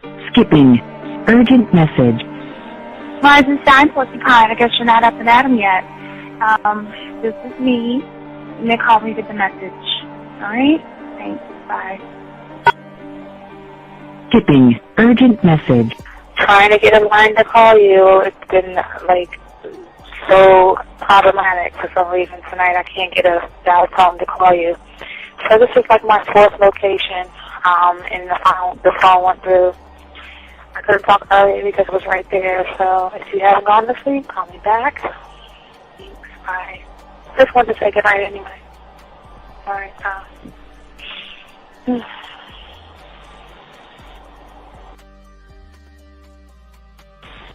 Skipping. Urgent message. Rising Stein, Porcupine. I guess you're not up and at 'em yet. This is me. You may call me with the message. Alright? Thanks. Bye. Skipping. Urgent message. Trying to get a line to call you. It's been, so problematic for some reason tonight. I can't get a dial tone to call you. So this is my fourth location, and the phone went through. I couldn't talk earlier because it was right there, so if you haven't gone to sleep, call me back. Thanks, bye. Just wanted to say goodnight anyway. Alright,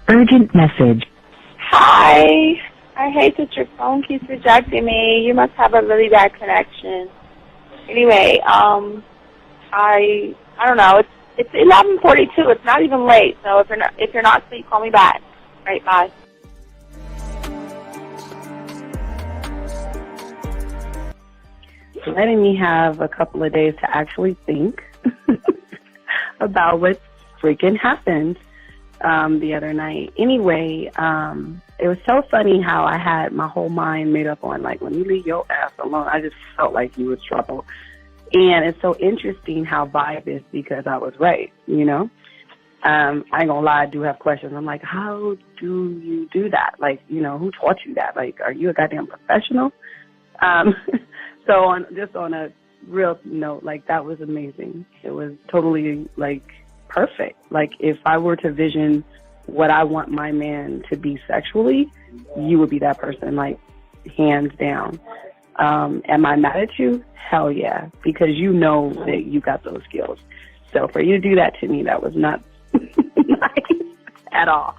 Urgent message. Hi. I hate that your phone keeps rejecting me. You must have a really bad connection. Anyway, I don't know. It's 11:42. It's not even late. So if you're not asleep, call me back. Right, bye. Letting me have a couple of days to actually think about what freaking happened the other night. Anyway, it was so funny how I had my whole mind made up on, when you leave your ass alone, I just felt like you was trouble. And it's so interesting how vibe is because I was right, I ain't gonna lie, I do have questions. I'm like, how do you do that? Who taught you that? Are you a goddamn professional? So on a real note, that was amazing. It was totally, perfect. If I were to vision what I want my man to be sexually, you would be that person, hands down. Am I mad at you? Hell yeah, because you know that you got those skills. So for you to do that to me, that was not nice at all.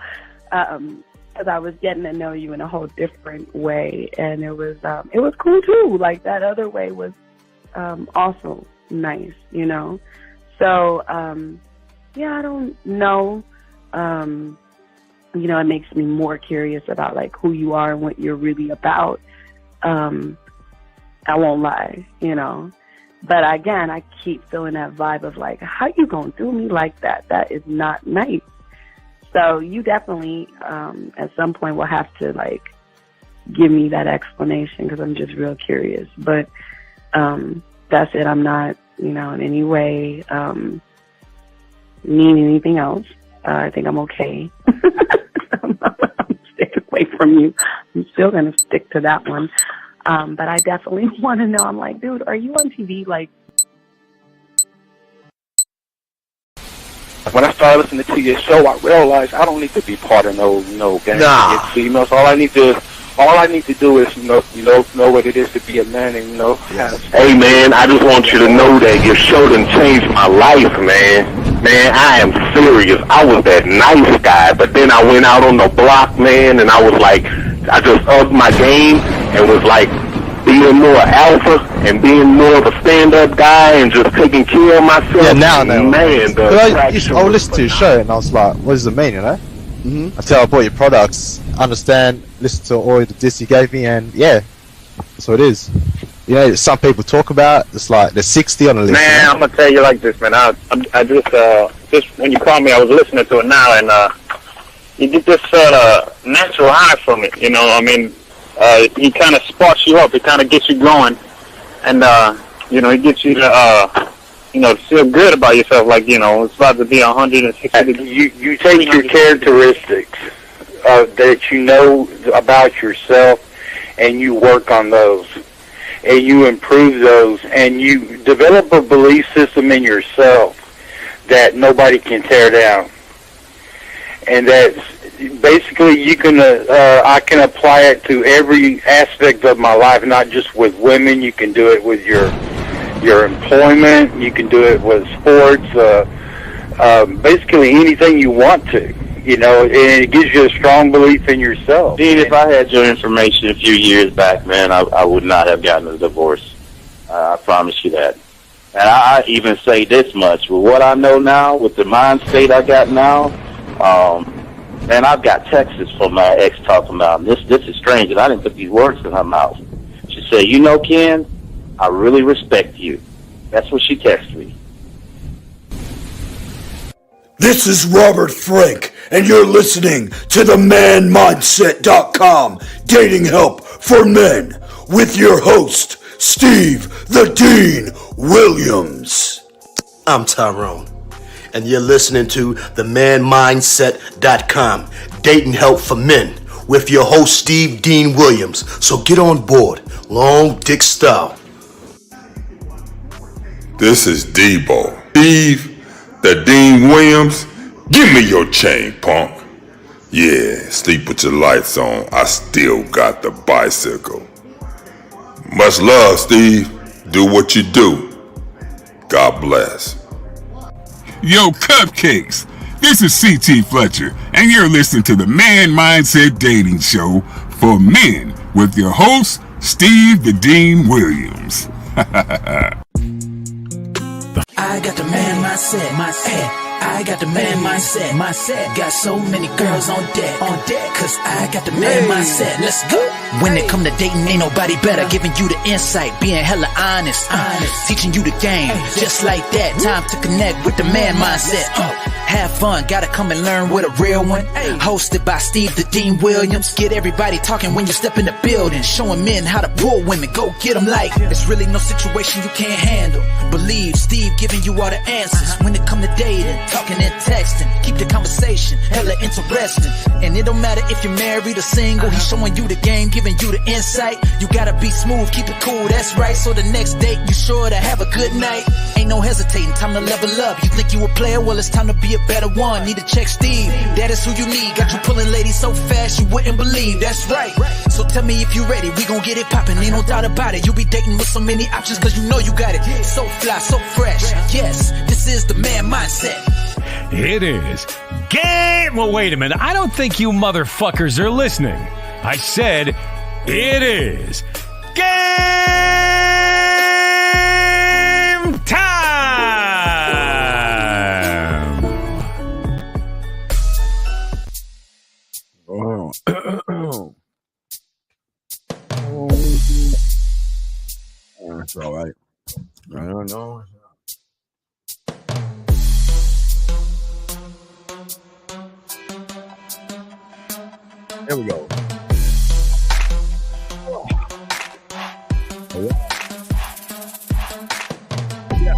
Because I was getting to know you in a whole different way, and it was cool too. That other way was also nice, So yeah, I don't know. It makes me more curious about who you are and what you're really about. I won't lie, But again, I keep feeling that vibe of how you gonna do me like that? That is not nice. So you definitely, at some point, will have to give me that explanation because I'm just real curious. But that's it. I'm not, in any way need anything else. I think I'm okay. I'm staying away from you. I'm still gonna stick to that one. But I definitely want to know. I'm like, dude, are you on TV? When I started listening to your show, I realized I don't need to be part of no gang against females. All I need to do is know what it is to be a man and Yes. Hey man, I just want you to know that your show done changed my life, man. Man, I am serious. I was that nice guy, but then I went out on the block, man, and I was I just upped my game and was being more alpha and being more of a stand-up guy and just taking care of myself. Yeah, now, man. I would listen to your show and I was like, what does it mean, Mm-hmm. Until I bought your products, understand, listen to all the diss you gave me, and yeah, that's what it is. Some people talk about it's there's 60 on the list. Man, I'm gonna tell you like this, man. I just when you called me, I was listening to it now, and you get this natural high from it. He kind of sparks you up. It kind of gets you going, and it gets you to feel good about yourself. It's about to be 160. You take your characteristics that you know about yourself, and you work on those, and you improve those, and you develop a belief system in yourself that nobody can tear down, and that's basically I can apply it to every aspect of my life, not just with women. You can do it with your employment. You can do it with sports. Basically anything you want to, and it gives you a strong belief in yourself. Dean, if I had your information a few years back, man, I would not have gotten a divorce. I promise you that. And I even say this much, with what I know now, with the mind state I got now, man, I've got texts from my ex talking about, this is strange, and I didn't put these words in her mouth. She said, Ken, I really respect you. That's what she texted me. This is Robert Frank, and you're listening to the manmindset.com dating help for men with your host, Steve the Dean Williams. I'm Tyrone, and you're listening to the manmindset.com dating help for men with your host, Steve Dean Williams. So get on board, long dick style. This is Debo. Steve the Dean Williams, give me your chain, punk. Yeah, sleep with your lights on. I still got the bicycle. Much love, Steve. Do what you do. God bless. Yo, cupcakes. This is C.T. Fletcher, and you're listening to the Man Mindset Dating Show for men with your host, Steve the Dean Williams. I got the man mindset, I got the man mindset, got so many girls on deck, cause I got the man mindset, let's go. When it come to dating, ain't nobody better, giving you the insight, being hella honest, teaching you the game, just like that, time to connect with the man mindset, have fun, gotta come and learn with a real one, hosted by Steve the Dean Williams, get everybody talking when you step in the building, showing men how to pull women, go get them like, there's really no situation you can't handle, believe Steve giving you all the answers, when it come to dating, talking and texting, keep the conversation hella interesting, and it don't matter if you're married or single, he's showing you the game, giving you the insight, you gotta be smooth, keep it cool, that's right, so the next date you sure to have a good night, ain't no hesitating, time to level up, you think you a player, well it's time to be a better one, need to check Steve, that is who you need, got you pulling ladies so fast you wouldn't believe, that's right, so tell me if you ready, we gon' get it poppin', ain't no doubt about it, you be dating with so many options cause you know you got it, so fly, so fresh, yes, this is the man mindset. It is. Well, wait a minute. I don't think you motherfuckers are listening. I said it is game time. Oh. That's all right. I don't know. There we go. Yeah.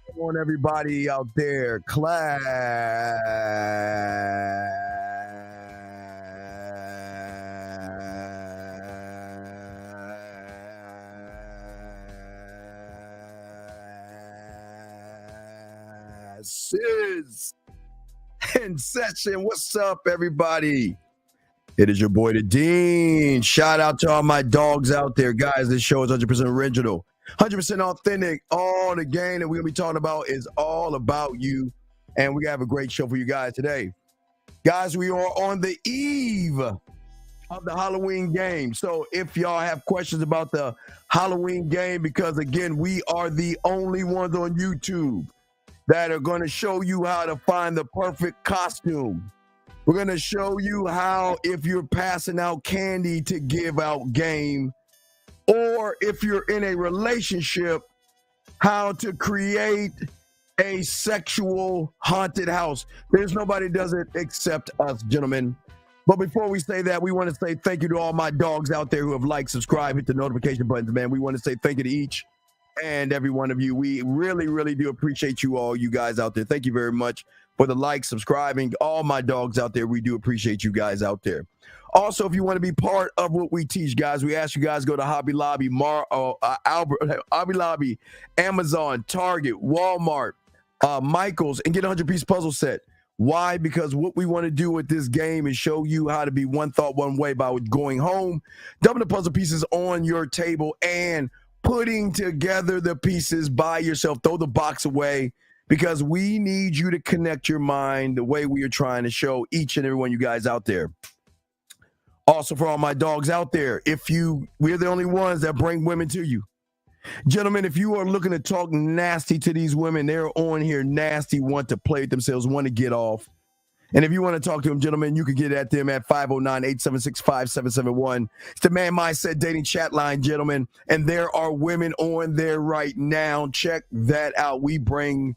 Come on, everybody out there. Classes in session. What's up, everybody? It is your boy, the Dean. Shout out to all my dogs out there. Guys, this show is 100% original, 100% authentic. All the game that we're going to be talking about is all about you. And we have a great show for you guys today. Guys, we are on the eve of the Halloween game. So if y'all have questions about the Halloween game, because, again, we are the only ones on YouTube that are going to show you how to find the perfect costume. We're going to show you how, if you're passing out candy to give out game, or if you're in a relationship, how to create a sexual haunted house. There's nobody does it except us, gentlemen. But before we say that, we want to say thank you to all my dogs out there who have liked, subscribed, hit the notification buttons, man. We want to say thank you to each and every one of you. We really, really do appreciate you all, you guys out there. Thank you very much for the like, subscribing, all my dogs out there. We do appreciate you guys out there. Also, if you want to be part of what we teach, guys, we ask you guys go to Hobby Lobby, Hobby Lobby, Amazon, Target, Walmart, Michael's, and get a 100-piece puzzle set. Why? Because what we want to do with this game is show you how to be one thought, one way by going home, dumping the puzzle pieces on your table, and putting together the pieces by yourself. Throw the box away, because we need you to connect your mind the way we are trying to show each and every one of you guys out there. Also, for all my dogs out there, we're the only ones that bring women to you. Gentlemen, if you are looking to talk nasty to these women, they're on here nasty, want to play with themselves, want to get off. And if you want to talk to them, gentlemen, you can get at them at 509-876-5771. It's the Man Mindset Dating Chat line, gentlemen. And there are women on there right now. Check that out. We bring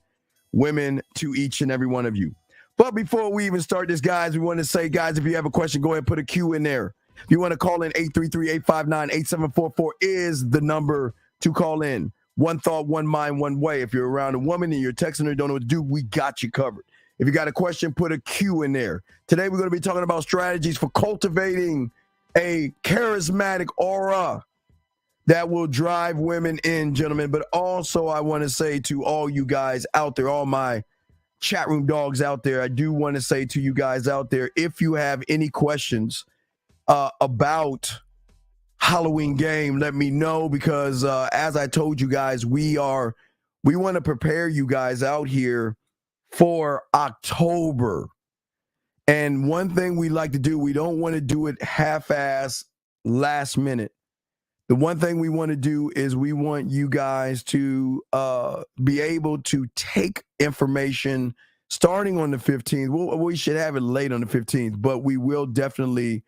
women to each and every one of you. But before we even start this, guys, we want to say, guys, if you have a question, go ahead and put a Q in there. If you want to call in, 833-859-8744 is the number to call in. One thought, one mind, one way. If you're around a woman and you're texting her, don't know what to do, we got you covered. If you got a question, put a Q in there. Today, we're going to be talking about strategies for cultivating a charismatic aura that will drive women in, gentlemen. But also, I want to say to all you guys out there, all my chat room dogs out there, I do want to say to you guys out there, if you have any questions about Halloween game, let me know, because as I told you guys, we want to prepare you guys out here for October. And one thing we like to do, we don't want to do it half-ass last minute. The one thing we want to do is we want you guys to be able to take information starting on the 15th. We should have it late on the 15th, but we will definitely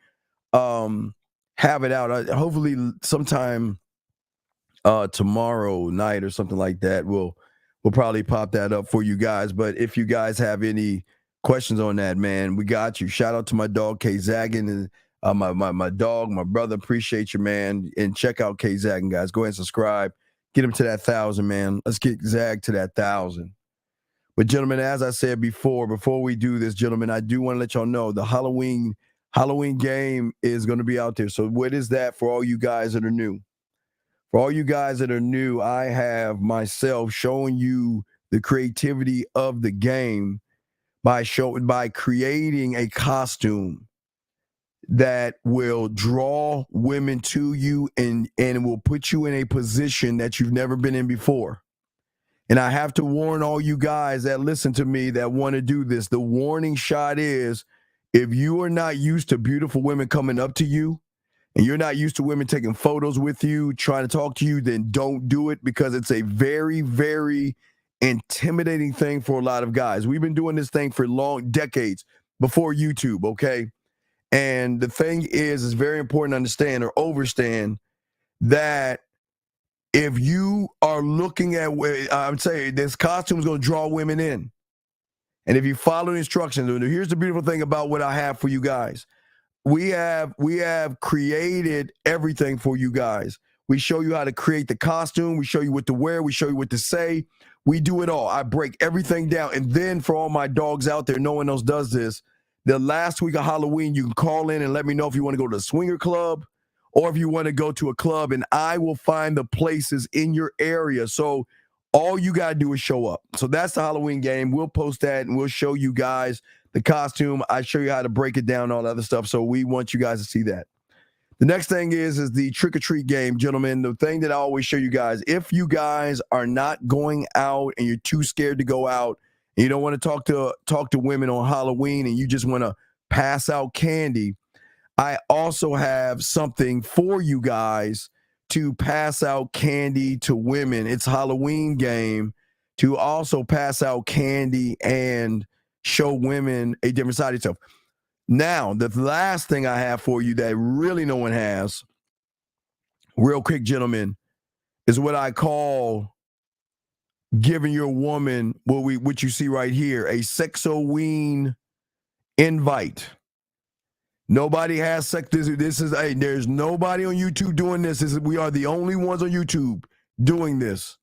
have it out. Hopefully sometime tomorrow night or something like that. We'll probably pop that up for you guys. But if you guys have any questions on that, man, we got you. Shout out to my dog, K Zaggin, and my dog, my brother. Appreciate you, man. And check out K Zaggin, guys. Go ahead and subscribe. Get him to that 1,000, man. Let's get Zag to that 1,000. But gentlemen, as I said before we do this, gentlemen, I do want to let y'all know the Halloween game is going to be out there. So what is that for all you guys that are new? For all you guys that are new, I have myself showing you the creativity of the game by creating a costume that will draw women to you and will put you in a position that you've never been in before. And I have to warn all you guys that listen to me that want to do this. The warning shot is, if you are not used to beautiful women coming up to you and you're not used to women taking photos with you, trying to talk to you, then don't do it, because it's a very, very intimidating thing for a lot of guys. We've been doing this thing for decades before YouTube, okay? And the thing is, it's very important to understand or overstand that if you are looking at where I would say this costume is going to draw women in, and if you follow the instructions, here's the beautiful thing about what I have for you guys. We have created everything for you guys. We show you how to create the costume. We show you what to wear. We show you what to say. We do it all. I break everything down. And then for all my dogs out there, no one else does this. The last week of Halloween, you can call in and let me know if you want to go to the swinger club or if you want to go to a club, and I will find the places in your area. So all you got to do is show up. So that's the Halloween game. We'll post that and we'll show you guys the costume. I show you how to break it down, all that other stuff. So we want you guys to see that. The next thing is the trick-or-treat game, gentlemen. The thing that I always show you guys, if you guys are not going out and you're too scared to go out, and you don't want to talk to women on Halloween, and you just want to pass out candy, I also have something for you guys to pass out candy to women. It's Halloween game to also pass out candy and show women a different side of yourself. Now, the last thing I have for you that really no one has, real quick, gentlemen, is what I call giving your woman what you see right here, a Sexoween invite. Nobody has sex. This is there's nobody on YouTube doing this. We are the only ones on YouTube doing this.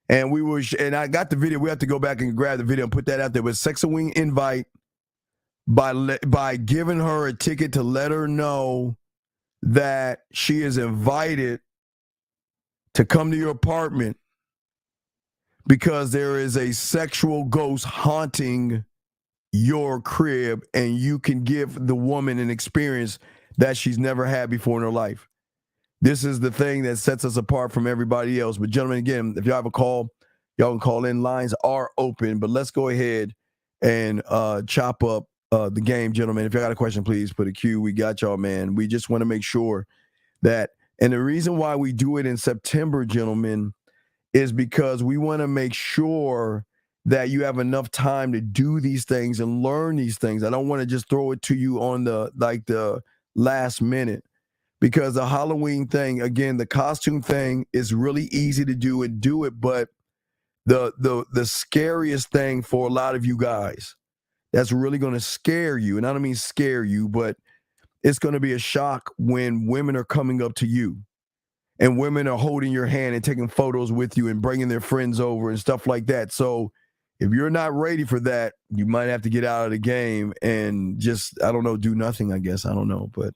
And and I got the video. We have to go back and grab the video and put that out there. But Sexoween invite by giving her a ticket to let her know that she is invited to come to your apartment because there is a sexual ghost haunting your crib, and you can give the woman an experience that she's never had before in her life. This is the thing that sets us apart from everybody else. But gentlemen, again, if y'all have a call, y'all can call in. Lines are open, but let's go ahead and chop up the game, gentlemen. If y'all got a question, please put a Q. We got y'all, man. We just want to make sure that, and the reason why we do it in September, gentlemen, is because we want to make sure that you have enough time to do these things and learn these things. I don't want to just throw it to you on the last minute, because the Halloween thing, again, the costume thing is really easy to do, but the scariest thing for a lot of you guys that's really going to scare you, and I don't mean scare you, but it's going to be a shock when women are coming up to you and women are holding your hand and taking photos with you and bringing their friends over and stuff like that. So if you're not ready for that, you might have to get out of the game and just, I don't know, do nothing, I guess. I don't know. But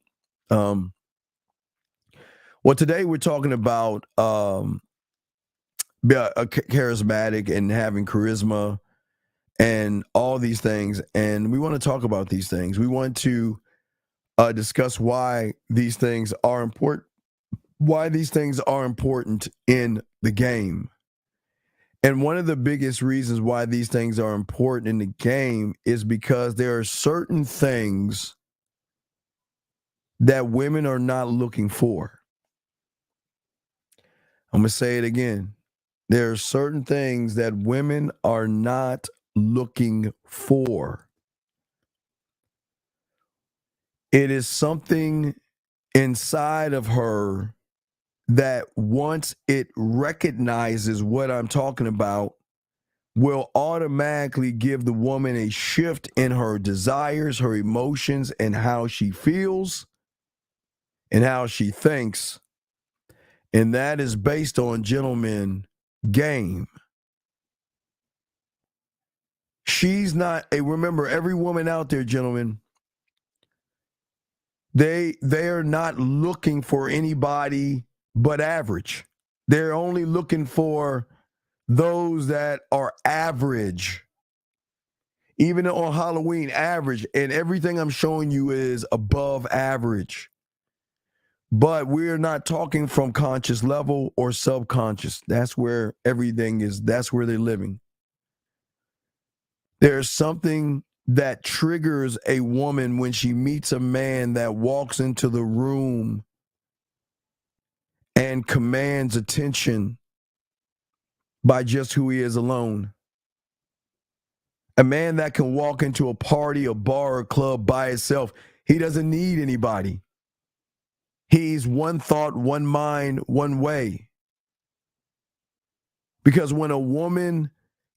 well, today we're talking about charismatic and having charisma and all these things. And we want to talk about these things. We want to discuss why these things are important, in the game. And one of the biggest reasons why these things are important in the game is because there are certain things that women are not looking for. I'm going to say it again. There are certain things that women are not looking for. It is something inside of her that once it recognizes what I'm talking about, will automatically give the woman a shift in her desires, her emotions, and how she feels and how she thinks. And that is based on, gentlemen, game. She's not remember, every woman out there, gentlemen, they are not looking for anybody but average. They're only looking for those that are average. Even on Halloween, average. And everything I'm showing you is above average. But we're not talking from conscious level or subconscious. That's where everything is. That's where they're living. There's something that triggers a woman when she meets a man that walks into the room and commands attention by just who he is alone. A man that can walk into a party, a bar, or club by himself, he doesn't need anybody. He's one thought, one mind, one way. Because when a woman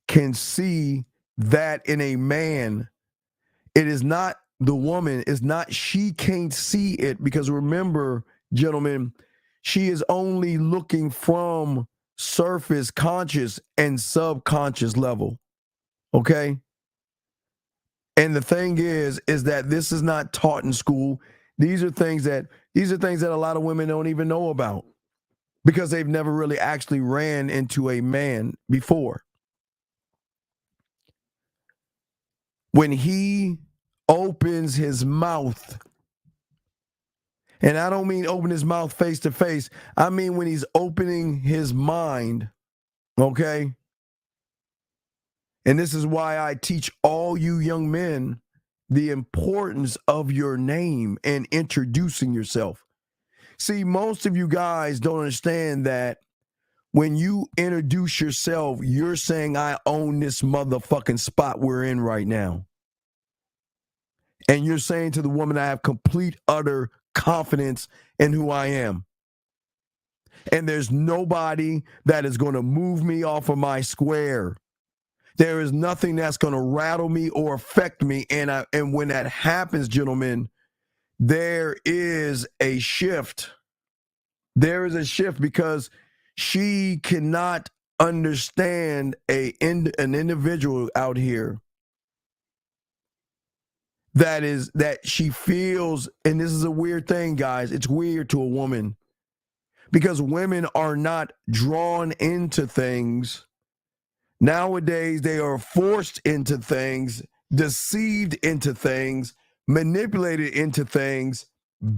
can see that in a man, it is not the woman, it's not, she can't see it, because remember, gentlemen, she is only looking from surface conscious and subconscious level. Okay? And the thing is that this is not taught in school. These are things that a lot of women don't even know about, because they've never really actually ran into a man before. When he opens his mouth, and I don't mean open his mouth face to face, I mean when he's opening his mind, okay? And this is why I teach all you young men the importance of your name and introducing yourself. See, most of you guys don't understand that when you introduce yourself, you're saying, I own this motherfucking spot we're in right now. And you're saying to the woman, I have complete, utter confidence in who I am. And there's nobody that is going to move me off of my square. There is nothing that's going to rattle me or affect me. And when that happens, gentlemen, there is a shift. There is a shift, because she cannot understand an individual out here that she feels, and this is a weird thing, guys. It's weird to a woman, because women are not drawn into things. Nowadays, they are forced into things, deceived into things, manipulated into things,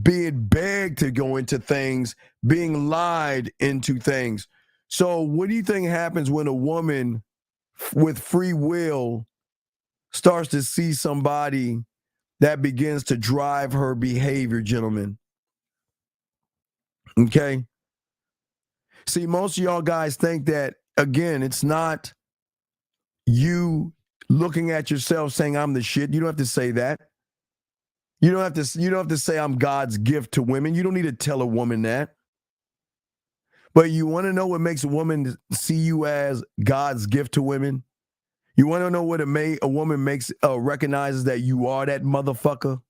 being begged to go into things, being lied into things. So what do you think happens when a woman with free will starts to see somebody that begins to drive her behavior, gentlemen? Okay? See, most of y'all guys think that, again, it's not you looking at yourself saying I'm the shit. You don't have to say that. You don't have to say I'm God's gift to women. You don't need to tell a woman that. But you want to know what makes a woman see you as God's gift to women? You want to know what a woman makes recognizes that you are that motherfucker?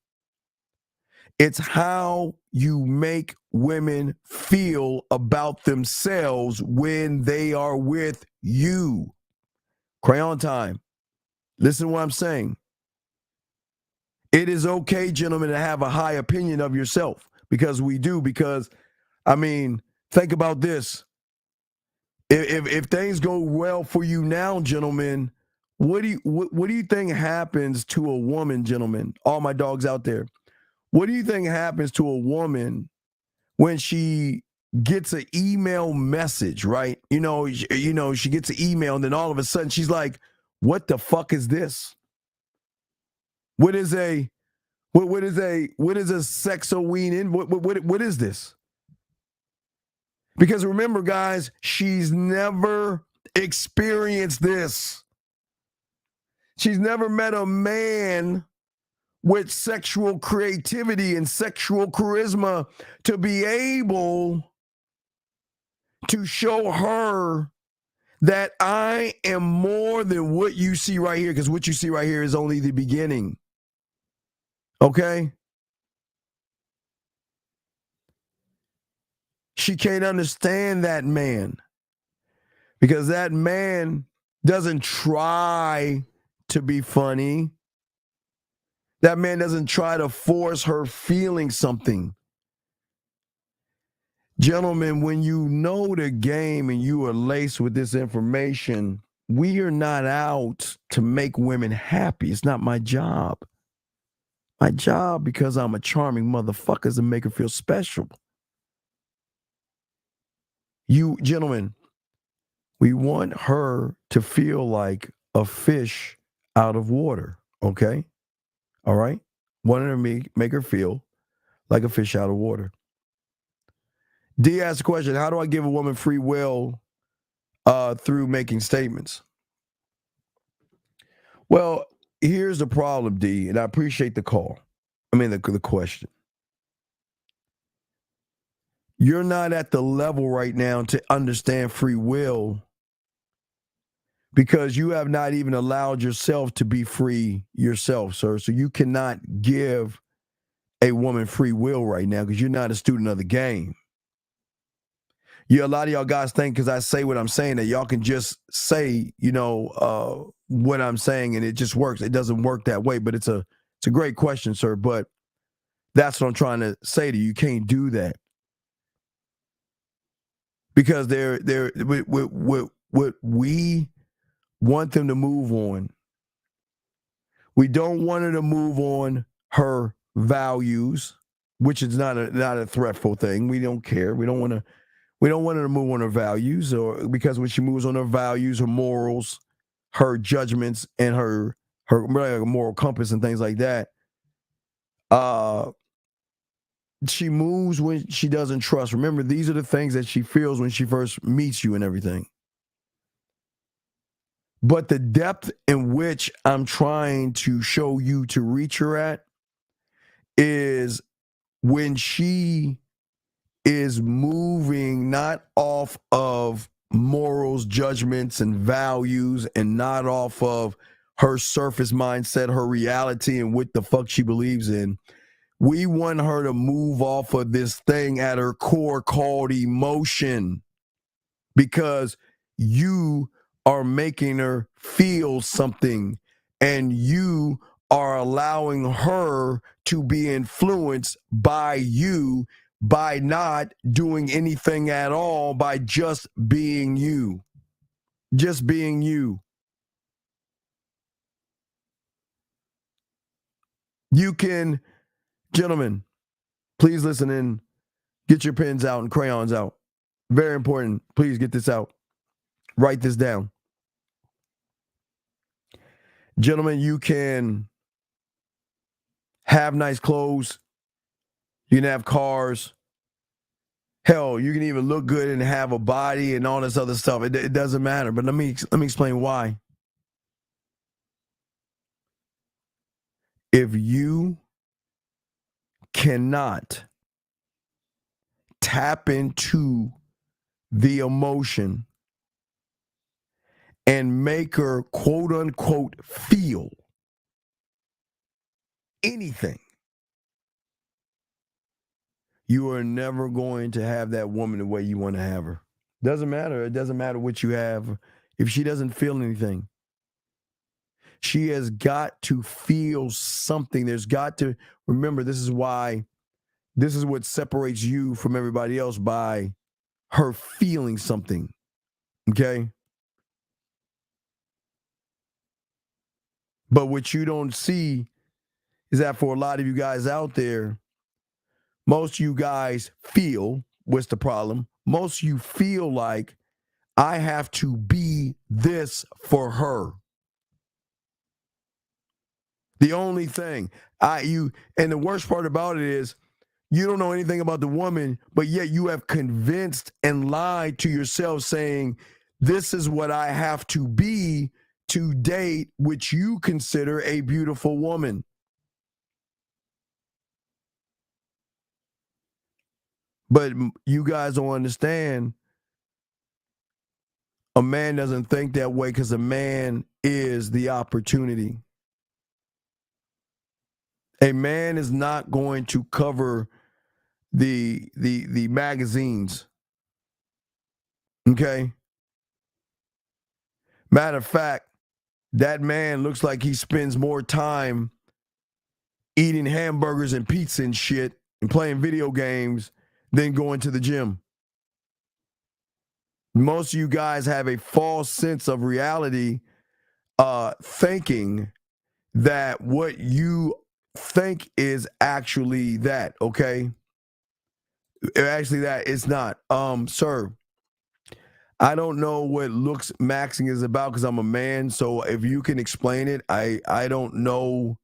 It's how you make women feel about themselves when they are with you. Crayon time. Listen to what I'm saying. It is okay, gentlemen, to have a high opinion of yourself, because we do. Because, I mean, think about this. If things go well for you now, gentlemen, what do you think happens to a woman, gentlemen? All my dogs out there. What do you think happens to a woman when she gets an email message, right? She gets an email, and then all of a sudden she's like, "What the fuck is this? What is a sexoween? What is this?" Because remember, guys, she's never experienced this. She's never met a man with sexual creativity and sexual charisma to be able to show her that I am more than what you see right here, because what you see right here is only the beginning. Okay? She can't understand that man, because that man doesn't try to be funny. That man doesn't try to force her feeling something. Gentlemen, when you know the game and you are laced with this information, we are not out to make women happy. It's not my job. My job, because I'm a charming motherfucker, is to make her feel special. You, gentlemen, we want her to feel like a fish out of water, okay? All right? Want her to make her feel like a fish out of water. D asked the question, how do I give a woman free will through making statements? Well, here's the problem, D, and I appreciate the call. I mean, the question. You're not at the level right now to understand free will, because you have not even allowed yourself to be free yourself, sir. So you cannot give a woman free will right now, because you're not a student of the game. A lot of y'all guys think, because I say what I'm saying, that y'all can just say, what I'm saying and it just works. It doesn't work that way, but it's a great question, sir. But that's what I'm trying to say to you. You can't do that, because what we want them to move on. We don't want her to move on her values, which is not a threatful thing. We don't care. We don't want her to move on her values, or because when she moves on her values, her morals, her judgments, and her moral compass and things like that, she moves when she doesn't trust. Remember, these are the things that she feels when she first meets you and everything. But the depth in which I'm trying to show you to reach her at is when she is moving not off of morals, judgments, and values, and not off of her surface mindset, her reality, and what the fuck she believes in. We want her to move off of this thing at her core called emotion, because you are making her feel something, and you are allowing her to be influenced by you by not doing anything at all, by just being you. Just being you. You can, gentlemen, please listen in. Get your pens out and crayons out. Very important. Please get this out. Write this down. Gentlemen, you can have nice clothes. You can have cars. Hell, you can even look good and have a body and all this other stuff. It doesn't matter. But let me explain why. If you cannot tap into the emotion and make her, quote unquote, feel anything, you are never going to have that woman the way you want to have her. Doesn't matter. It doesn't matter what you have. If she doesn't feel anything, she has got to feel something. There's got to, remember, this is what separates you from everybody else, by her feeling something. Okay? But what you don't see is that for a lot of you guys out there, most of you guys feel, what's the problem? Most of you feel like, I have to be this for her. The only thing and the worst part about it is, you don't know anything about the woman, but yet you have convinced and lied to yourself saying, this is what I have to be to date, which you consider a beautiful woman. But you guys don't understand. A man doesn't think that way because a man is the opportunity. A man is not going to cover the magazines. Okay? Matter of fact, that man looks like he spends more time eating hamburgers and pizza and shit and playing video games than going to the gym. Most of you guys have a false sense of reality, thinking that what you think is actually that, okay? Actually, that it's not. Sir, I don't know what looks maxing is about because I'm a man. So if you can explain it, I don't know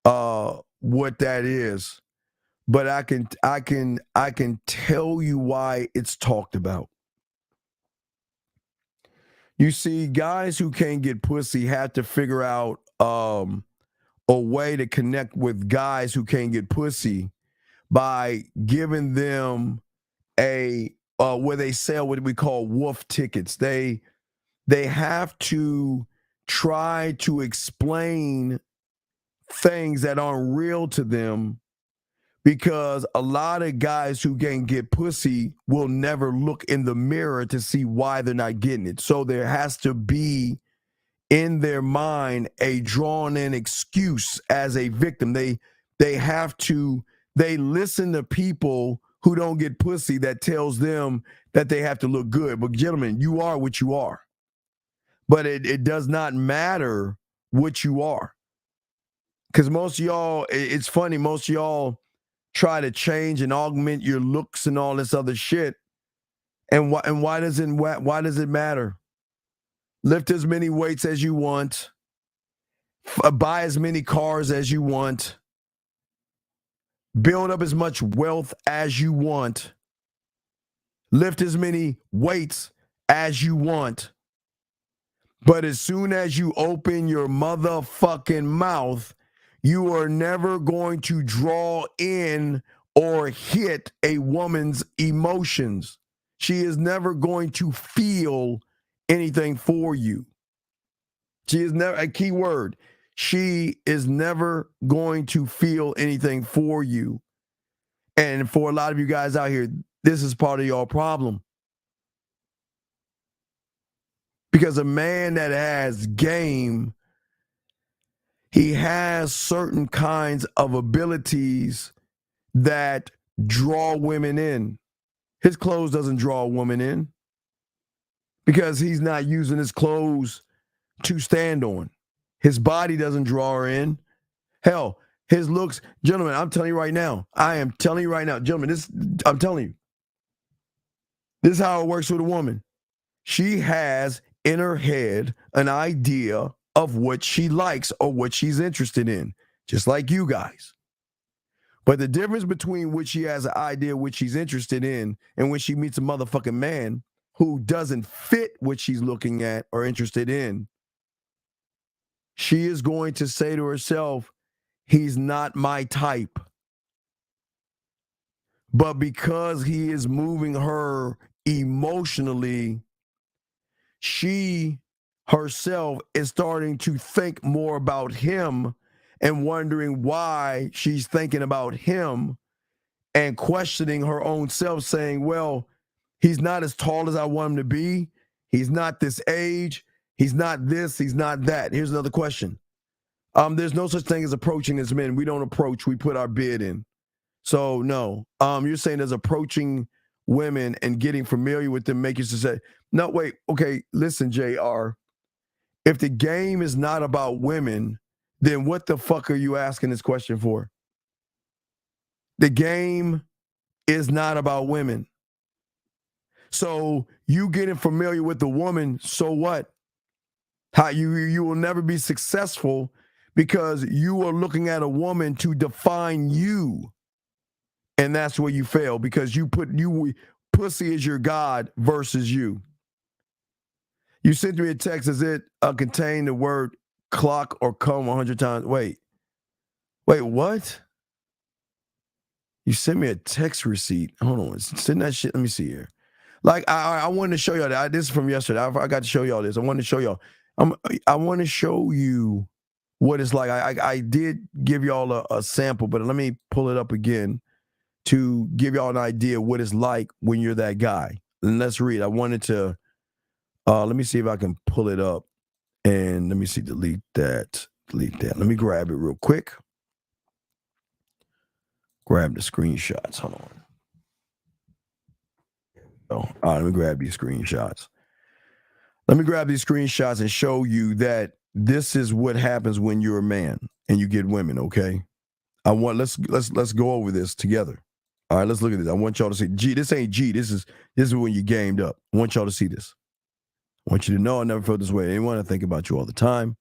what that is, but I can tell you why it's talked about. You see, guys who can't get pussy have to figure out a way to connect with guys who can't get pussy by giving them where they sell what we call wolf tickets. They have to try to explain things that aren't real to them, because a lot of guys who can't get pussy will never look in the mirror to see why they're not getting it. So there has to be in their mind a drawn in excuse as a victim. They listen to people who don't get pussy that tells them that they have to look good. But gentlemen, you are what you are. But it does not matter what you are. Because most of y'all, it's funny, most of y'all try to change and augment your looks and all this other shit. And why does it matter? Lift as many weights as you want. Buy as many cars as you want. Build up as much wealth as you want. Lift as many weights as you want. But as soon as you open your motherfucking mouth, you are never going to draw in or hit a woman's emotions. She is never going to feel anything for you. She is never, a key word, she is never going to feel anything for you. And for a lot of you guys out here, this is part of your problem. Because a man that has game, he has certain kinds of abilities that draw women in. His clothes doesn't draw a woman in because he's not using his clothes to stand on. His body doesn't draw her in. Hell, his looks, gentlemen, I'm telling you right now. I am telling you right now, gentlemen, I'm telling you. This is how it works with a woman. She has in her head an idea of what she likes or what she's interested in, just like you guys. But the difference between what she has an idea what she's interested in and when she meets a motherfucking man who doesn't fit what she's looking at or interested in, she is going to say to herself, he's not my type. But because he is moving her emotionally, she herself is starting to think more about him and wondering why she's thinking about him and questioning her own self, saying, well, he's not as tall as I want him to be. He's not this age. He's not this. He's not that. Here's another question. There's no such thing as approaching as men. We don't approach. We put our bid in. So, no. You're saying there's approaching women and getting familiar with them, make you say, no, wait, okay, listen, JR. If the game is not about women, then what the fuck are you asking this question for? The game is not about women. So you getting familiar with the woman, so what? How you will never be successful because you are looking at a woman to define you. And that's where you fail because pussy is your God versus you. You sent me a text, does it contain the word clock or come 100 times? Wait, what? You sent me a text receipt. Hold on, send that shit. Let me see here. Like I wanted to show y'all that. This is from yesterday. I got to show y'all this. I wanted to show y'all. I want to show you what it's like. I did give y'all a sample, but let me pull it up again to give y'all an idea what it's like when you're that guy. And let's read. I wanted to, let me see if I can pull it up. And let me see, delete that. Let me grab it real quick. Grab the screenshots. Hold on. All right, let me grab these screenshots. Let me grab these screenshots and show you that this is what happens when you're a man and you get women, okay? Let's go over this together. All right, let's look at this. I want y'all to see. This ain't G. This is when you gamed up. I want y'all to see this. I want you to know I never felt this way. Anyone, I think about you all the time.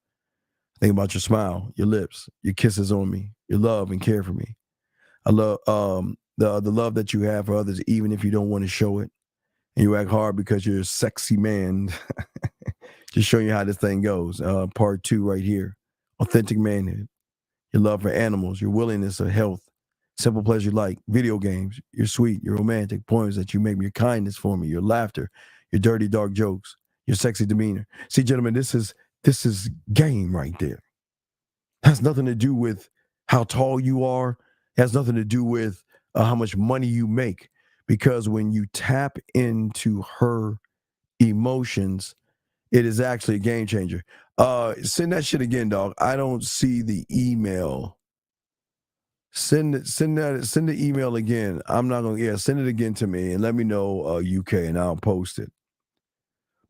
Think about your smile, your lips, your kisses on me, your love and care for me. I love the love that you have for others, even if you don't want to show it. And you act hard because you're a sexy man. Just showing you how this thing goes. Part 2 right here. Authentic manhood. Your love for animals, your willingness of health, simple pleasure you like, video games, you're sweet, your romantic poems that you make me, your kindness for me, your laughter, your dirty, dark jokes, your sexy demeanor. See, gentlemen, this is game right there. Has nothing to do with how tall you are. Has nothing to do with how much money you make. Because when you tap into her emotions, it is actually a game changer. Send that shit again, dog. I don't see the email. Send the email again. I'm not gonna send it again to me and let me know UK and I'll post it.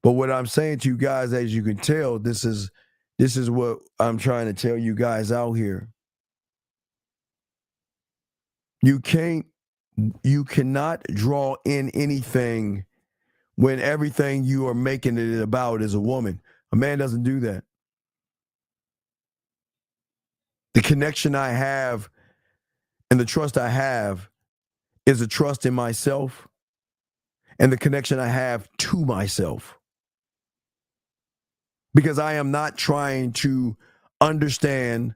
But what I'm saying to you guys, as you can tell, this is what I'm trying to tell you guys out here. You cannot draw in anything when everything you are making it about is a woman. A man doesn't do that. The connection I have and the trust I have is a trust in myself and the connection I have to myself. Because I am not trying to understand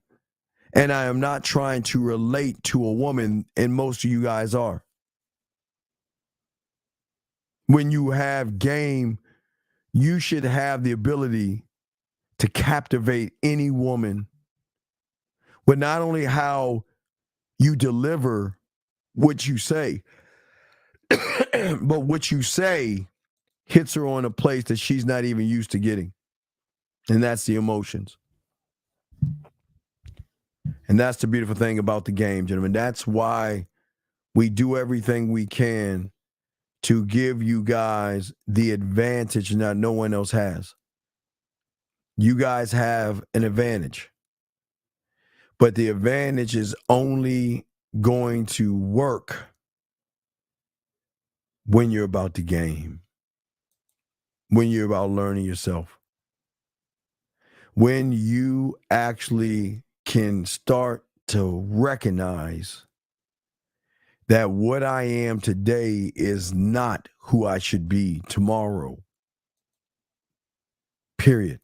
and I am not trying to relate to a woman, and most of you guys are. When you have game, you should have the ability to captivate any woman with not only how you deliver what you say, but what you say hits her on a place that she's not even used to getting. And that's the emotions. And that's the beautiful thing about the game, gentlemen. That's why we do everything we can to give you guys the advantage that no one else has. You guys have an advantage. But the advantage is only going to work when you're about the game, when you're about learning yourself, when you actually can start to recognize that what I am today is not who I should be tomorrow. Period.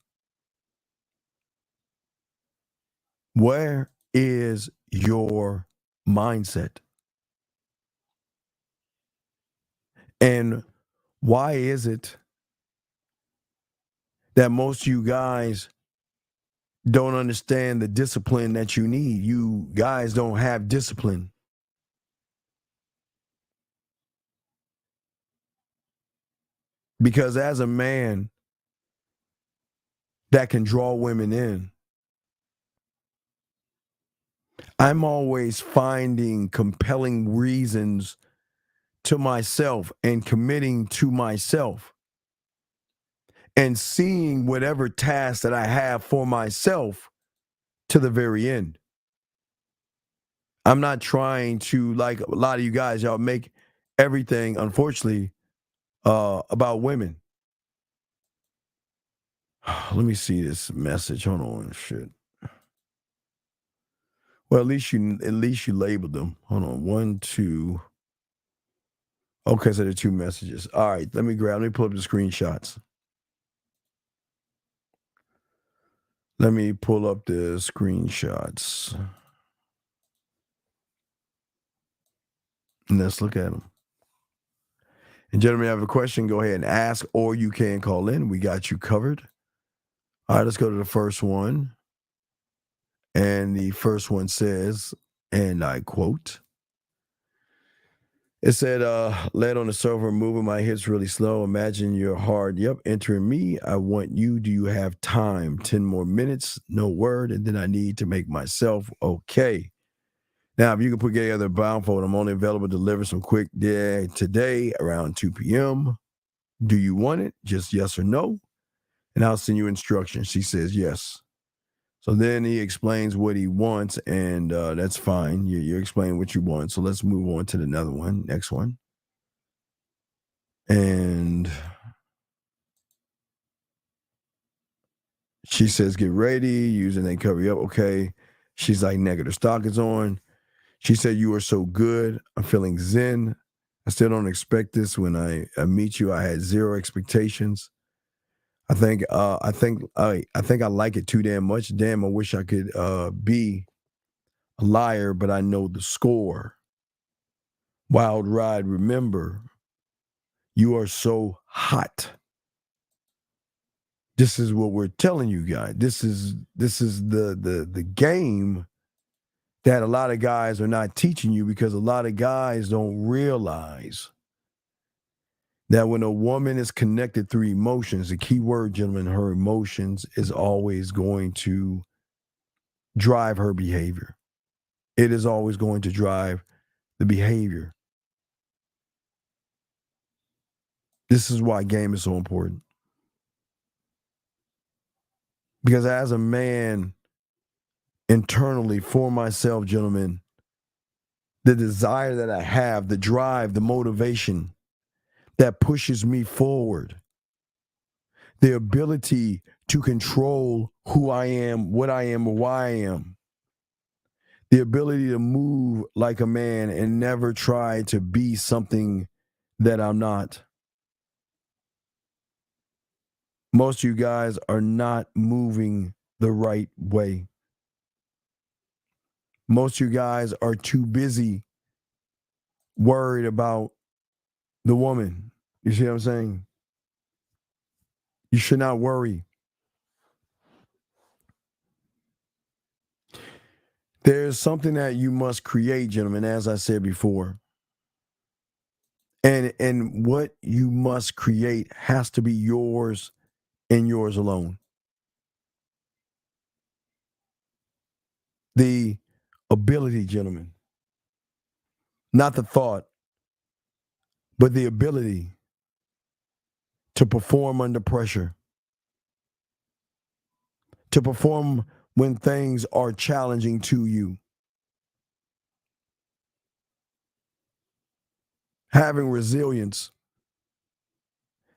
Where is your mindset? And Why is it that most of you guys don't understand the discipline that you need? You guys don't have discipline. Because as a man that can draw women in, I'm always finding compelling reasons to myself and committing to myself and seeing whatever task that I have for myself to the very end. I'm not trying to, like a lot of you guys, y'all make everything, unfortunately, about women. Let me see this message. Hold on, shit. Well, at least you labeled them. Hold on, 1, 2. Okay, so there are 2 messages. All right, let me pull up the screenshots. Let me pull up the screenshots. And let's look at them. And gentlemen, if you have a question, go ahead and ask, or you can call in. We got you covered. All right, let's go to the first one. And the first one says, and I quote, it said, led on the sofa, moving my hips really slow. Imagine your heart. Yep, entering me. I want you. Do you have time? 10 more minutes, no word. And then I need to make myself okay. Now, if you can put together a blindfold, I'm only available to deliver some quick day today around 2 p.m. Do you want it? Just yes or no. And I'll send you instructions. She says yes. So then he explains what he wants, and that's fine. You're explaining what you want. So let's move on to another one. Next one. And she says, get ready. Using they cover you up. Okay. She's like, negative stock is on. She said, you are so good. I'm feeling zen. I still don't expect this. When I meet you, I had zero expectations. I think I like it too damn much. Damn, I wish I could be a liar, but I know the score. Wild ride, remember, you are so hot. This is what we're telling you guys. This is the game that a lot of guys are not teaching you, because a lot of guys don't realize that when a woman is connected through emotions, the key word, gentlemen, her emotions is always going to drive her behavior. It is always going to drive the behavior. This is why game is so important. Because as a man, internally, for myself, gentlemen, the desire that I have, the drive, the motivation that pushes me forward, the ability to control who I am, what I am, or why I am, the ability to move like a man and never try to be something that I'm not. Most of you guys are not moving the right way. Most of you guys are too busy worried about the woman. You see what I'm saying? You should not worry. There's something that you must create, gentlemen, as I said before. And what you must create has to be yours and yours alone. The ability, gentlemen, not the thought, but the ability to perform under pressure, to perform when things are challenging to you. Having resilience,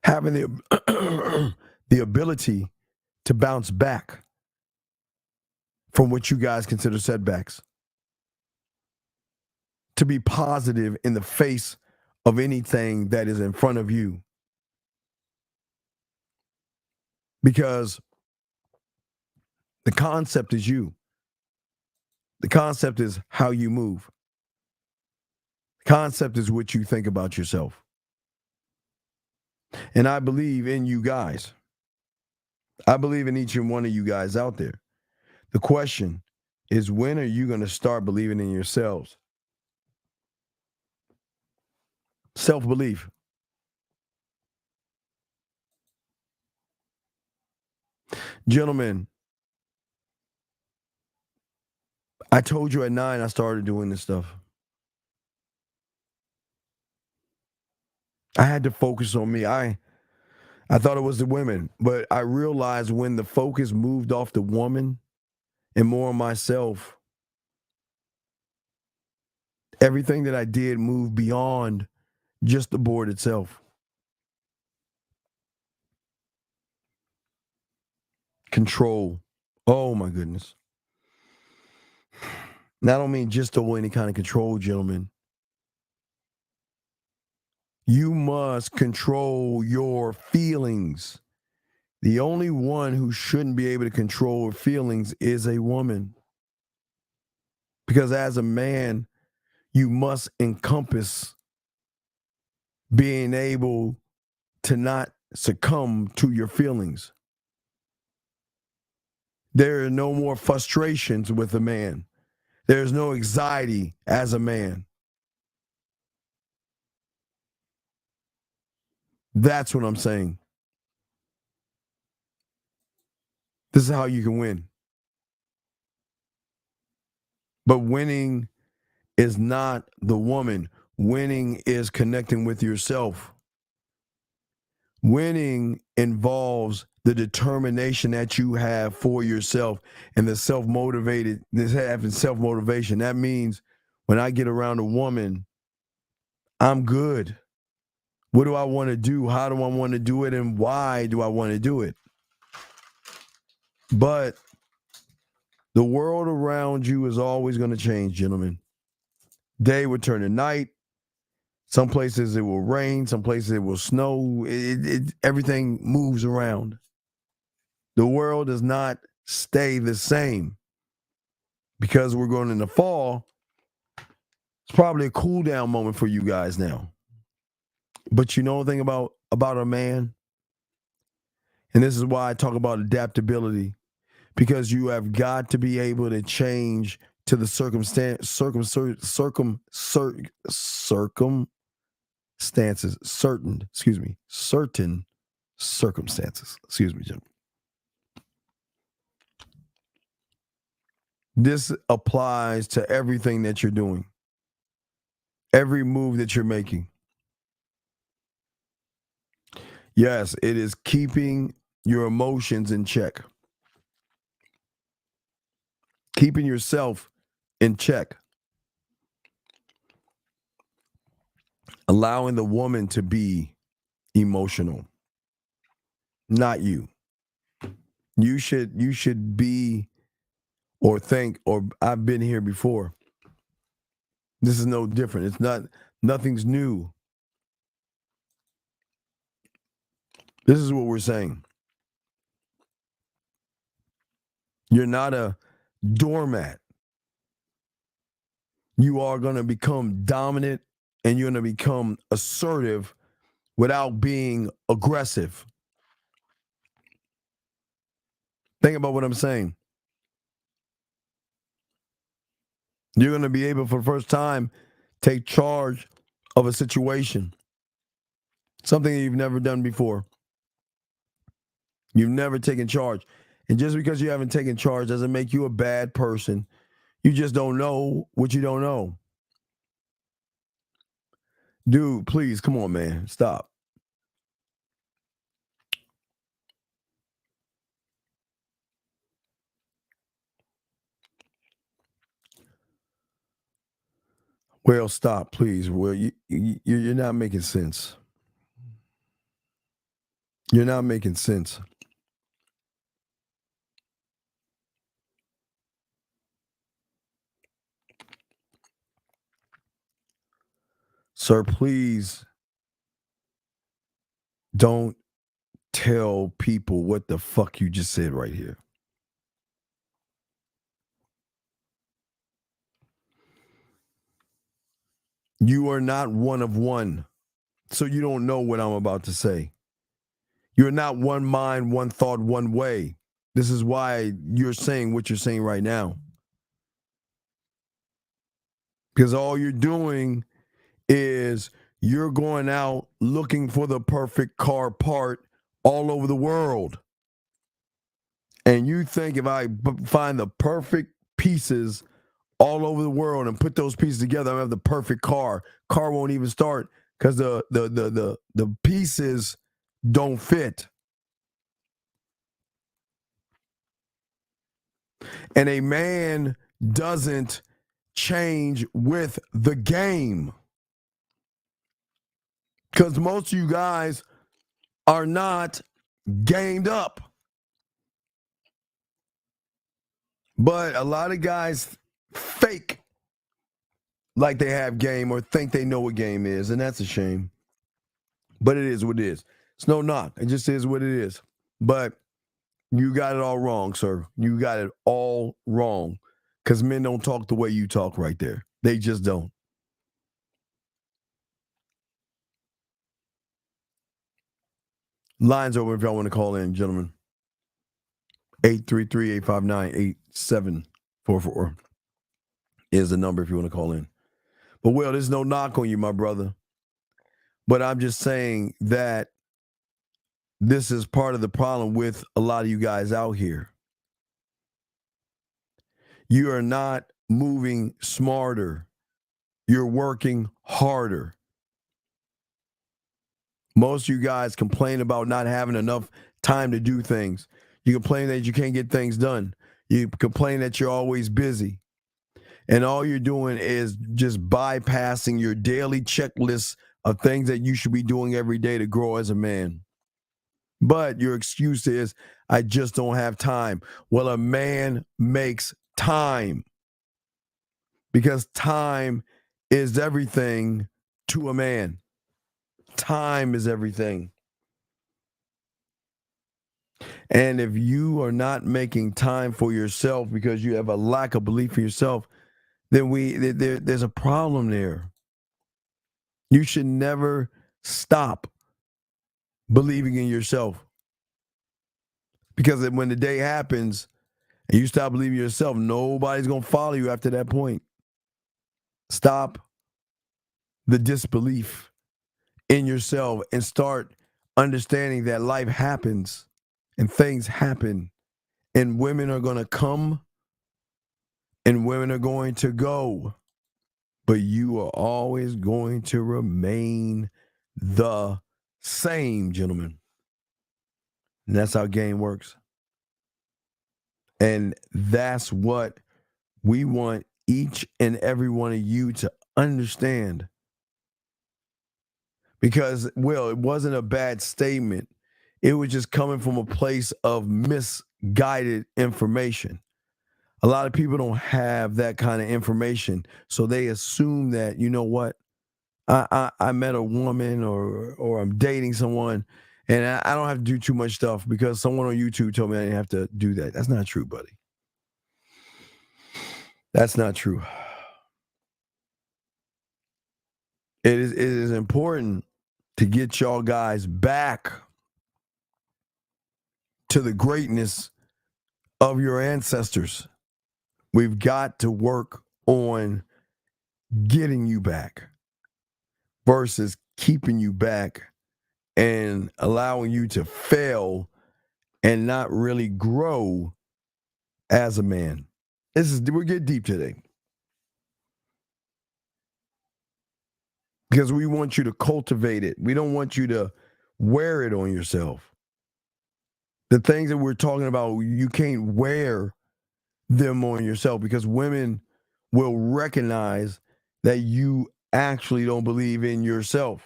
having the ability to bounce back from what you guys consider setbacks, to be positive in the face of anything that is in front of you. Because the concept is you. The concept is how you move. The concept is what you think about yourself. And I believe in you guys. I believe in each and one of you guys out there. The question is, when are you going to start believing in yourselves? Self-belief. Gentlemen, I told you at 9 I started doing this stuff. I had to focus on me. I thought it was the women, but I realized when the focus moved off the woman and more on myself, everything that I did moved beyond just the board itself. Control. Oh my goodness. Now, I don't mean just any kind of control, gentlemen. You must control your feelings. The only one who shouldn't be able to control her feelings is a woman. Because as a man, you must encompass being able to not succumb to your feelings. There are no more frustrations with a man. There's no anxiety as a man. That's what I'm saying. This is how you can win. But winning is not the woman. Winning is connecting with yourself. Winning involves the determination that you have for yourself and the having self-motivation. That means when I get around a woman, I'm good. What do I want to do? How do I want to do it? And why do I want to do it? But the world around you is always going to change, gentlemen. Day will turn to night. Some places it will rain. Some places it will snow. Everything moves around. The world does not stay the same. Because we're going into fall, it's probably a cool down moment for you guys now. But you know the thing about a man? And this is why I talk about adaptability. Because you have got to be able to change to the circumstances, certain circumstances. Excuse me, Jim. This applies to everything that you're doing, every move that you're making. Yes, it is keeping your emotions in check, keeping yourself in check, allowing the woman to be emotional, not you. You should be or think, or I've been here before. This is no different. Nothing's new. This is what we're saying. You're not a doormat. You are going to become dominant and you're going to become assertive without being aggressive. Think about what I'm saying. You're going to be able, for the first time, take charge of a situation. Something that you've never done before. You've never taken charge. And just because you haven't taken charge doesn't make you a bad person. You just don't know what you don't know. Dude, please, come on, man. Stop. Well, stop, please. Well, you're not making sense. You're not making sense. Sir, please don't tell people what the fuck you just said right here. You are not one of one, so you don't know what I'm about to say. You're not one mind, one thought, one way. This is why you're saying what you're saying right now. Because all you're doing is you're going out looking for the perfect car part all over the world. And you think if I find the perfect pieces all over the world and put those pieces together, I'm gonna have the perfect car. Car won't even start because the pieces don't fit. And a man doesn't change with the game. Because most of you guys are not gamed up. But a lot of guys fake like they have game or think they know what game is, and that's a shame. But it is what it is. It's no knock. It just is what it is. But you got it all wrong, sir. You got it all wrong. Because men don't talk the way you talk right there. They just don't. Lines open if y'all want to call in, gentlemen. 833-859-8744 is the number if you want to call in. But, Will, there's no knock on you, my brother. But I'm just saying that this is part of the problem with a lot of you guys out here. You are not moving smarter. You're working harder. Most of you guys complain about not having enough time to do things. You complain that you can't get things done. You complain that you're always busy. And all you're doing is just bypassing your daily checklist of things that you should be doing every day to grow as a man. But your excuse is, I just don't have time. Well, a man makes time because time is everything to a man. Time is everything. And if you are not making time for yourself because you have a lack of belief in yourself, then there's a problem there. You should never stop believing in yourself. Because when the day happens and you stop believing in yourself, nobody's going to follow you after that point. Stop the disbelief in yourself and start understanding that life happens and things happen and women are going to come and women are going to go. But you are always going to remain the same, gentlemen. And that's how game works. And that's what we want each and every one of you to understand. Because, Will, it wasn't a bad statement. It was just coming from a place of misguided information. A lot of people don't have that kind of information. So they assume that, you know what? I met a woman or I'm dating someone and I don't have to do too much stuff because someone on YouTube told me I didn't have to do that. That's not true, buddy. That's not true. It is important to get y'all guys back to the greatness of your ancestors. We've got to work on getting you back versus keeping you back and allowing you to fail and not really grow as a man. We're getting deep today. Because we want you to cultivate it. We don't want you to wear it on yourself. The things that we're talking about, you can't wear them on yourself because women will recognize that you actually don't believe in yourself.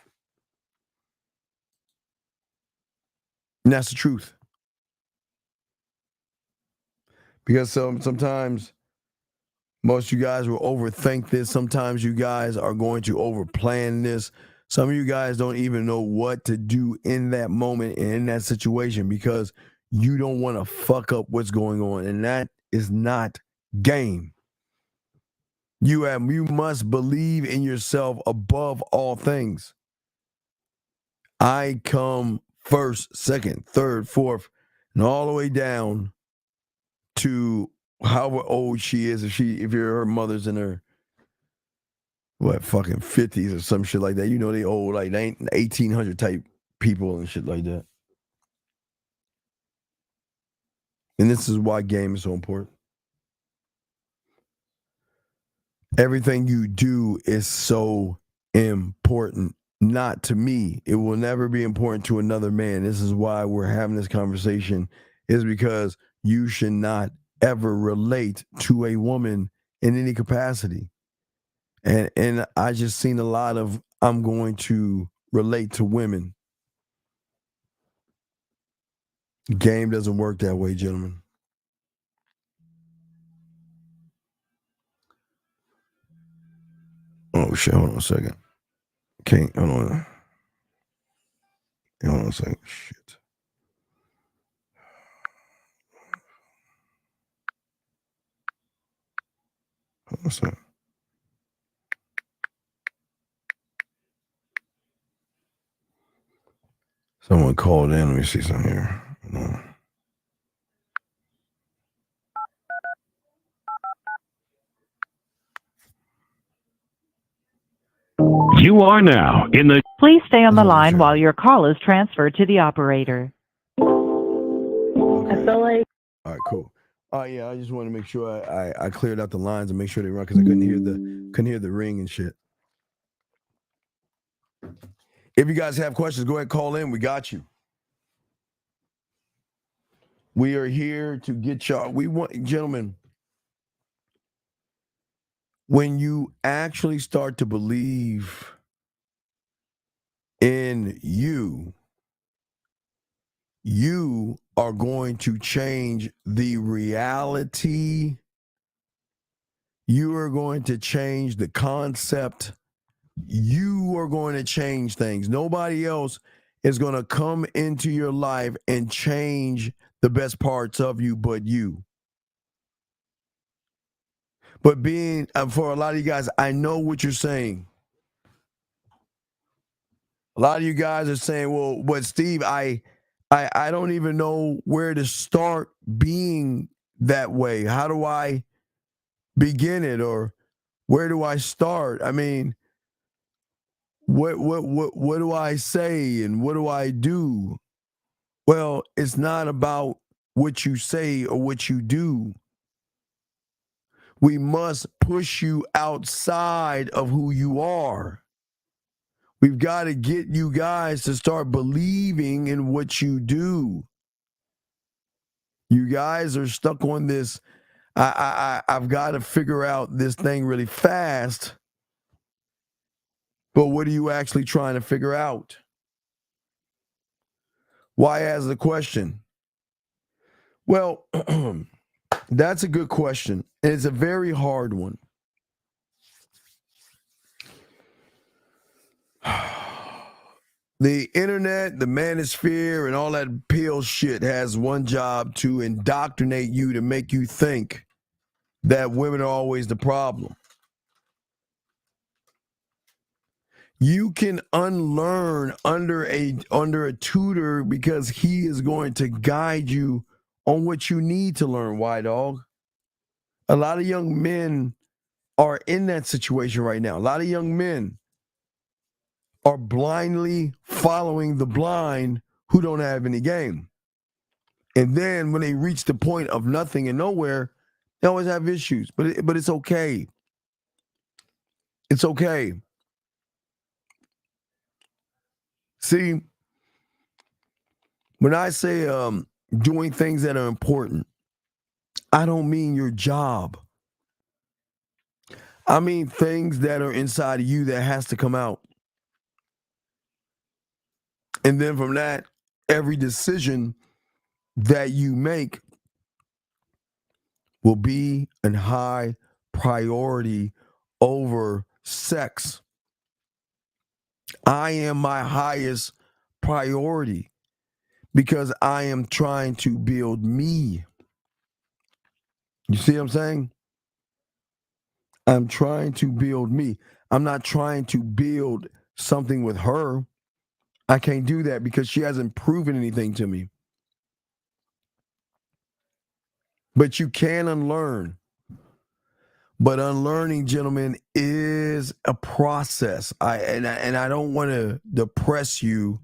And that's the truth. Because sometimes most of you guys will overthink this. Sometimes you guys are going to overplan this. Some of you guys don't even know what to do in that moment and in that situation because you don't want to fuck up what's going on. And that is not game. You must believe in yourself above all things. I come first, second, third, fourth, and all the way down to however old she is. If her mother's in her fucking 50s or some shit like that. You know they old, like 1800 type people and shit like that. And this is why game is so important. Everything you do is so important. Not to me. It will never be important to another man. This is why we're having this conversation, is because you should not ever relate to a woman in any capacity. And I just seen a lot of, I'm going to relate to women. Game doesn't work that way, gentlemen. Oh shit, hold on a second. Hold on. Hold on a second. Shit. Hold on a second. Someone called in. Let me see something here. No. You are now in the... Please stay on the line while your call is transferred to the operator. Okay. I feel like... All right, cool. Yeah, I just want to make sure I cleared out the lines and make sure they run, because I couldn't hear the ring and shit. If you guys have questions, go ahead and call in. We got you. We are here to get y'all. We want, gentlemen, when you actually start to believe in you are going to change the reality. You are going to change the concept. You are going to change things. Nobody else is going to come into your life and change the best parts of you but you. But for a lot of you guys, I know what you're saying. A lot of you guys are saying, well, but Steve, I don't even know where to start being that way. How do I begin it, or where do I start? I mean, what do I say and what do I do? Well, it's not about what you say or what you do. We must push you outside of who you are. We've got to get you guys to start believing in what you do. You guys are stuck on this. I've got to figure out this thing really fast. But what are you actually trying to figure out? Why ask the question? Well, that's a good question. And it's a very hard one. The internet, the manosphere, and all that pill shit has one job: to indoctrinate you, to make you think that women are always the problem. You can unlearn under a tutor, because he is going to guide you on what you need to learn, White Dog. A lot of young men are in that situation right now. A lot of young men are blindly following the blind who don't have any game. And then when they reach the point of nothing and nowhere, they always have issues. But it's okay. It's okay. See, when I say doing things that are important, I don't mean your job. I mean things that are inside of you that has to come out. And then from that, every decision that you make will be a high priority over sex. I am my highest priority because I am trying to build me. You see what I'm saying? I'm trying to build me. I'm not trying to build something with her. I can't do that because she hasn't proven anything to me. But you can unlearn. But unlearning, gentlemen, is a process. I don't want to depress you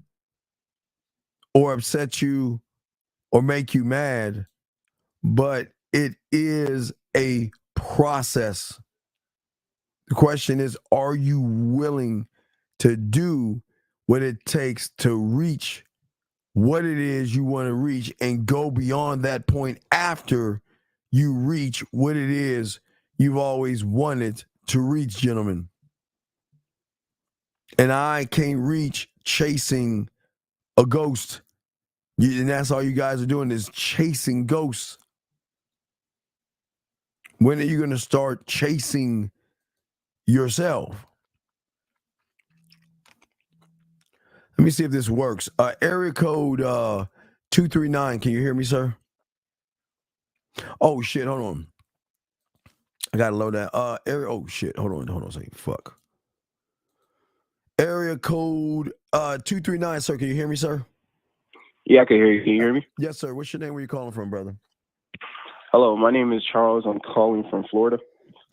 or upset you or make you mad, but it is a process. The question is, are you willing to do what it takes to reach what it is you want to reach and go beyond that point after you reach what it is you've always wanted to reach, gentlemen? And I can't reach chasing a ghost. And that's all you guys are doing is chasing ghosts. When are you going to start chasing yourself? Let me see if this works. Area code 239. Can you hear me, sir? Oh, shit. Hold on. I got to load that. Oh, shit. Hold on a second. Fuck. Area code 239, sir. Can you hear me, sir? Yeah, I can hear you. Can you hear me? Yes, sir. What's your name? Where you calling from, brother? Hello, my name is Charles. I'm calling from Florida.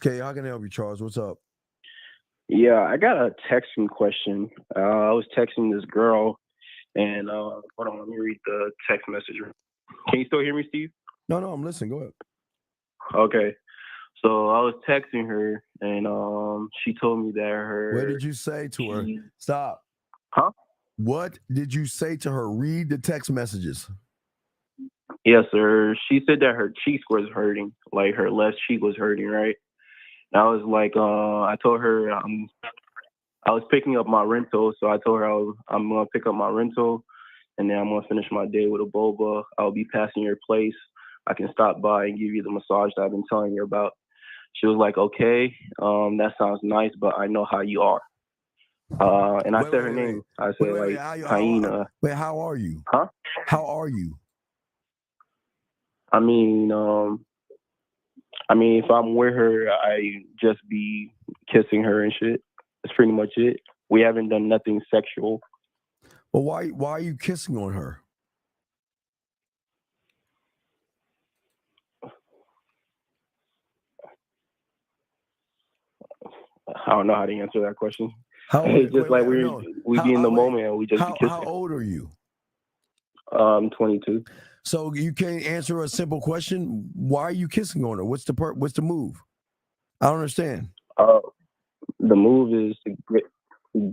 Okay, how can I help you, Charles? What's up? Yeah, I got a texting question. I was texting this girl, and hold on, let me read the text message. Can you still hear me, Steve? No, I'm listening. Go ahead. Okay. So I was texting her, and she told me that her... What did you say to her? Stop. Huh? What did you say to her? Read the text messages. Yes, sir. She said that her cheek was hurting, like her left cheek was hurting, right? And I was like, I told her I was picking up my rental, so I told her I'm going to pick up my rental, and then I'm going to finish my day with a boba. I'll be passing your place. I can stop by and give you the massage that I've been telling you about. She was like, okay, that sounds nice, but I know how you are. And I said her name. I said, Hyena. Wait, how are you? Huh? How are you? I mean, if I'm with her, I just be kissing her and shit. That's pretty much it. We haven't done nothing sexual. Well, why are you kissing on her? I don't know how to answer that question. How it's just we be in the moment and we just be kissing. How old are you? 22. So you can't answer a simple question. Why are you kissing on her? What's the move? I don't understand. The move is to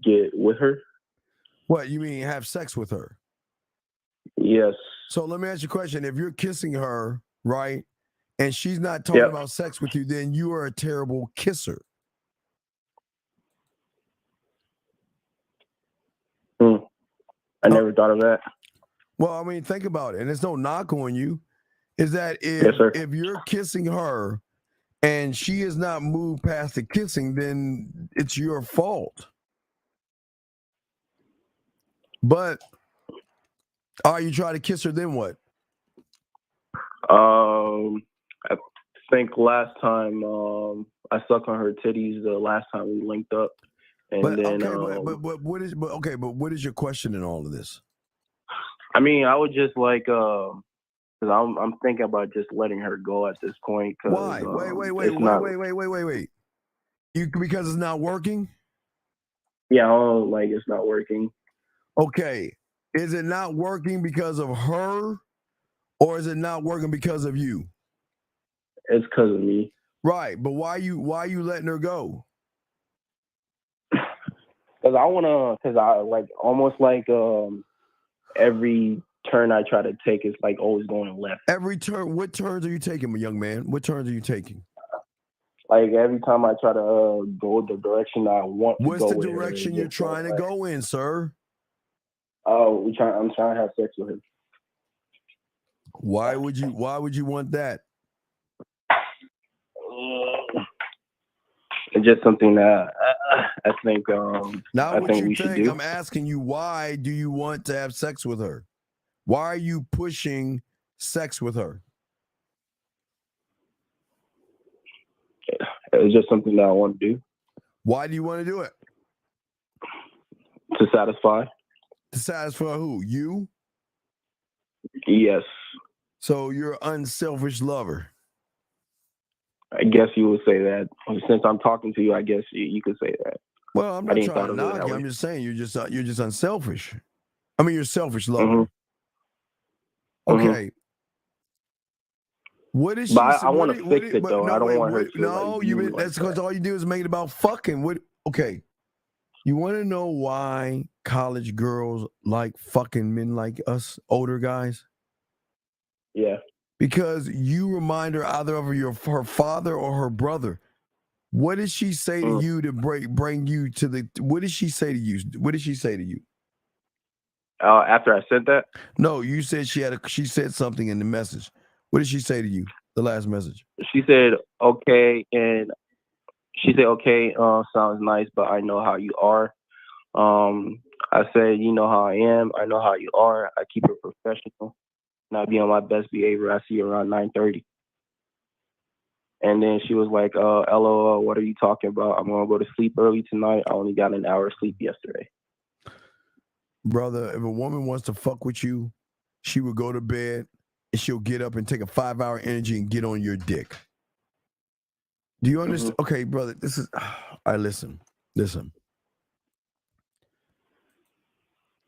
get with her. What, you mean have sex with her? Yes. So let me ask you a question. If you're kissing her, right, and she's not talking about sex with you, then you are a terrible kisser. I never thought of that. Well, I mean, think about it. And there's no knock on you. Is that if you're kissing her and she has not moved past the kissing, then it's your fault. But you try to kiss her, then what? I think last time I sucked on her titties the last time we linked up. And but what is your question in all of this? I mean, I would just like because I'm thinking about just letting her go at this point. Why? Wait. Because it's not working? Yeah, like it's not working. Okay. Is it not working because of her, or is it not working because of you? It's because of me. Right, but why you letting her go? Because I like almost like every turn I try to take is like always going left. Every turn, what turns are you taking, my young man? What turns are you taking? Like every time I try to go the direction I want to go. What's the direction you're trying to go in, sir? I'm trying to have sex with her. Why would you want that? It's just something that I think we should do. I'm asking you, why do you want to have sex with her? Why are you pushing sex with her? It's just something that I want to do. Why do you want to do it? To satisfy. To satisfy who? You? Yes. So you're an unselfish lover. I guess you would say that. Since I'm talking to you, I guess you could say that. Well, I'm not trying to knock you. I'm just saying you're just unselfish. I mean, you're a selfish lover. Okay. What did she But say? I want to fix it though. I don't want her to No, that's because all you do is make it about fucking. What? Okay. You want to know why college girls like fucking men like us, older guys? Yeah. Because you remind her either of her father or her brother. What did she say to you to bring you to the? What did she say to you? What did she say to you? After I said that? No, you said she said something in the message. What did she say to you? The last message. She said, okay, and she said, okay, sounds nice, but I know how you are. I said, you know how I am. I know how you are. I keep it professional. And I be on my best behavior. I see you around 9:30. And then she was like, LOL, what are you talking about? I'm going to go to sleep early tonight. I only got an hour of sleep yesterday. Brother, if a woman wants to fuck with you, she will go to bed and she'll get up and take a 5-hour energy and get on your dick. Do you understand? Okay, brother, this is, all right, listen.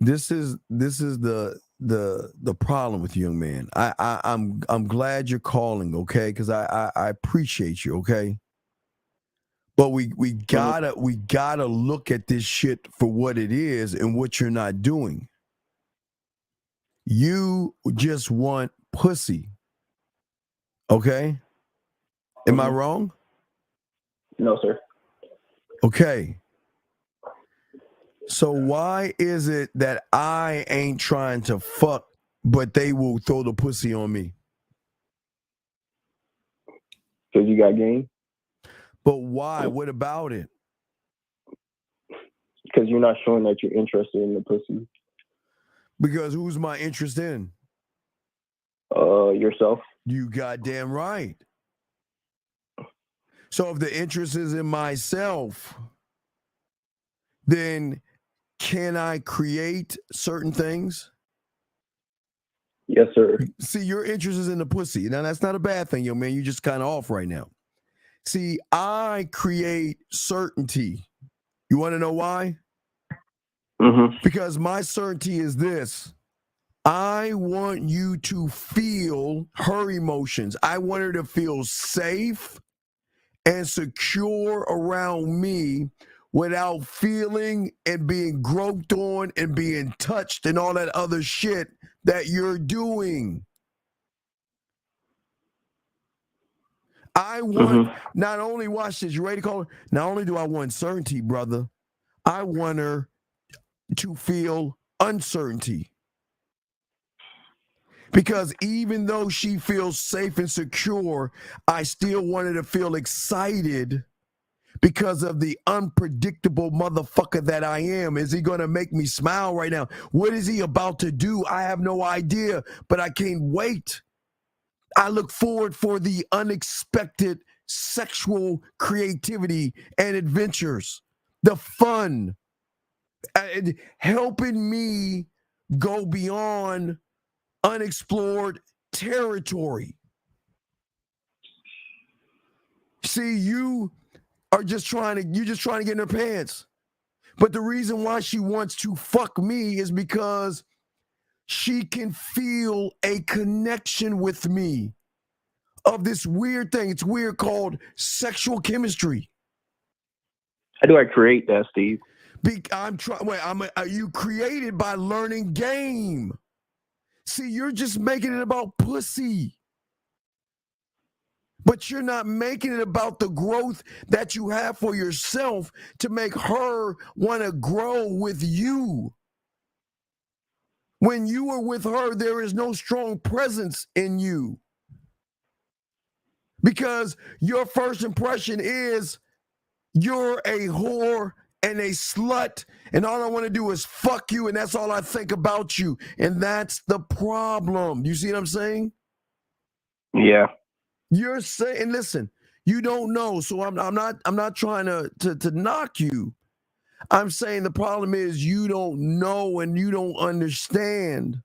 This is the problem with you, young man. I'm glad you're calling, okay? Because I appreciate you, okay? But we gotta look at this shit for what it is and what you're not doing. You just want pussy. Okay? Am I wrong? No, sir. Okay. So why is it that I ain't trying to fuck, but they will throw the pussy on me? Because you got game? But why? What about it? Because you're not showing that you're interested in the pussy. Because who's my interest in? Yourself. You goddamn right. So if the interest is in myself, then can I create certain things? Yes, sir. See, your interest is in the pussy. Now, that's not a bad thing, young man. You're just kind of off right now. See, I create certainty. You want to know why? Because my certainty is this. I want you to feel her emotions. I want her to feel safe and secure around me without feeling and being groped on and being touched and all that other shit that you're doing. I want not only, watch this, you ready to call her? Not only do I want certainty, brother, I want her to feel uncertainty. Because even though she feels safe and secure, I still want her to feel excited because of the unpredictable motherfucker that I am. Is he going to make me smile right now? What is he about to do? I have no idea, but I can't wait. I look forward for the unexpected sexual creativity and adventures, the fun, and helping me go beyond unexplored territory. See, you are just trying to get in her pants. But the reason why she wants to fuck me is because she can feel a connection with me of this weird thing. It's weird, called sexual chemistry. How do I create that, Steve? You created by learning game. See, you're just making it about pussy. But you're not making it about the growth that you have for yourself to make her want to grow with you. When you are with her, there is no strong presence in you. Because your first impression is you're a whore and a slut, and all I want to do is fuck you, and that's all I think about you. And that's the problem. You see what I'm saying? Yeah. You're saying, listen, you don't know, so I'm not trying to knock you. I'm saying the problem is you don't know and you don't understand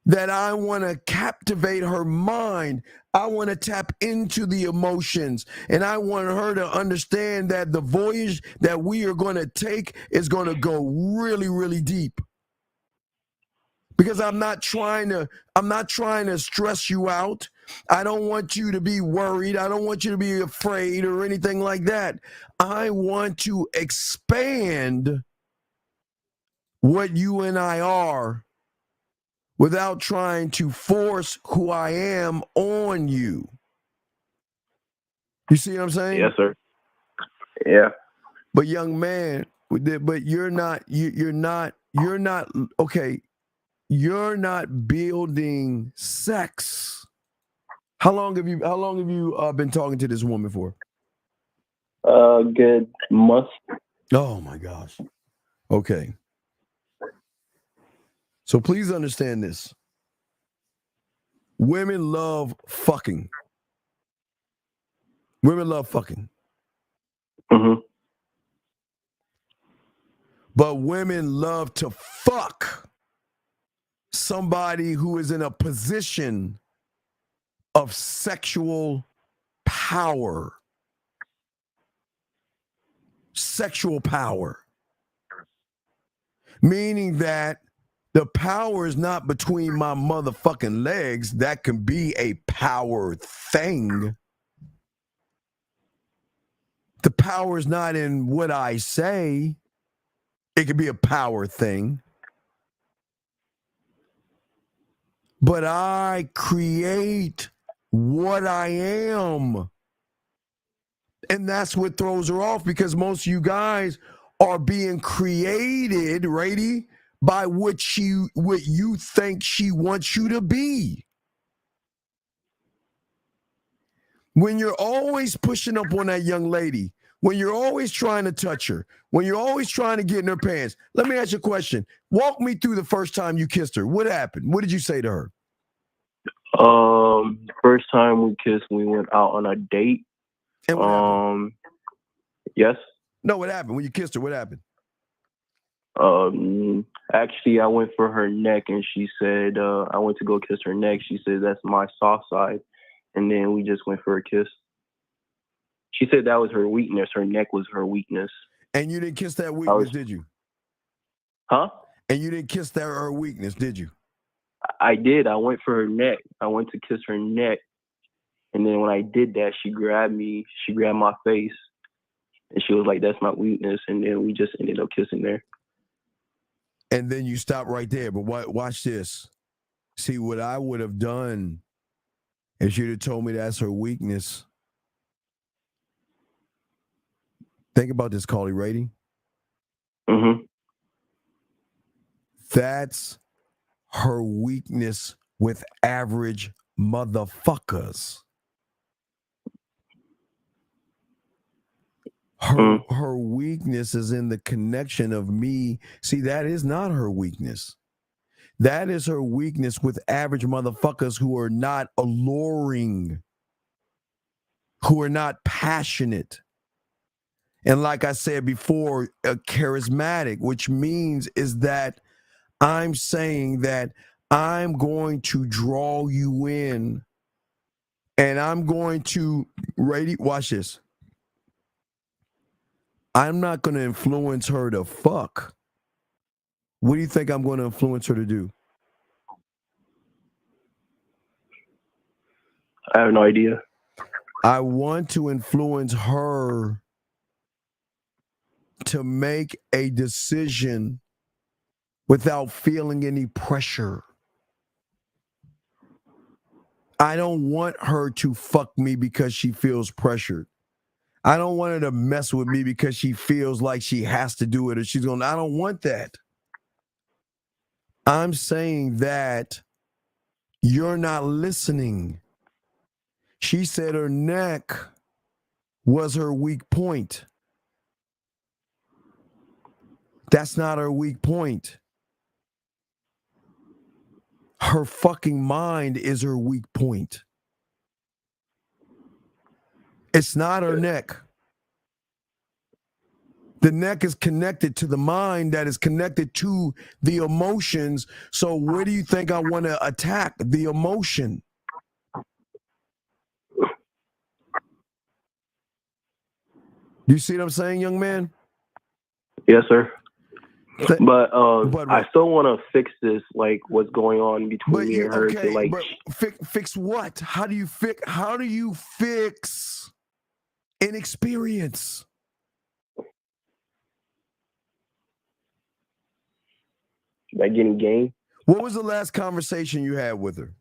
that I want to captivate her mind. I want to tap into the emotions, and I want her to understand that the voyage that we are going to take is going to go really, really deep. Because I'm not trying to stress you out. I don't want you to be worried. I don't want you to be afraid or anything like that. I want to expand what you and I are without trying to force who I am on you. You see what I'm saying? Yes, sir. Yeah. But young man, but you're not okay. You're not building sex. How long have you been talking to this woman for? Good month. Oh my gosh. Okay. So please understand this. Women love fucking. Women love fucking. Mm-hmm. But women love to fuck somebody who is in a position of sexual power. Sexual power. Meaning that the power is not between my motherfucking legs. That can be a power thing. The power is not in what I say. It could be a power thing. But I create what I am. And that's what throws her off, because most of you guys are being created, righty, by what you think she wants you to be. When you're always pushing up on that young lady, when you're always trying to touch her, when you're always trying to get in her pants, let me ask you a question. Walk me through the first time you kissed her. What happened? What did you say to her? First time we kissed, we went out on a date. And what happened? Yes. No, what happened? When you kissed her, what happened? Actually, I went for her neck, and she said, I went to go kiss her neck. She said, that's my soft side. And then we just went for a kiss. She said that was her weakness. Her neck was her weakness. And you didn't kiss that weakness, did you? Huh? And you didn't kiss that her weakness, did you? I did. I went for her neck. I went to kiss her neck. And then when I did that, she grabbed me. She grabbed my face. And she was like, that's my weakness. And then we just ended up kissing there. And then you stop right there. But watch this. See, what I would have done if you'd have told me that's her weakness. Think about this, Carly Rady. Mm-hmm. That's her weakness with average motherfuckers. Her weakness is in the connection of me. See, that is not her weakness. That is her weakness with average motherfuckers who are not alluring, who are not passionate. And like I said before, charismatic, which means is that I'm saying that I'm going to draw you in, and I'm going to, watch this. I'm not going to influence her to fuck. What do you think I'm going to influence her to do? I have no idea. I want to influence her to make a decision without feeling any pressure. I don't want her to fuck me because she feels pressured. I don't want her to mess with me because she feels like she has to do it or she's going to. I don't want that. I'm saying that you're not listening. She said her neck was her weak point. That's not her weak point. Her fucking mind is her weak point. It's not her neck. The neck is connected to the mind that is connected to the emotions. So where do you think I want to attack? The emotion. You see what I'm saying, young man? Yes, sir. But I still want to fix this, like what's going on between me and her. Okay, to like, but fix what? How do you fix inexperience? by getting game. What was the last conversation you had with her?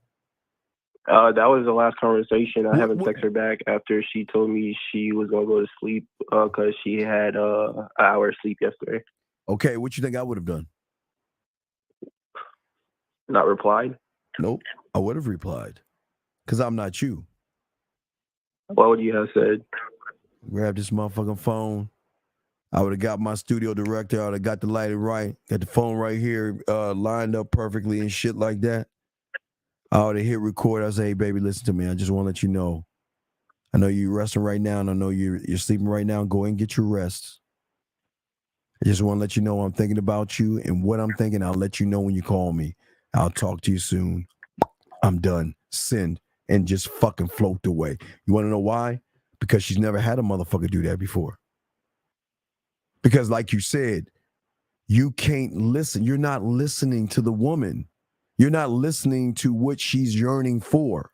That was the last conversation. I haven't texted her back after she told me she was gonna go to sleep because she had an hour of sleep yesterday. Okay, what you think I would have done? Not replied? Nope, I would have replied because I'm not you. What would you have said? Grab this motherfucking phone. I would have got my studio director. I would have got the lighting right, got the phone right here lined up perfectly and shit like that. I would have hit record. I say, hey, baby, listen to me. I just want to let you know. I know you're resting right now, and I know you're sleeping right now. Go and get your rest. I just want to let you know I'm thinking about you, and what I'm thinking, I'll let you know when you call me. I'll talk to you soon. I'm done. Send. And just fucking float away. You want to know why? Because she's never had a motherfucker do that before. Because like you said, you can't listen. You're not listening to the woman. You're not listening to what she's yearning for.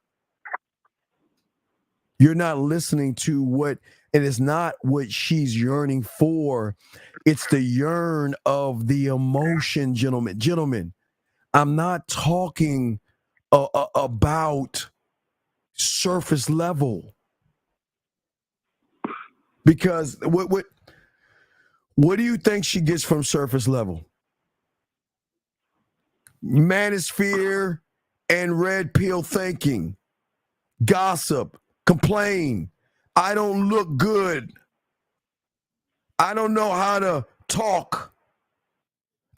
You're not listening to what, and it's not what she's yearning for. It's the yearn of the emotion, gentlemen. Gentlemen, I'm not talking about surface level. Because what do you think she gets from surface level? Manosphere and red pill thinking, gossip, complain. I don't look good. I don't know how to talk.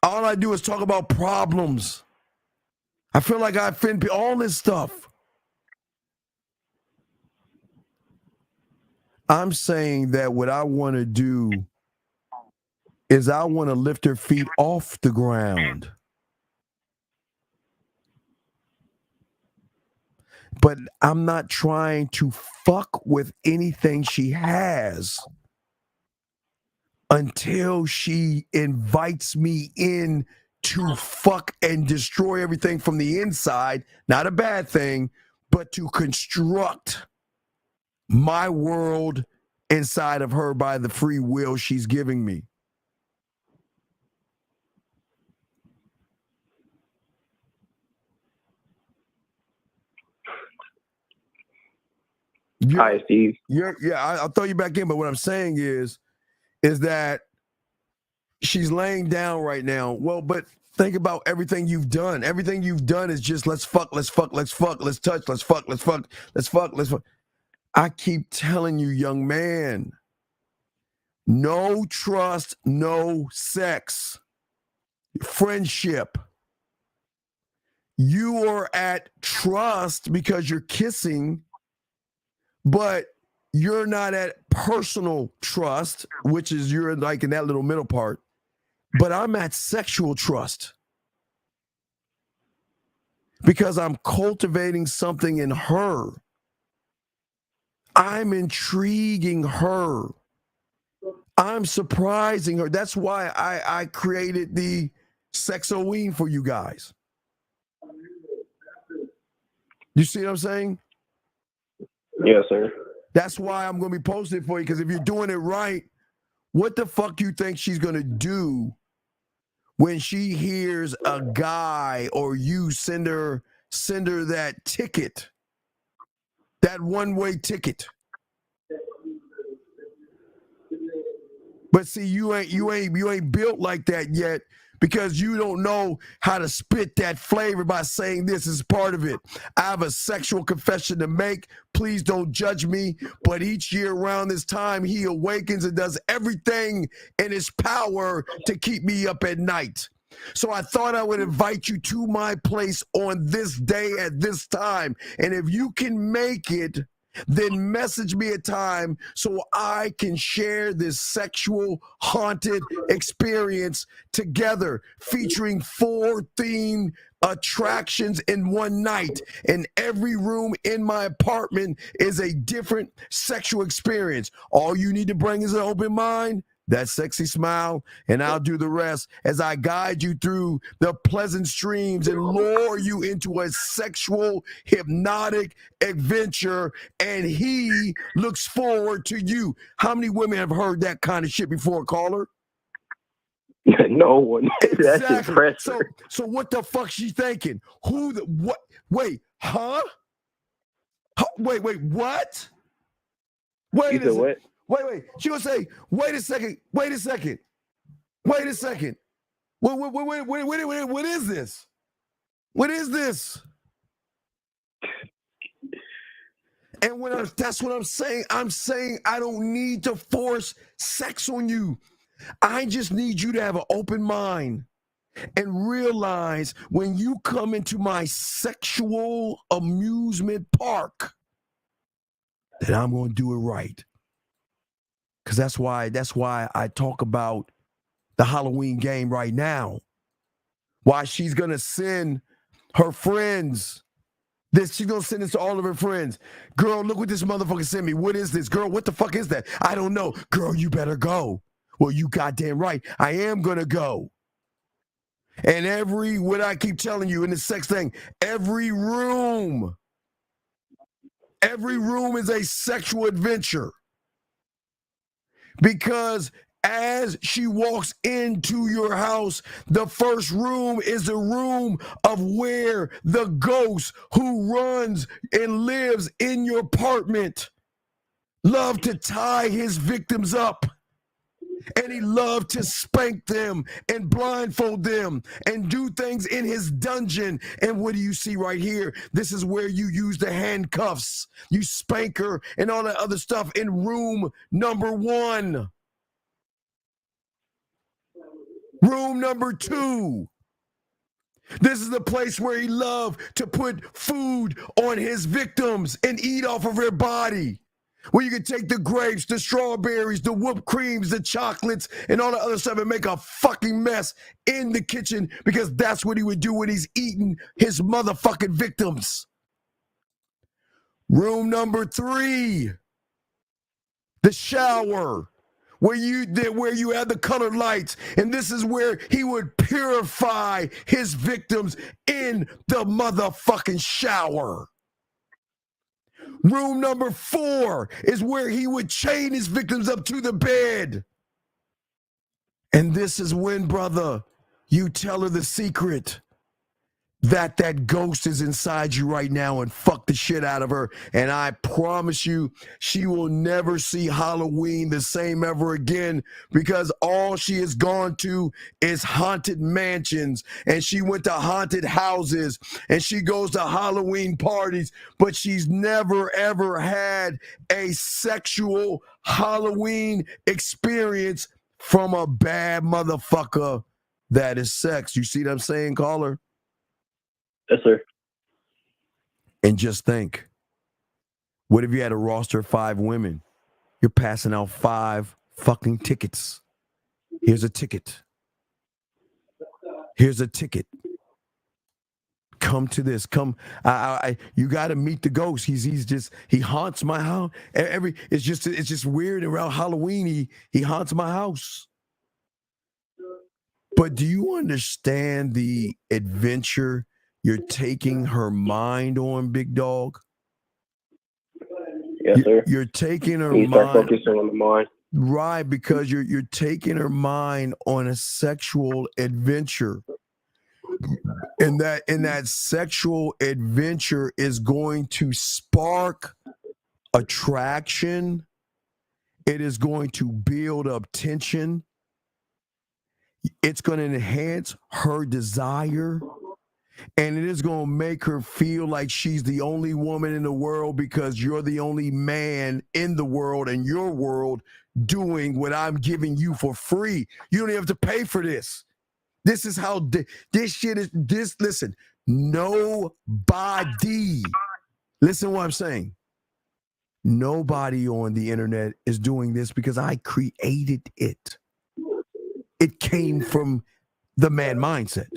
All I do is talk about problems. I feel like I offend all this stuff. I'm saying that what I want to do is I want to lift her feet off the ground. But I'm not trying to fuck with anything she has until she invites me in to fuck and destroy everything from the inside. Not a bad thing, but to construct my world inside of her by the free will she's giving me. Hi, Steve. I'll throw you back in, but what I'm saying is that she's laying down right now. Well, but think about everything you've done. Everything you've done is just let's fuck, let's fuck, let's fuck, let's touch, let's fuck, let's fuck, let's fuck, let's fuck. I keep telling you, young man, no trust, no sex, friendship. You are at trust because you're kissing, but you're not at personal trust, which is you're like in that little middle part. But I'm at sexual trust because I'm cultivating something in her. I'm intriguing her. I'm surprising her. That's why I created the Sexoween for you guys. You see what I'm saying? Yes, sir. That's why I'm going to be posting it for you, because if you're doing it right, what the fuck you think she's going to do when she hears a guy or you send her that ticket, that one-way ticket? But see, you ain't built like that yet, because you don't know how to spit that flavor by saying this is part of it. I have a sexual confession to make. Please don't judge me. But each year around this time, he awakens and does everything in his power to keep me up at night. So I thought I would invite you to my place on this day at this time. And if you can make it, then message me a time so I can share this sexual haunted experience together, featuring 4 themed attractions in one night. And every room in my apartment is a different sexual experience. All you need to bring is an open mind, that sexy smile, and I'll do the rest as I guide you through the pleasant streams and lure you into a sexual, hypnotic adventure, and he looks forward to you. How many women have heard that kind of shit before, caller? No one. That's Exactly. impressive. So what the fuck she thinking? Who the what? Wait, huh? Wait, what? Wait a second. Wait. She gonna say, wait a second. What is this? What is this? And that's what I'm saying. I'm saying I don't need to force sex on you. I just need you to have an open mind and realize when you come into my sexual amusement park that I'm going to do it right. Because that's why I talk about the Halloween game right now. Why she's going to send her friends this. She's going to send this to all of her friends. Girl, look what this motherfucker sent me. What is this? Girl, what the fuck is that? I don't know. Girl, you better go. Well, you goddamn right. I am going to go. And what I keep telling you in the sex thing, every room is a sexual adventure. Because as she walks into your house, the first room is a room of where the ghost who runs and lives in your apartment loved to tie his victims up. And he loved to spank them and blindfold them and do things in his dungeon. And what do you see right here? This is where you use the handcuffs, you spank her and all that other stuff in room number 1. Room number 2. This is the place where he loved to put food on his victims and eat off of their body. Where you can take the grapes, the strawberries, the whipped creams, the chocolates, and all the other stuff and make a fucking mess in the kitchen because that's what he would do when he's eating his motherfucking victims. Room number 3, the shower, where you have the colored lights, and this is where he would purify his victims in the motherfucking shower. Room number 4 is where he would chain his victims up to the bed. And this is when, brother, you tell her the secret that ghost is inside you right now and fuck the shit out of her. And I promise you, she will never see Halloween the same ever again because all she has gone to is haunted mansions and she went to haunted houses and she goes to Halloween parties, but she's never ever had a sexual Halloween experience from a bad motherfucker that is sex. You see what I'm saying, caller? Yes, sir. And just think, what if you had a roster of 5 women? You're passing out 5 fucking tickets. Here's a ticket. Here's a ticket. Come to this. Come. You got to meet the ghost. He haunts my house. It's just weird around Halloween. He haunts my house. But do you understand the adventure you're taking her mind on, big dog? Yes, sir. You're taking her You start mind. focusing on the mind. Right, because you're taking her mind on a sexual adventure. And that sexual adventure is going to spark attraction. It is going to build up tension. It's going to enhance her desire. And it is going to make her feel like she's the only woman in the world because you're the only man in the world and your world doing what I'm giving you for free. You don't even have to pay for this. This is how this shit is. Listen, nobody. Listen to what I'm saying. Nobody on the internet is doing this because I created it. It came from the man mindset.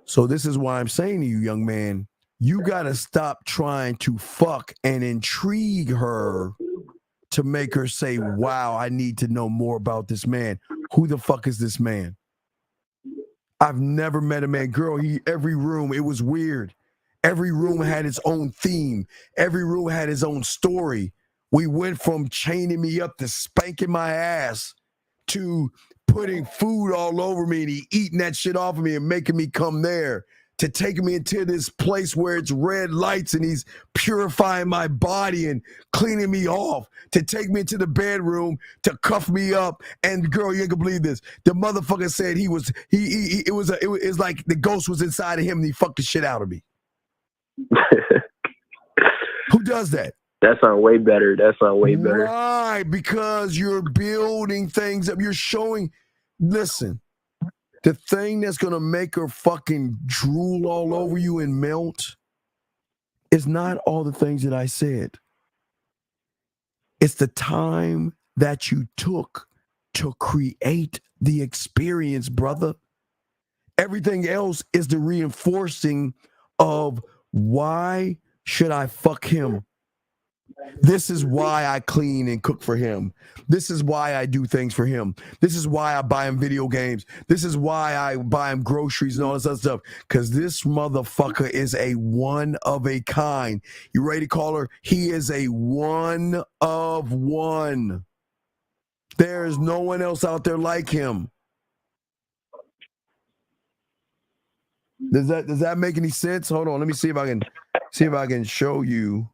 So this is why I'm saying to you, young man, you got to stop trying to fuck and intrigue her to make her say, wow, I need to know more about this man. Who the fuck is this man? I've never met a man. Girl, every room, it was weird. Every room had its own theme. Every room had its own story. We went from chaining me up to spanking my ass to putting food all over me and he eating that shit off of me and making me come there, to taking me into this place where it's red lights and he's purifying my body and cleaning me off, to take me into the bedroom, to cuff me up. And girl, you ain't gonna believe this. The motherfucker said it was like the ghost was inside of him and he fucked the shit out of me. Who does that? That sounds way better. Right, because you're building things up. You're showing, listen, the thing that's going to make her fucking drool all over you and melt is not all the things that I said. It's the time that you took to create the experience, brother. Everything else is the reinforcing of why should I fuck him? This is why I clean and cook for him. This is why I do things for him. This is why I buy him video games. This is why I buy him groceries and all this other stuff. Because this motherfucker is a one of a kind. You ready to call her? He is a one of one. There is no one else out there like him. Does that make any sense? Hold on, let me see if I can show you.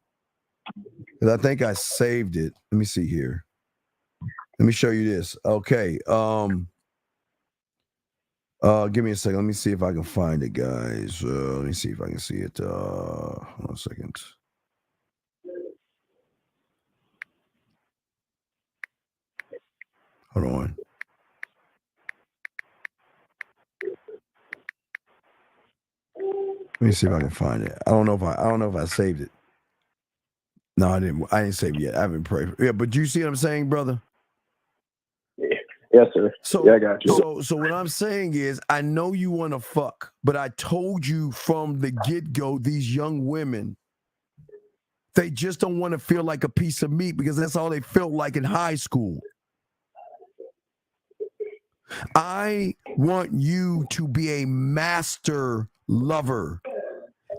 Because I think I saved it. Let me see here. Let me show you this. Okay. Give me a second. Let me see if I can find it, guys. Let me see if I can see it. Hold on a second. Hold on. Let me see if I can find it. I don't know if I saved it. No, I didn't save it yet. I haven't prayed. Yeah, but you see what I'm saying, brother? Yes, sir. So, yeah, I got you. So what I'm saying is, I know you want to fuck, but I told you from the get-go, these young women, they just don't want to feel like a piece of meat because that's all they felt like in high school. I want you to be a master lover,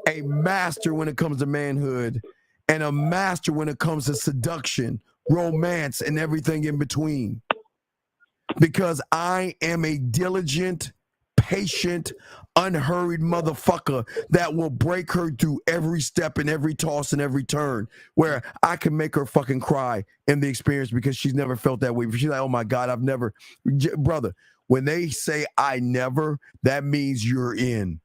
a master when it comes to manhood, and a master when it comes to seduction, romance, and everything in between. Because I am a diligent, patient, unhurried motherfucker that will break her through every step and every toss and every turn, where I can make her fucking cry in the experience because she's never felt that way. She's like, oh my God, I've never. Brother, when they say I never, that means you're in.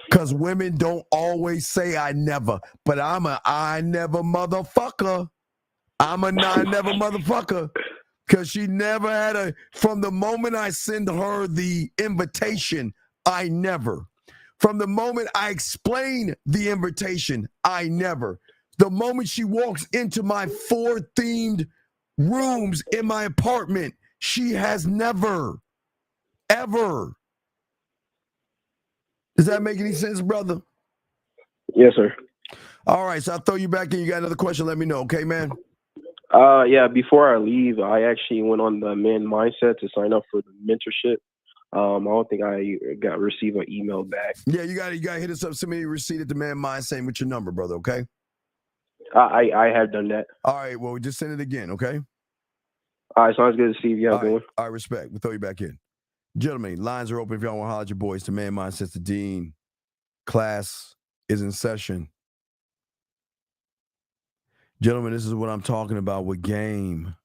Because women don't always say I never, but I'm a I never motherfucker. I'm a I never motherfucker. Because she never had from the moment I send her the invitation, I never. From the moment I explain the invitation, I never. The moment she walks into my 4 themed rooms in my apartment, she has never, ever. Does that make any sense, brother? Yes, sir. All right, so I'll throw you back in. You got another question, let me know, okay, man? Yeah, before I leave, I actually went on the Man Mindset to sign up for the mentorship. I don't think I received an email back. Yeah, you gotta hit us up, send me a receipt at the Man Mindset with your number, brother, okay? I have done that. All right, well, just send it again, okay? All right, sounds good to see you. All right, respect. We'll throw you back in. Gentlemen, lines are open if y'all want to holler at your boys. The Man Mindset, the Dean. Class is in session. Gentlemen, this is what I'm talking about with game.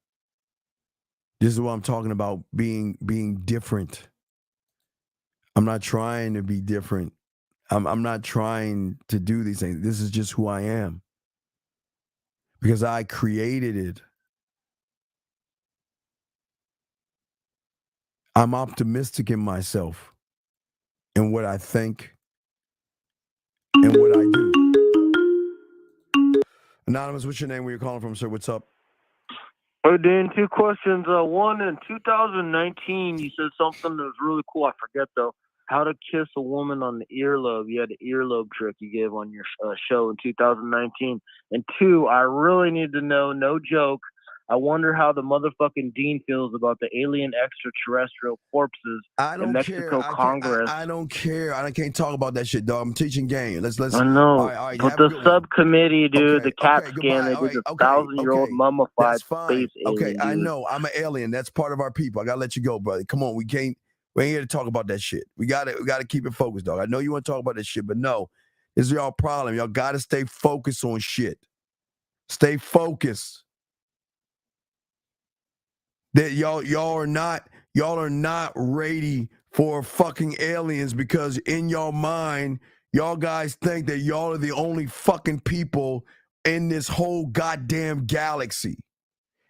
This is what I'm talking about being different. I'm not trying to be different. I'm not trying to do these things. This is just who I am. Because I created it. I'm optimistic in myself and what I think and what I do. Anonymous, what's your name? Where you calling from, sir? What's up? Hey, Dan, two questions. One, in 2019, you said something that was really cool. I forget, though. How to kiss a woman on the earlobe. You had the earlobe trick you gave on your show in 2019. And two, I really need to know, no joke, I wonder how the motherfucking dean feels about the alien extraterrestrial corpses in Mexico Congress. I don't care. I can't talk about that shit, dog. I'm teaching game. Let's. I know. All right, But the subcommittee, dude, the CAT scan, they did the 1,000-year-old mummified That's fine. space alien. Okay, I know. I'm an alien. That's part of our people. I gotta let you go, brother. Come on, we ain't here to talk about that shit. We gotta keep it focused, dog. I know you want to talk about that shit, but no, this is y'all problem. Y'all gotta stay focused on shit. Stay focused. That y'all are not ready for fucking aliens, because in your mind, y'all guys think that y'all are the only fucking people in this whole goddamn galaxy.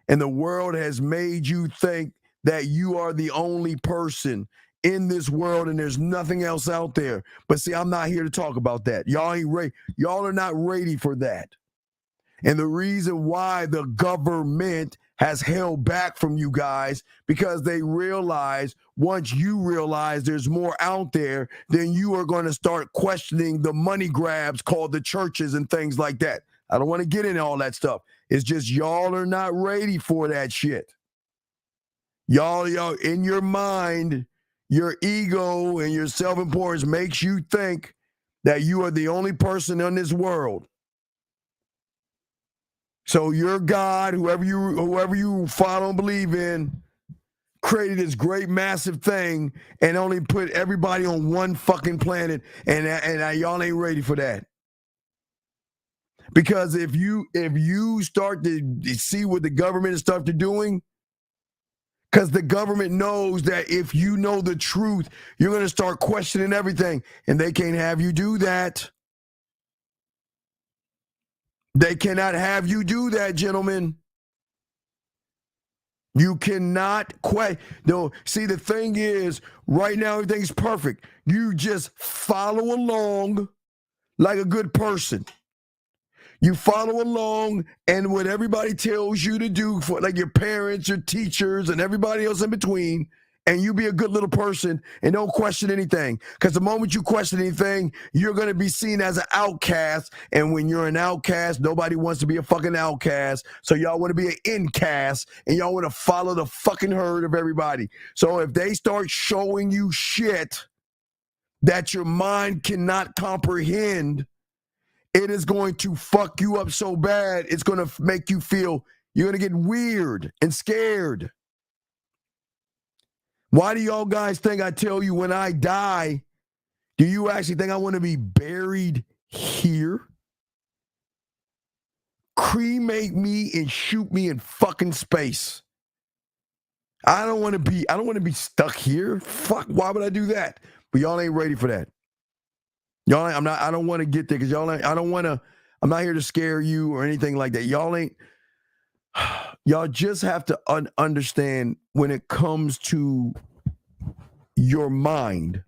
And the world has made you think that you are the only person in this world and there's nothing else out there. But see, I'm not here to talk about that. Y'all ain't ready. Y'all are not ready for that. And the reason why the government has held back from you guys, because they realize once you realize there's more out there, then you are going to start questioning the money grabs called the churches and things like that. I don't want to get into all that stuff. It's just y'all are not ready for that shit. Y'all in your mind, your ego and your self-importance makes you think that you are the only person in this world. So your God, whoever you follow and believe in, created this great massive thing and only put everybody on one fucking planet, and y'all ain't ready for that. Because if you start to see what the government and stuff they're doing, because the government knows that if you know the truth, you're going to start questioning everything, and they can't have you do that. They cannot have you do that, gentlemen. You cannot quit. No, see, the thing is, right now, everything's perfect. You just follow along like a good person. You follow along, and what everybody tells you to do, for like your parents, your teachers, and everybody else in between, and you be a good little person and don't question anything. Because the moment you question anything, you're going to be seen as an outcast. And when you're an outcast, nobody wants to be a fucking outcast. So y'all want to be an incast, and y'all want to follow the fucking herd of everybody. So if they start showing you shit that your mind cannot comprehend, it is going to fuck you up so bad, it's going to make you feel you're going to get weird and scared. Why do y'all guys think I tell you when I die, do you actually think I want to be buried here? Cremate me and shoot me in fucking space. I don't want to be stuck here. Fuck, why would I do that? But y'all ain't ready for that. I don't want to get there because I'm not here to scare you or anything like that. Y'all just have to understand when it comes to your mind,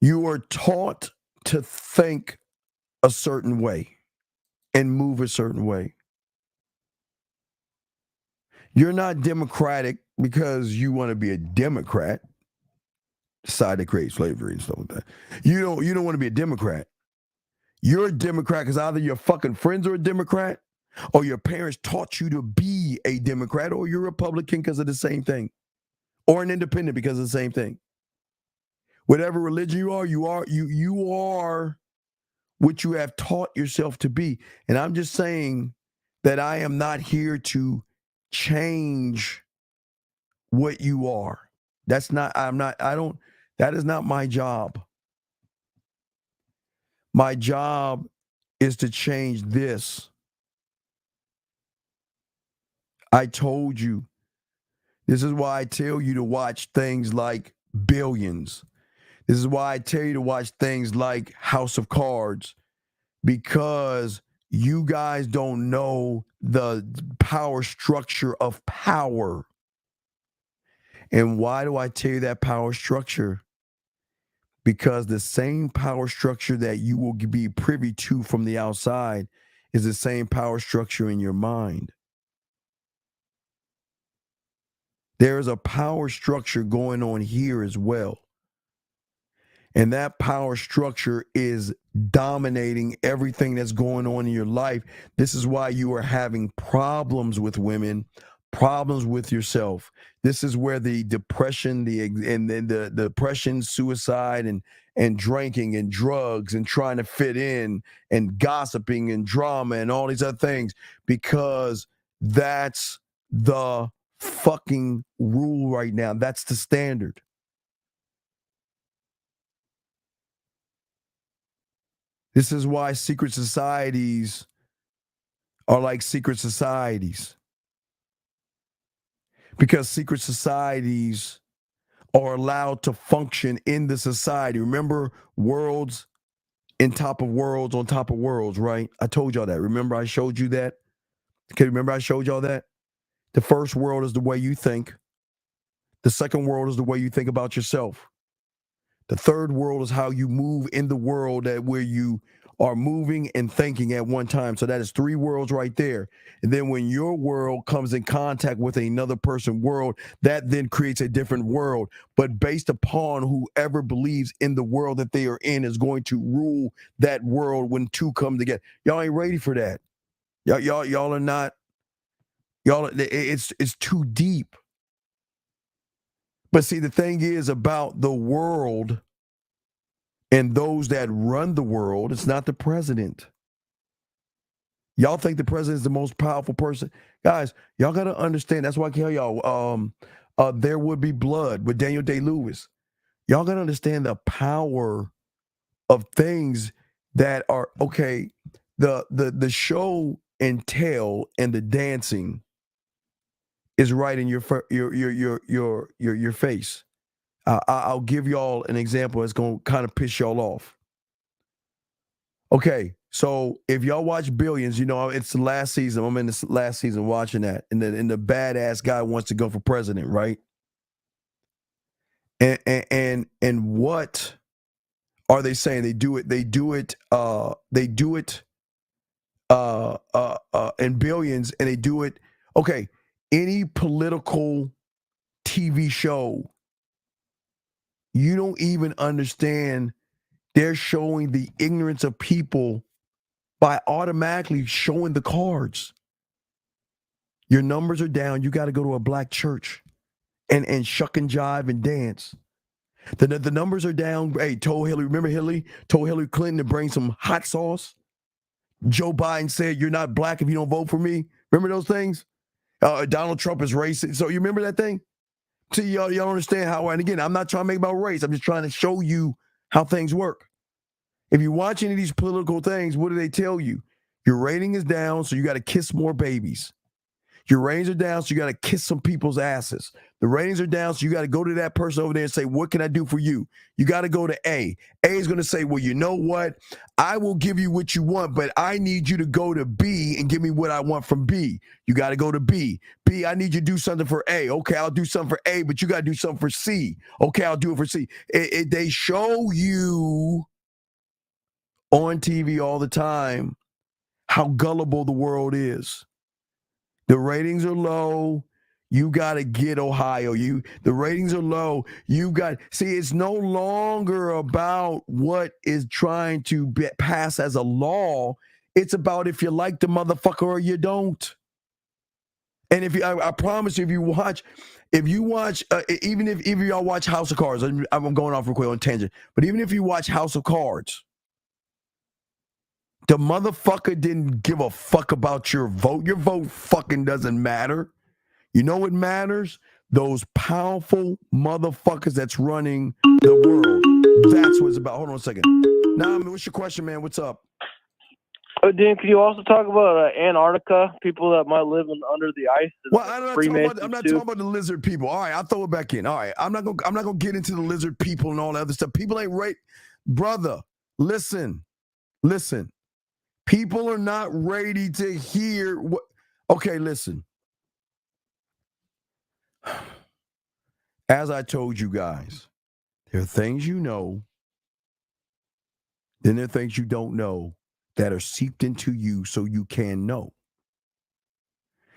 you are taught to think a certain way and move a certain way. You're not democratic because you want to be a Democrat, decide to create slavery and stuff like that. You don't want to be a Democrat. You're a Democrat because either your fucking friends are a Democrat, or your parents taught you to be a Democrat, or you're a Republican because of the same thing, or an independent because of the same thing. Whatever religion you are what you have taught yourself to be. And I'm just saying that I am not here to change what you are. That is not my job. My job is to change this. I told you. This is why I tell you to watch things like Billions. This is why I tell you to watch things like House of Cards, because you guys don't know the power structure of power. And why do I tell you that power structure? because the same power structure that you will be privy to from the outside is the same power structure in your mind. There is a power structure going on here as well. And that power structure is dominating everything that's going on in your life. This is why you are having problems with women, problems with yourself. This is where the depression, the depression, suicide, and drinking and drugs and trying to fit in and gossiping and drama and all these other things, because that's the fucking rule right now. That's the standard. This is why secret societies are like secret societies. Because secret societies are allowed to function in the society. Remember, worlds on top of worlds, right? I told y'all that. Remember I showed you that? Okay, remember I showed y'all that? The first world is the way you think. The second world is the way you think about yourself. The third world is how you move in the world, that where you are moving and thinking at one time. So that is 3 worlds right there. And then when your world comes in contact with another person's world, that then creates a different world. But based upon whoever believes in the world that they are in is going to rule that world when 2 come together. Y'all ain't ready for that. Y'all are not. It's too deep. But see, the thing is about the world and those that run the world, it's not the president. Y'all think the president is the most powerful person? Guys, y'all got to understand. That's why I tell y'all, There Would Be Blood with Daniel Day-Lewis. Y'all got to understand the power of things that are, okay, the show and tell and the dancing is right in your face. I'll give y'all an example that's going to kind of piss y'all off. Okay, so if y'all watch Billions, you know it's the last season. I'm in the last season watching that, and the badass guy wants to go for president, right? And what are they saying? They do it in Billions, and they do it. Okay, any political TV show, you don't even understand. They're showing the ignorance of people by automatically showing the cards. Your numbers are down. You got to go to a black church and shuck and jive and dance. The numbers are down. Hey, remember Hillary told Hillary Clinton to bring some hot sauce? Joe Biden said, "You're not black if you don't vote for me." Remember those things? Donald Trump is racist. So you remember that thing? See, y'all understand how, and again, I'm not trying to make about race. I'm just trying to show you how things work. If you watch any of these political things, what do they tell you? Your rating is down, so you got to kiss more babies. Your ratings are down, so you got to kiss some people's asses. The ratings are down, so you got to go to that person over there and say, "What can I do for you?" You got to go to A. A is going to say, "Well, you know what? I will give you what you want, but I need you to go to B and give me what I want from B." You got to go to B. B, I need you to do something for A. Okay, I'll do something for A, but you got to do something for C. Okay, I'll do it for C. They show you on TV all the time how gullible the world is. The ratings are low. You got to get Ohio. The ratings are low. It's no longer about what is trying to pass as a law. It's about if you like the motherfucker or you don't. And I promise you, if you watch, even if y'all watch House of Cards, I'm going off real quick on tangent, but even if you watch House of Cards, the motherfucker didn't give a fuck about your vote. Your vote fucking doesn't matter. You know what matters? Those powerful motherfuckers that's running the world. That's what it's about. Hold on a second. Nah, what's your question, man? What's up? Dan, could you also talk about Antarctica, people that might live under the ice? Well, I'm not talking about the lizard people. All right, I'll throw it back in. All right, I'm not gonna get into the lizard people and all that other stuff. People ain't right, brother. Listen. People are not ready to hear what. Okay, listen. As I told you guys, there are things you know Then there are things you don't know that are seeped into you so you can know.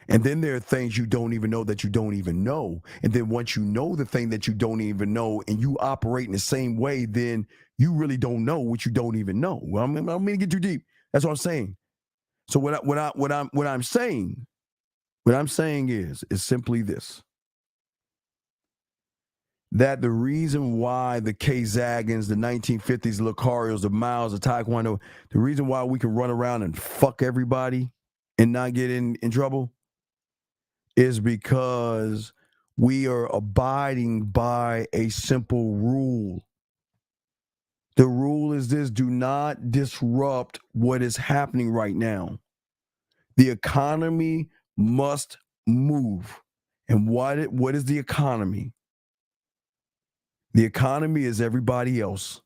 And then there are things you don't even know that you don't even know. And then once you know the thing that you don't even know and you operate in the same way, then you really don't know what you don't even know. Well, I'm going to get too deep. That's what I'm saying. So what I'm saying is simply this. That the reason why the Kazagans, the 1950s, the Lucarios, the Miles, the Taekwondo, the reason why we can run around and fuck everybody and not get in trouble is because we are abiding by a simple rule. The rule is this: do not disrupt what is happening right now. The economy must move. And what is the economy? The economy is everybody else.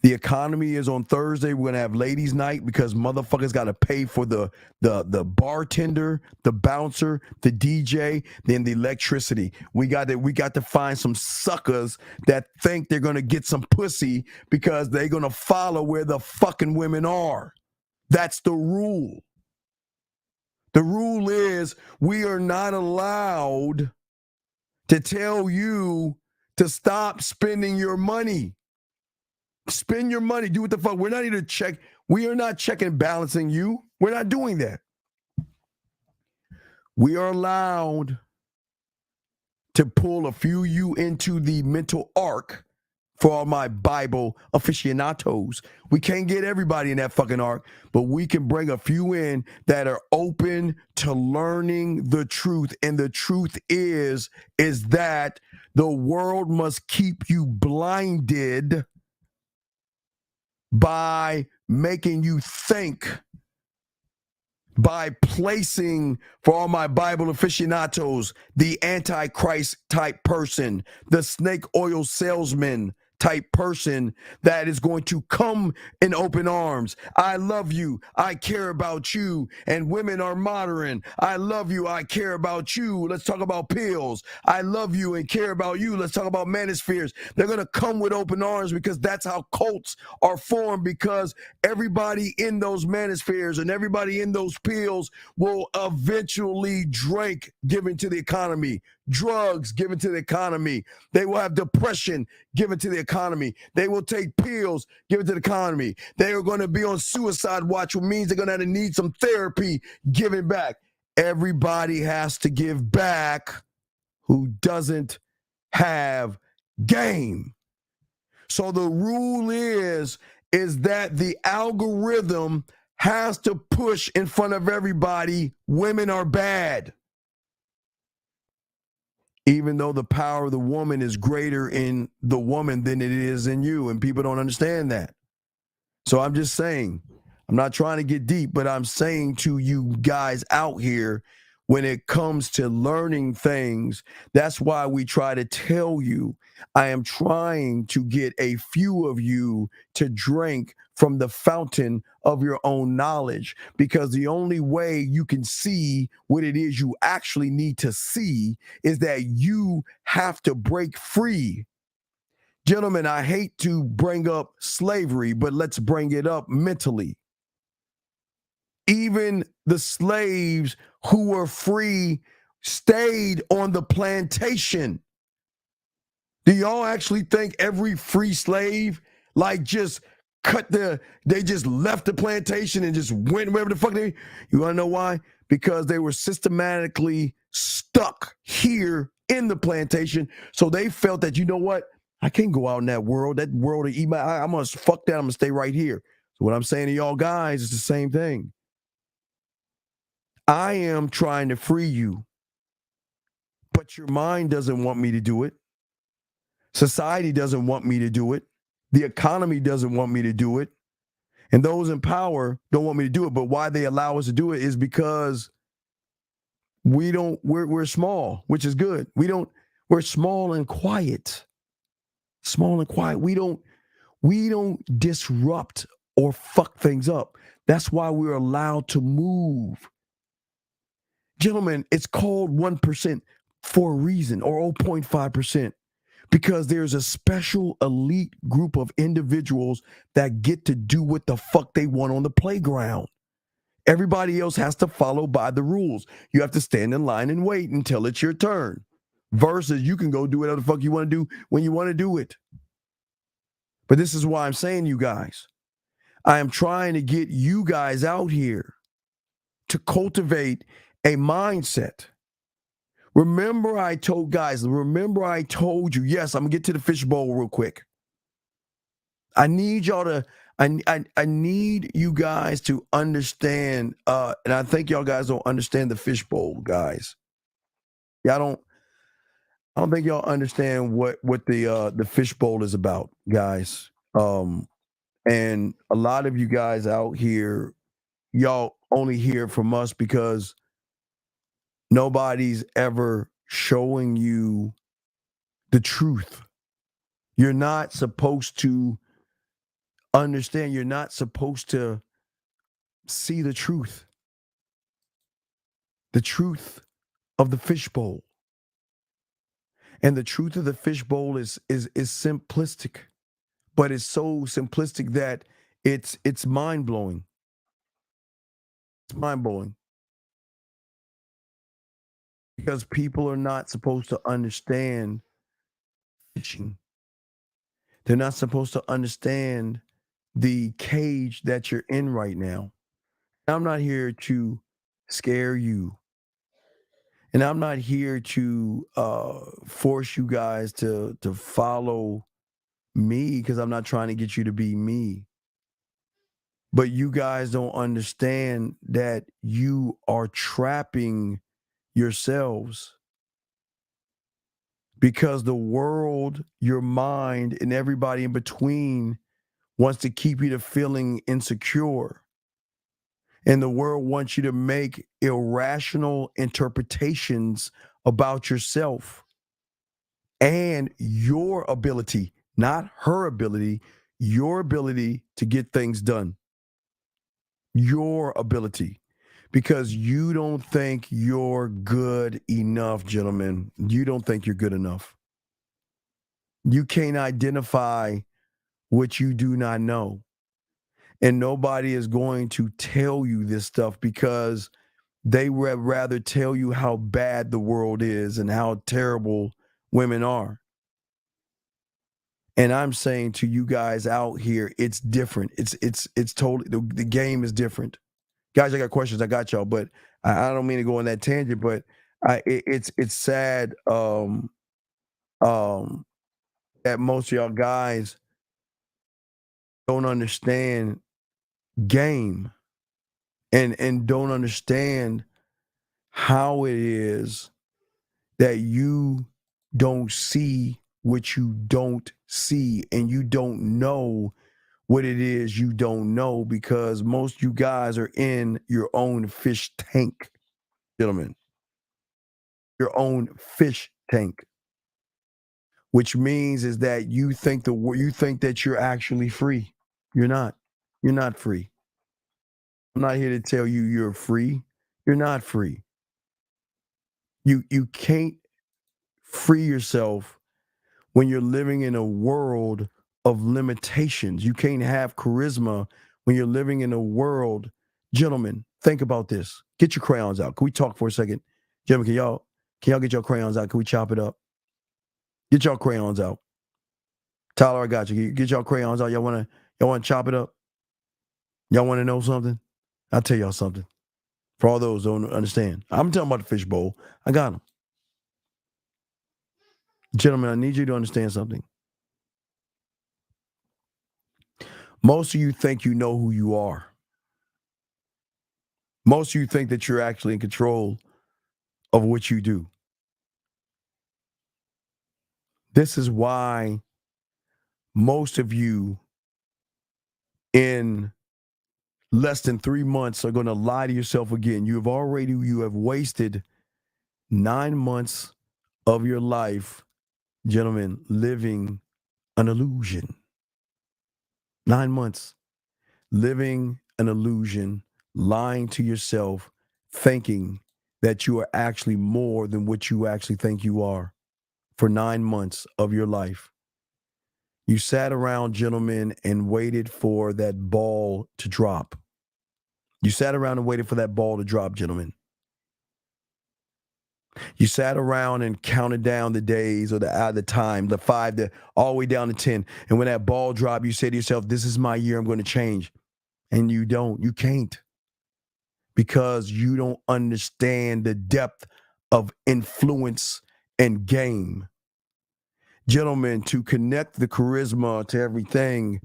The economy is on Thursday. We're gonna have ladies' night because motherfuckers got to pay for the bartender, the bouncer, the DJ, then the electricity. We got to find some suckers that think they're gonna get some pussy because they're gonna follow where the fucking women are. That's the rule. The rule is we are not allowed to tell you to stop spending your money. Spend your money. Do what the fuck. We're not here to check. We are not checking and balancing you. We're not doing that. We are allowed to pull a few of you into the mental arc for all my Bible aficionados. We can't get everybody in that fucking arc, but we can bring a few in that are open to learning the truth. And the truth is that the world must keep you blinded by making you think, by placing, for all my Bible aficionados, the Antichrist type person, the snake oil salesman type person that is going to come in open arms. I love you. I care about you. And women are modern. I love you. I care about you. Let's talk about pills. I love you and care about you. Let's talk about manospheres. They're going to come with open arms because that's how cults are formed, because everybody in those manospheres and everybody in those pills will eventually drink given to the economy, drugs given to the economy. They will have depression given to the economy. They will take pills given to the economy. They are going to be on suicide watch, which means they're going to need some therapy given back. Everybody has to give back who doesn't have game. So the rule is that the algorithm has to push in front of everybody, women are bad. Even though the power of the woman is greater in the woman than it is in you, and people don't understand that. So I'm just saying, I'm not trying to get deep, but I'm saying to you guys out here, when it comes to learning things, that's why we try to tell you. I am trying to get a few of you to drink from the fountain of your own knowledge, because the only way you can see what it is you actually need to see is that you have to break free. Gentlemen, I hate to bring up slavery, but let's bring it up mentally. Even the slaves who were free stayed on the plantation. Do y'all actually think every free slave just they just left the plantation and just went wherever the fuck they? You wanna know why? Because they were systematically stuck here in the plantation. So they felt that, you know what? I can't go out in that world to eat I'm gonna fuck that. I'm gonna stay right here. So what I'm saying to y'all guys is the same thing. I am trying to free you, but your mind doesn't want me to do it. Society doesn't want me to do it. The economy doesn't want me to do it. And those in power don't want me to do it. But why they allow us to do it is because we're small, which is good. We're small and quiet. Small and quiet. We don't disrupt or fuck things up. That's why we're allowed to move. Gentlemen, it's called 1% for a reason, or 0.5%, Because there's a special elite group of individuals that get to do what the fuck they want on the playground. Everybody else has to follow by the rules. You have to stand in line and wait until it's your turn. Versus you can go do whatever the fuck you want to do when you want to do it. But this is why I'm saying, you guys, I am trying to get you guys out here to cultivate a mindset. Remember I told you, yes, I'm going to get to the fishbowl real quick. I need y'all to, I need you guys to understand, and I think y'all guys don't understand the fishbowl, guys. I don't think y'all understand what the fishbowl is about, guys. And a lot of you guys out here, y'all only hear from us because nobody's ever showing you the truth. You're not supposed to understand. You're not supposed to see the truth of the fishbowl. And the truth of the fishbowl is simplistic, but it's so simplistic that it's mind-blowing. It's mind-blowing. Because people are not supposed to understand fishing. They're not supposed to understand the cage that you're in right now. I'm not here to scare you. And I'm not here to force you guys to follow me, because I'm not trying to get you to be me. But you guys don't understand that you are trapping yourselves, because the world, your mind, and everybody in between wants to keep you to feeling insecure. And the world wants you to make irrational interpretations about yourself and your ability, not her ability, your ability to get things done. Your ability. Because you don't think you're good enough, gentlemen. You don't think you're good enough. You can't identify what you do not know. And nobody is going to tell you this stuff, because they would rather tell you how bad the world is and how terrible women are. And I'm saying to you guys out here, it's different. It's totally, the game is different. Guys, I got questions. I got y'all, but I don't mean to go on that tangent, but it's sad that most of y'all guys don't understand game and don't understand how it is that you don't see what you don't see, and you don't know what it is you don't know, because most you guys are in your own fish tank, gentlemen. Your own fish tank, which means is that you think that you're actually free. You're not. You're not free. I'm not here to tell you you're free. You're not free. You can't free yourself when you're living in a world of limitations. You can't have charisma when you're living in a world. Gentlemen, think about this. Get your crayons out. Can we talk for a second? Gentlemen, can y'all get your crayons out? Can we chop it up? Get y'all crayons out. Tyler, I got you. Get y'all crayons out. Y'all wanna chop it up? Y'all wanna know something? I'll tell y'all something. For all those who don't understand, I'm talking about the fishbowl. I got them. Gentlemen, I need you to understand something. Most of you think you know who you are. Most of you think that you're actually in control of what you do. This is why most of you in less than 3 months are going to lie to yourself again. You have wasted 9 months of your life, gentlemen, living an illusion. 9 months living an illusion, lying to yourself, thinking that you are actually more than what you actually think you are. for 9 months of your life. You sat around, gentlemen, and waited for that ball to drop. You sat around and waited for that ball to drop, gentlemen. You sat around and counted down the days or the time, the 5, all the way down to 10. And when that ball dropped, you say to yourself, this is my year, I'm going to change. And you don't. You can't. Because you don't understand the depth of influence and game. Gentlemen, to connect the charisma to everything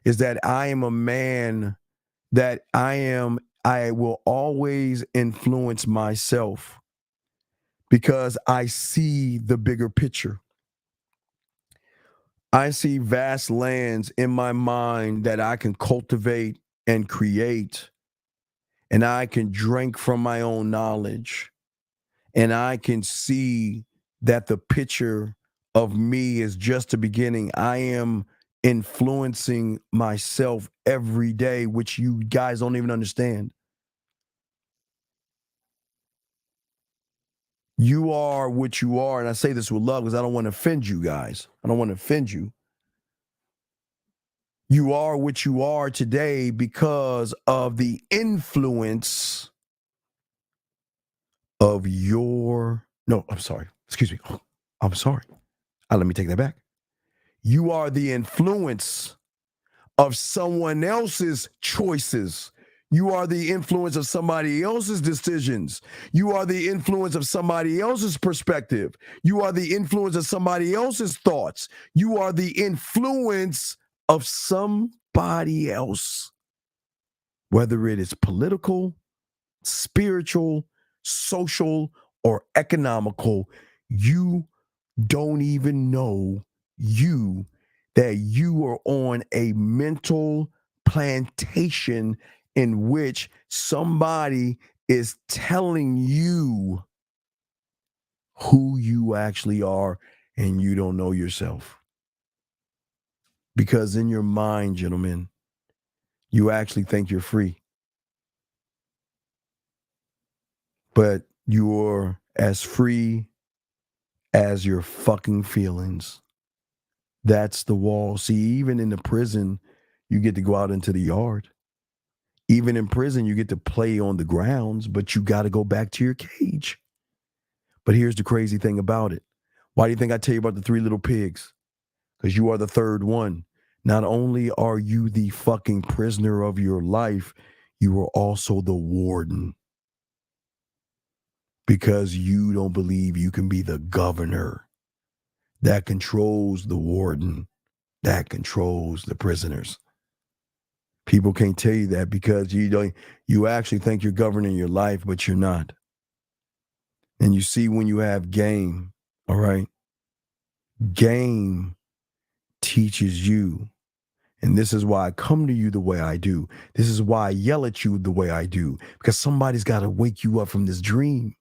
is that I am a man that I will always influence myself because I see the bigger picture. I see vast lands in my mind that I can cultivate and create, and I can drink from my own knowledge, and I can see that the picture of me is just the beginning. I am influencing myself every day, which you guys don't even understand. You are what you are, and I say this with love because I don't want to offend you guys. I don't want to offend you. You are what you are today because of the influence of your... No, I'm sorry. Excuse me. I'm sorry. Let me take that back. You are the influence of someone else's choices. You are the influence of somebody else's decisions. You are the influence of somebody else's perspective. You are the influence of somebody else's thoughts. You are the influence of somebody else, whether it is political, spiritual, social, or economical. You don't even know that you are on a mental plantation in which somebody is telling you who you actually are, and you don't know yourself. Because in your mind, gentlemen, you actually think you're free. But you're as free as your fucking feelings. That's the wall. See, even in the prison, you get to go out into the yard. Even in prison, you get to play on the grounds, but you got to go back to your cage. But here's the crazy thing about it. Why do you think I tell you about the 3 little pigs? Because you are the third one. Not only are you the fucking prisoner of your life, you are also the warden. Because you don't believe you can be the governor that controls the warden, that controls the prisoners. People can't tell you that because you actually think you're governing your life, but you're not. And you see, when you have game, all right, game teaches you. And this is why I come to you the way I do. This is why I yell at you the way I do, because somebody's got to wake you up from this dream.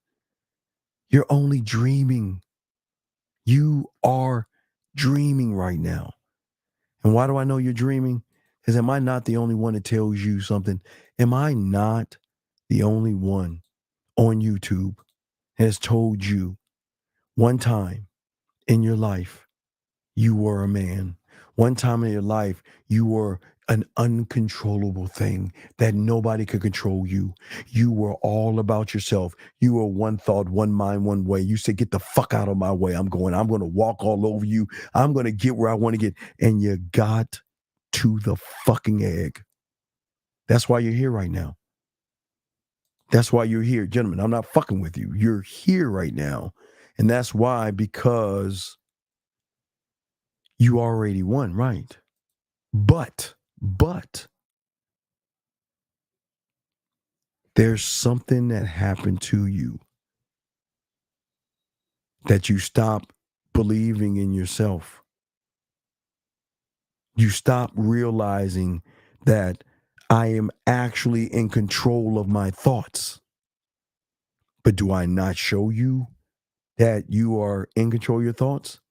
You're only dreaming. You are dreaming right now. And why do I know you're dreaming? Because am I not the only one that tells you something? Am I not the only one on YouTube has told you one time in your life you were a man? One time in your life you were an uncontrollable thing that nobody could control you. You were all about yourself. You were one thought, one mind, one way. You said, get the fuck out of my way. I'm going to walk all over you. I'm going to get where I want to get. And you got to the fucking egg. That's why you're here right now. That's why you're here. Gentlemen, I'm not fucking with you. You're here right now. And that's why, because you already won, right? But there's something that happened to you that you stop believing in yourself. You stop realizing that I am actually in control of my thoughts. But do I not show you that you are in control of your thoughts?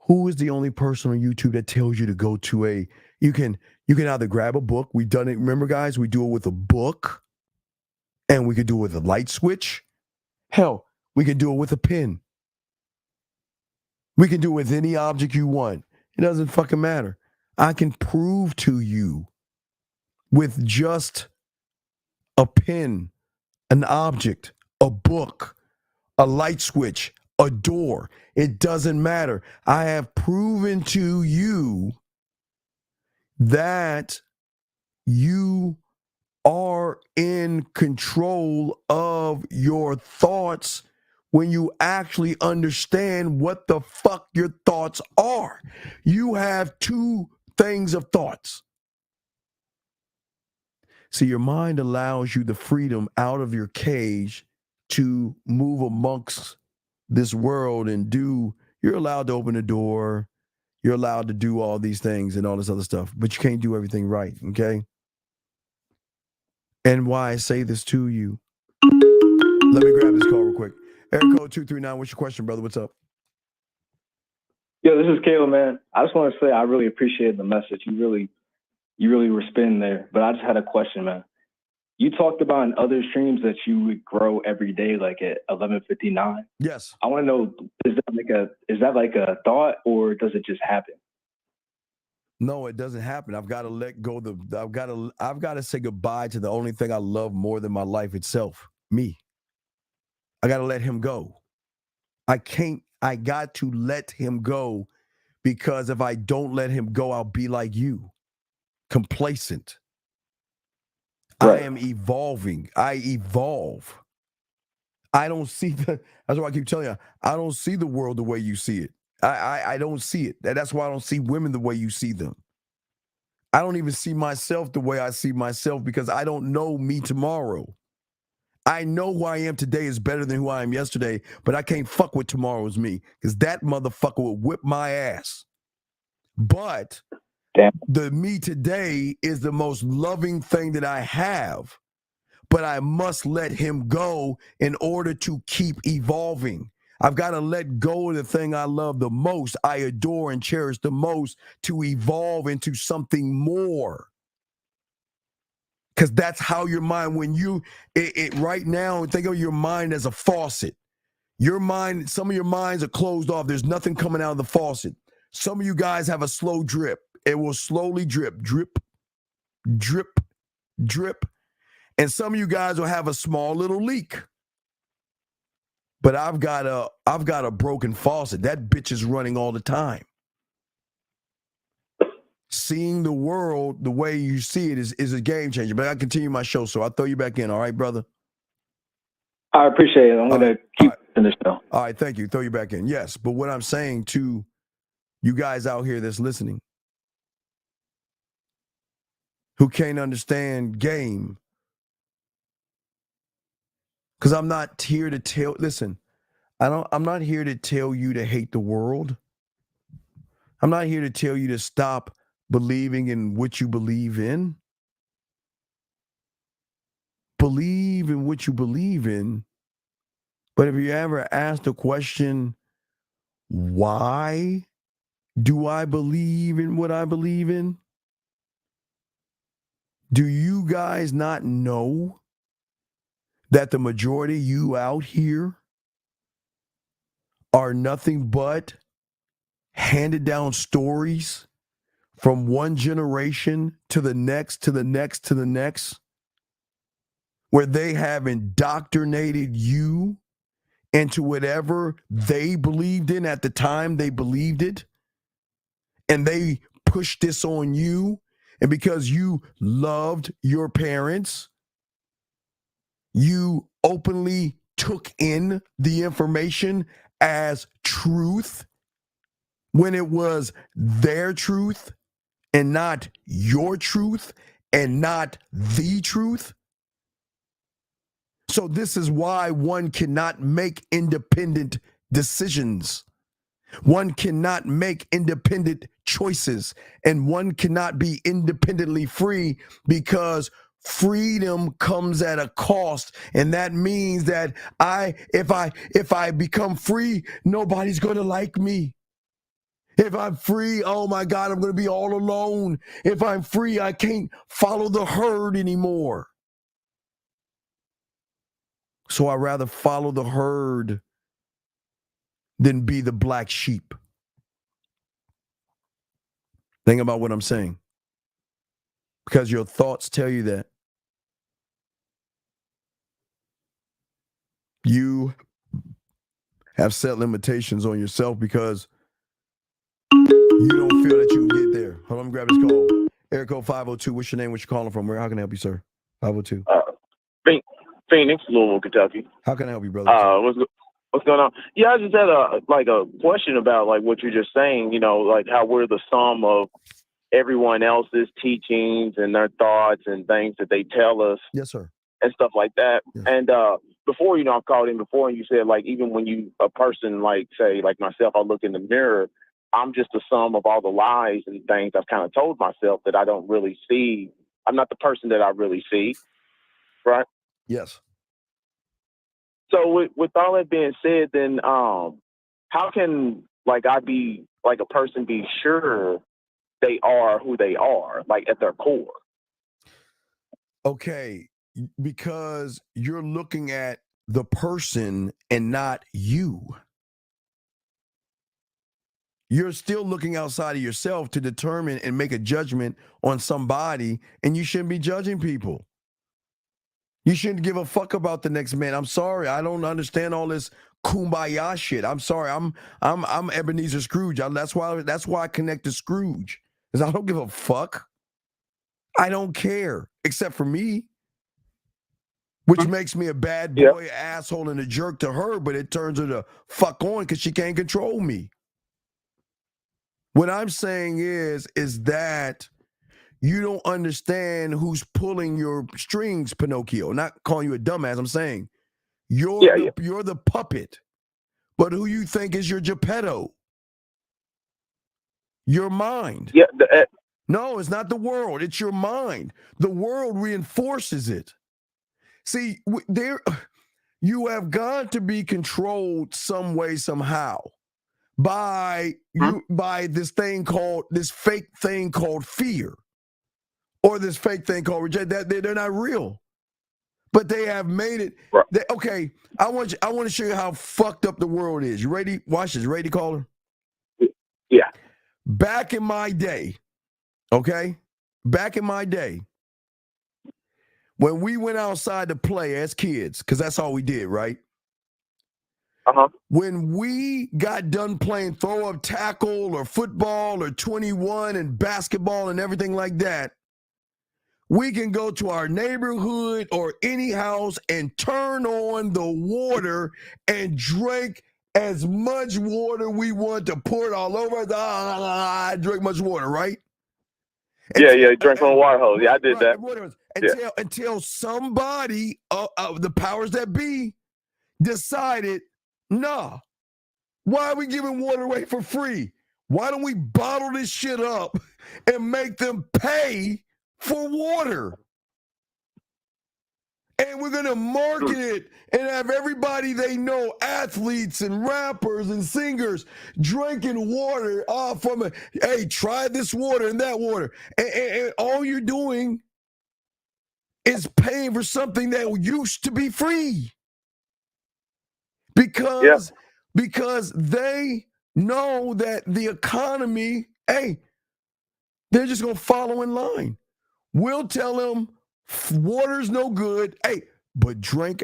Who is the only person on YouTube that tells you to go to you can either grab a book. We've done it. Remember, guys, we do it with a book, and we could do it with a light switch. Hell, we could do it with a pen. We can do it with any object you want. It doesn't fucking matter. I can prove to you with just a pen, an object, a book, a light switch, a door. It doesn't matter. I have proven to you that you are in control of your thoughts when you actually understand what the fuck your thoughts are. You have two things of thoughts. See, your mind allows you the freedom out of your cage to move amongst this world and you're allowed to open the door. You're allowed to do all these things and all this other stuff, but you can't do everything right, okay? And why I say this to you. Let me grab this call real quick. Area code 239, what's your question, brother? What's up? Yo, this is Caleb, man. I just want to say I really appreciate the message. You really were spinning there. But I just had a question, man. You talked about in other streams that you would grow every day, like at 11:59. Yes. I want to know, is that like a thought, or does it just happen? No, it doesn't happen. I've got to let go. I've got to say goodbye to the only thing I love more than my life itself, me. I got to let him go. I got to let him go, because if I don't let him go, I'll be like you, complacent. Right. I am evolving. I evolve. I don't see that's why I keep telling you, I don't see the world the way you see it. I don't see it. That's why I don't see women the way you see them. I don't even see myself the way I see myself, because I don't know me tomorrow. I know who I am today is better than who I am yesterday, but I can't fuck with tomorrow's me, because that motherfucker will whip my ass. But the me today is the most loving thing that I have, but I must let him go in order to keep evolving. I've got to let go of the thing I love the most, I adore and cherish the most, to evolve into something more. Because that's how your mind, when right now, think of your mind as a faucet. Your mind, some of your minds are closed off. There's nothing coming out of the faucet. Some of you guys have a slow drip. It will slowly drip, drip, drip, drip. And some of you guys will have a small little leak. But I've got a broken faucet. That bitch is running all the time. Seeing the world the way you see it is a game changer. But I continue my show, so I'll throw you back in. All right, brother? I appreciate it. I'm going to keep in the show. All right, thank you. Throw you back in. Yes, but what I'm saying to you guys out here that's listening, who can't understand game, because I'm not here to tell, listen, I'm not here to tell you to hate the world. I'm not here to tell you to stop believing in what you believe in. Believe in what you believe in. But if you ever ask the question, why do I believe in what I believe in? Do you guys not know that the majority of you out here are nothing but handed down stories from one generation to the next, to the next, to the next, where they have indoctrinated you into whatever they believed in at the time they believed it, and they pushed this on you, and because you loved your parents, you openly took in the information as truth when it was their truth and not your truth and not the truth. So this is why one cannot make independent decisions. One cannot make independent choices, and one cannot be independently free, because freedom comes at a cost. And that means that if I become free, nobody's going to like me. If I'm free, oh my God, I'm going to be all alone. If I'm free, I can't follow the herd anymore. So I'd rather follow the herd than be the black sheep. Think about what I'm saying. Because your thoughts tell you that. You have set limitations on yourself because you don't feel that you can get there. Hold on, grab this call. Area code 502. What's your name? What you calling from? How can I help you, sir? 502. Phoenix, Louisville, Kentucky. How can I help you, brother? What's going on? Yeah, I just had a question about like what you're just saying. You know, like how we're the sum of everyone else's teachings and their thoughts and things that they tell us. Yes, sir. And stuff like that. Yes. And before, I've called in before, and you said like even when a person like say like myself, I look in the mirror, I'm just the sum of all the lies and things I've kind of told myself that I don't really see. I'm not the person that I really see, right? Yes. So with all that being said, then how can like I be like a person be sure they are who they are, like at their core? Okay, because you're looking at the person and not you. You're still looking outside of yourself to determine and make a judgment on somebody, and you shouldn't be judging people. You shouldn't give a fuck about the next man. I'm sorry, I don't understand all this kumbaya shit. I'm sorry, I'm Ebenezer Scrooge. That's why I connect to Scrooge, because I don't give a fuck. I don't care, except for me, which makes me a bad boy, asshole, and a jerk to her, but it turns her to fuck on because she can't control me. What I'm saying is that you don't understand who's pulling your strings, Pinocchio. Not calling you a dumbass. I'm saying you're the puppet, but who you think is your Geppetto? Your mind. Yeah. No, it's not the world. It's your mind. The world reinforces it. See, you have got to be controlled some way, somehow, by this fake thing called fear, or this fake thing called rejection. They're not real, but they have made it. Okay, I want to show you how fucked up the world is. You ready? Watch this. Ready, caller? Yeah. Back in my day, okay? Back in my day, when we went outside to play as kids, because that's all we did, right? When we got done playing throw up tackle or football or 21 and basketball and everything like that, we can go to our neighborhood or any house and turn on the water and drink as much water we want to pour it all over us. I drink much water, right? Drink from a water hose. Yeah, I did that. Until somebody, the powers that be, decided, nah, why are we giving water away for free? Why don't we bottle this shit up and make them pay for water? And we're going to market it and have everybody they know, athletes and rappers and singers, drinking water from a, hey, try this water and that water. And all you're doing is paying for something that used to be free. Because they know that the economy, hey, they're just going to follow in line. We'll tell them water's no good. Hey, but drink,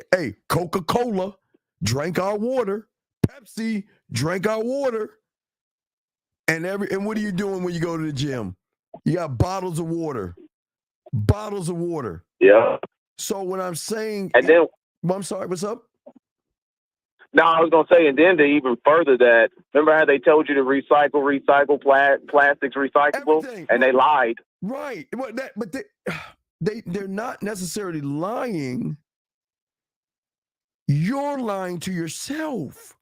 Coca-Cola, drink our water. Pepsi, drink our water. And what are you doing when you go to the gym? You got bottles of water. Bottles of water. Yeah. So what I'm saying, and then I'm sorry, what's up? No, I was going to say, and then to even further that, remember how they told you to recycle, plastics recyclable, everything. And they lied. Right. But they're not necessarily lying. You're lying to yourself.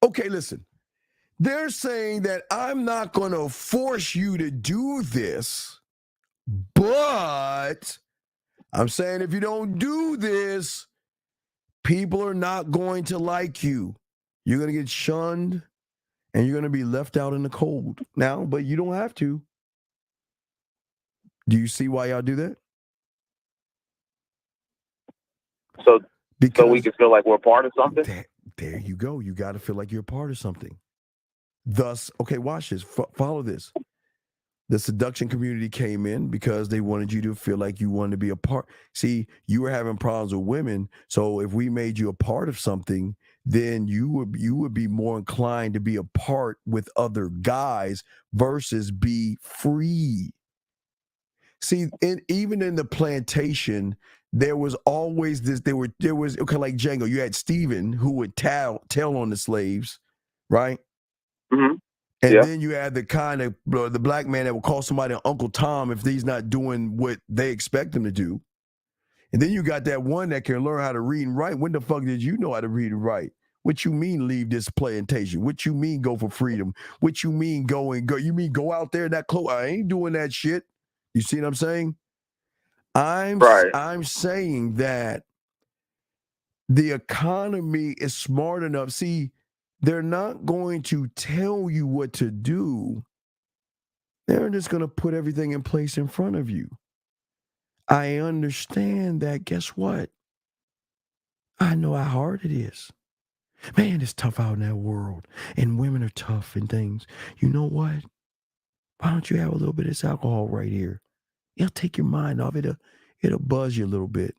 Okay, listen. They're saying that I'm not going to force you to do this, but I'm saying if you don't do this, people are not going to like you. You're going to get shunned, and you're going to be left out in the cold. Now, but you don't have to. Do you see why y'all do that? So we can feel like we're part of something? There you go. You got to feel like you're a part of something. Thus, okay, watch this. Follow this. The seduction community came in because they wanted you to feel like you wanted to be a part. See, you were having problems with women, so if we made you a part of something, then you would be more inclined to be a part with other guys versus be free. See, even in the plantation, there was always this. There was okay, like Django. You had Stephen who would tell on the slaves, right? Mm-hmm. And Yeah. then you had the kind of the black man that would call somebody Uncle Tom if he's not doing what they expect him to do. And then you got that one that can learn how to read and write. When the fuck did you know how to read and write? What you mean leave this plantation? What you mean go for freedom? What you mean go? You mean go out there in that clothes? I ain't doing that shit. You see what I'm saying? I'm saying that the economy is smart enough. See, they're not going to tell you what to do. They're just going to put everything in place in front of you. I understand that. Guess what? I know how hard it is. Man, it's tough out in that world. And women are tough and things. You know what? Why don't you have a little bit of this alcohol right here? It'll take your mind off. It'll buzz you a little bit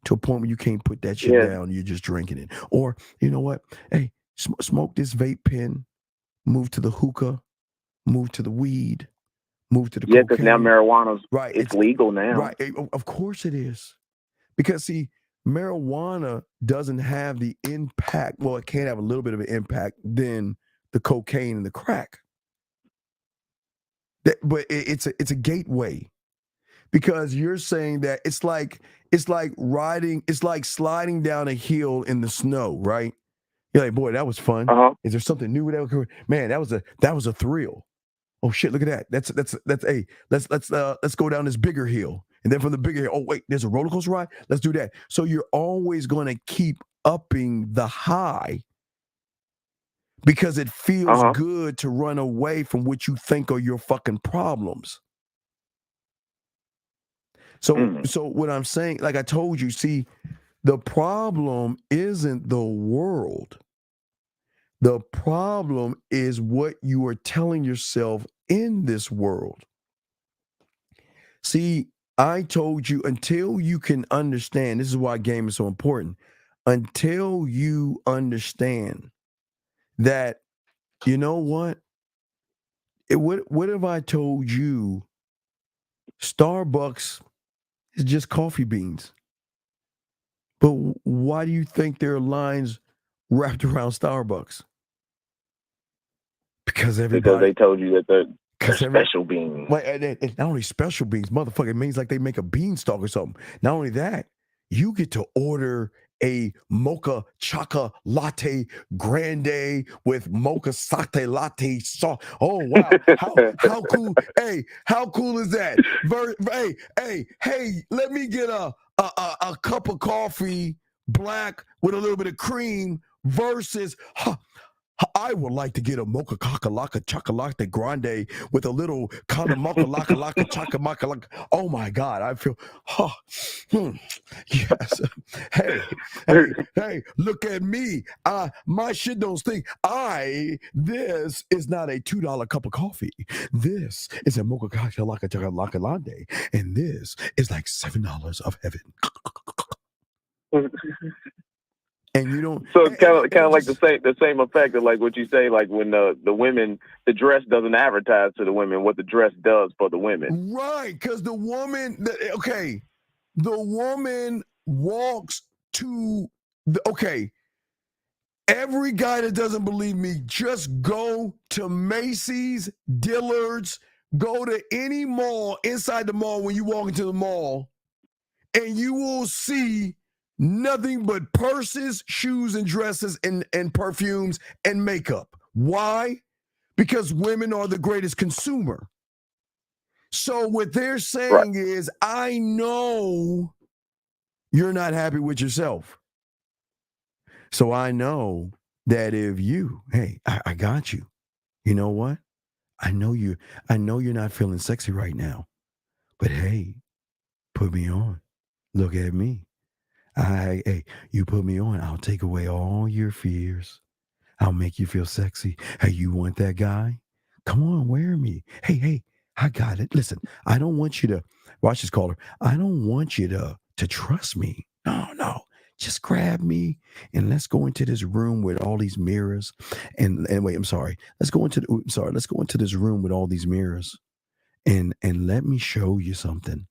to a point where you can't put that shit down. You're just drinking it. Or, you know what? Hey, smoke this vape pen. Move to the hookah. Move to the weed. Move to the cocaine. because now marijuana's right. It's legal now. Right. Of course it is. Because, see, marijuana doesn't have the impact. Well, it can have a little bit of an impact than the cocaine and the crack. But it's a gateway. Because you're saying that it's like sliding down a hill in the snow, right? You're like, boy, that was fun. Is there something new that man, that was a thrill. Oh shit, look at that. That's hey, let's go down this bigger hill. And then from the bigger hill, oh wait, there's a roller coaster ride. Let's do that. So you're always going to keep upping the high because it feels good to run away from what you think are your fucking problems. So what I'm saying, like I told you, see, the problem isn't the world. The problem is what you are telling yourself in this world. See, I told you until you can understand, this is why game is so important. Until you understand that, you know what? What if I told you Starbucks is just coffee beans? But why do you think there are lines wrapped around Starbucks? Because they told you that they're special beans. Not only special beans, motherfucker, it means like they make a beanstalk or something. Not only that, you get to order a mocha chocolate latte grande with mocha sake latte sauce. Oh wow, how cool! Hey, how cool is that? Hey, let me get a cup of coffee black with a little bit of cream versus. I would like to get a mocha kakalaka chocolate grande with a little kind of mocha laka chocolate. Oh my God, I feel, yes. Hey, look at me. My shit don't stink. This is not a $2 cup of coffee. This is a mocha kakalaka chocolate latte, and this is like $7 of heaven. And you don't. So it's kind of like the same effect of like what you say, like when the women, the dress doesn't advertise to the women what the dress does for the women. Right, because the woman walks to every guy that doesn't believe me, just go to Macy's, Dillard's, go to any mall inside the mall when you walk into the mall, and you will see nothing but purses, shoes, and dresses, and perfumes and makeup. Why? Because women are the greatest consumer. So what they're saying is, I know you're not happy with yourself. So I know that if you, hey, I got you. You know what? I know you're not feeling sexy right now. But hey, put me on. Look at me. Hey, you put me on, I'll take away all your fears. I'll make you feel sexy. Hey, you want that guy? Come on, wear me. Hey, I got it. Listen, I don't want you to watch this caller. I don't want you to trust me. No. Just grab me and let's go into this room with all these mirrors. And wait, I'm sorry. Let's go into this room with all these mirrors and let me show you something.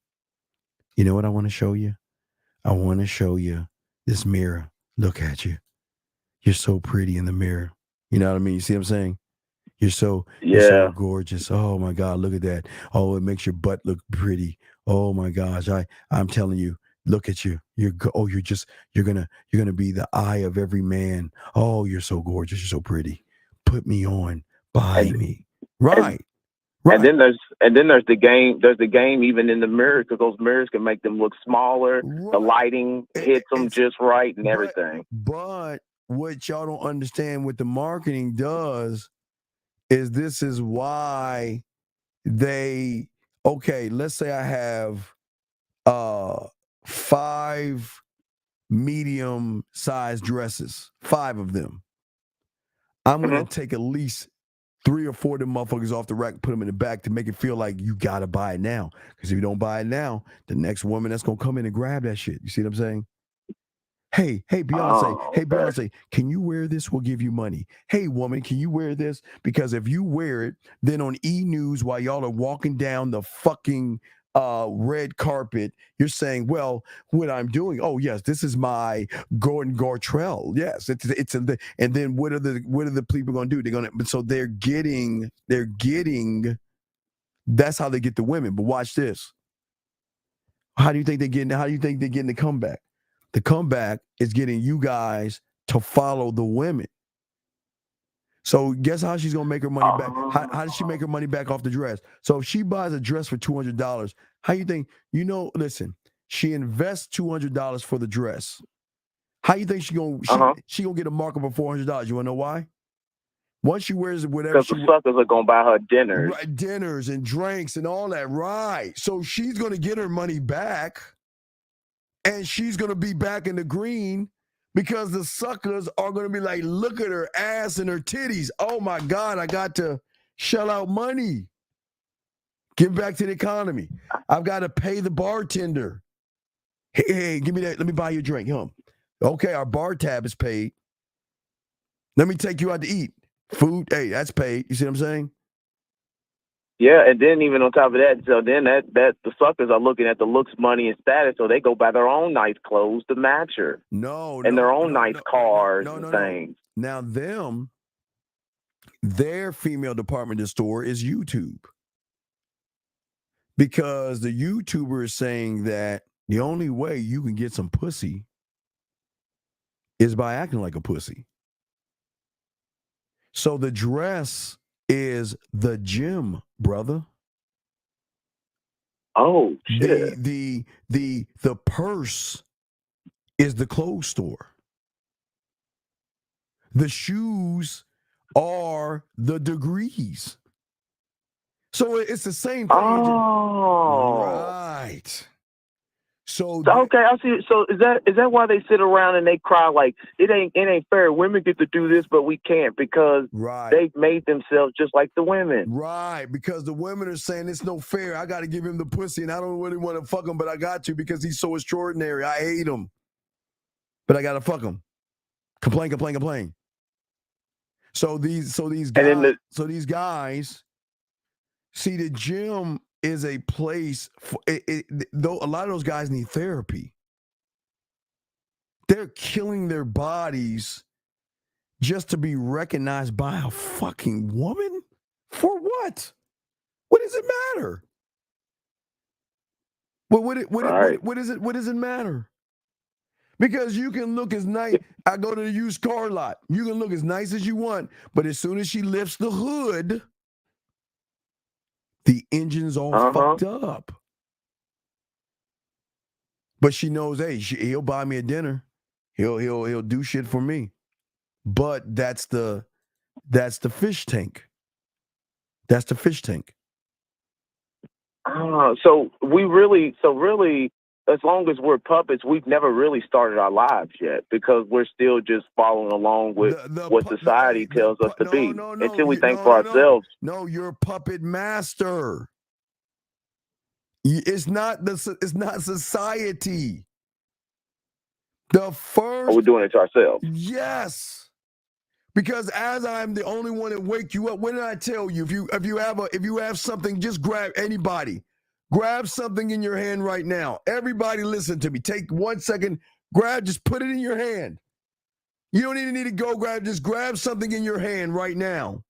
You know what I want to show you? I want to show you this mirror. Look at you. You're so pretty in the mirror. You know what I mean? You see what I'm saying? You're so gorgeous. Oh my God, look at that. Oh, it makes your butt look pretty. Oh my gosh, I'm telling you, look at you. You're gonna be the eye of every man. Oh, you're so gorgeous. You're so pretty. Put me on. Buy me. Right. And then there's the game. There's the game even in the mirror, because those mirrors can make them look smaller. Right. The lighting hits them just right and everything. But what y'all don't understand, what the marketing does, is this is why let's say I have 5 medium sized dresses, 5 of them. I'm gonna take at least 3 or 4 of them motherfuckers off the rack, put them in the back to make it feel like you gotta buy it now. Because if you don't buy it now, the next woman that's gonna come in and grab that shit. You see what I'm saying? Hey, Beyonce, can you wear this? We'll give you money. Hey, woman, can you wear this? Because if you wear it, then on E! News, while y'all are walking down the fucking red carpet, you're saying, well, what I'm doing, oh, yes, this is my Gordon Gartrell. Yes, and then what are the people going to do? They're getting, that's how they get the women. But watch this. How do you think they're getting the comeback? The comeback is getting you guys to follow the women. So guess how she's going to make her money back? How does she make her money back off the dress? So if she buys a dress for $200, how you think, listen, she invests $200 for the dress. How you think she gonna get a markup of $400? You want to know why? Once she wears whatever, because the suckers are gonna buy her dinners, right, dinners and drinks and all that, right? So she's gonna get her money back, and she's gonna be back in the green because the suckers are gonna be like, look at her ass and her titties. Oh my God, I got to shell out money. Give back to the economy. I've got to pay the bartender. Hey, give me that. Let me buy you a drink. Okay, our bar tab is paid. Let me take you out to eat. Food, hey, that's paid. You see what I'm saying? Yeah, and then even on top of that, so then that the suckers are looking at the looks, money, and status, so they go buy their own nice clothes to match her. Their own nice cars and things. Now their female department of store is YouTube. Because the YouTuber is saying that the only way you can get some pussy is by acting like a pussy. So the dress is the gym, brother. Oh shit. The purse is the clothes store. The shoes are the degrees. So it's the same thing. Oh, right. So okay, I see. So is that why they sit around and they cry like it ain't fair? Women get to do this, but we can't because they've made themselves just like the women. Right, because the women are saying it's no fair. I got to give him the pussy, and I don't really want to fuck him, but I got to because he's so extraordinary. I hate him, but I got to fuck him. Complain. So these guys. See, the gym is a place for though a lot of those guys need therapy. They're killing their bodies just to be recognized by a fucking woman? For what? What does it matter? What does it matter? Because you can look as nice. I go to the used car lot. You can look as nice as you want, but as soon as she lifts the hood, the engine's all fucked up. But she knows, hey, he'll buy me a dinner. He'll do shit for me. But that's the fish tank. That's the fish tank. So really, as long as we're puppets, we've never really started our lives yet because we're still just following along with what society tells us to be until we think for ourselves. No, you're a puppet master. It's not society. The first. We're doing it to ourselves. Yes. Because as I'm the only one that wake you up, when did I tell you? If you have something, just grab anybody. Grab something in your hand right now. Everybody listen to me. Take 1 second. Just put it in your hand. You don't even need to go just grab something in your hand right now.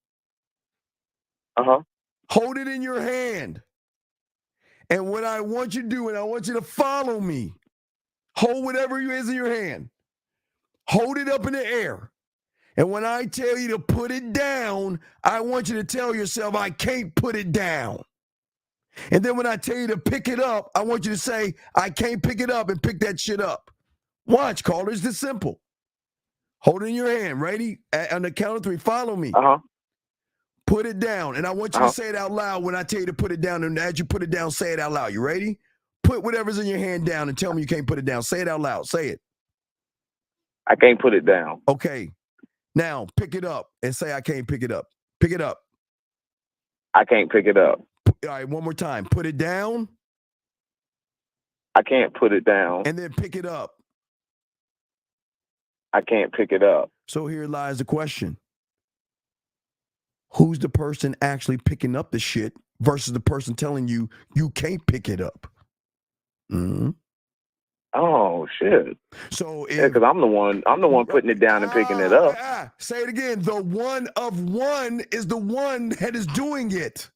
Hold it in your hand. And what I want you to do, and I want you to follow me. Hold whatever it is in your hand. Hold it up in the air. And when I tell you to put it down, I want you to tell yourself, I can't put it down. And then when I tell you to pick it up, I want you to say, I can't pick it up, and pick that shit up. Watch, caller. It's this simple. Hold it in your hand. Ready? On the count of 3, follow me. Put it down. And I want you to say it out loud when I tell you to put it down. And as you put it down, say it out loud. You ready? Put whatever's in your hand down and tell me you can't put it down. Say it out loud. Say it. I can't put it down. Okay. Now, pick it up and say, I can't pick it up. Pick it up. I can't pick it up. All right, one more time. Put it down. I can't put it down. And then pick it up. I can't pick it up. So here lies the question. Who's the person actually picking up the shit versus the person telling you you can't pick it up? Mm-hmm. Oh shit! So because I'm the one putting it down and picking it up. Say it again. The one of one is the one that is doing it,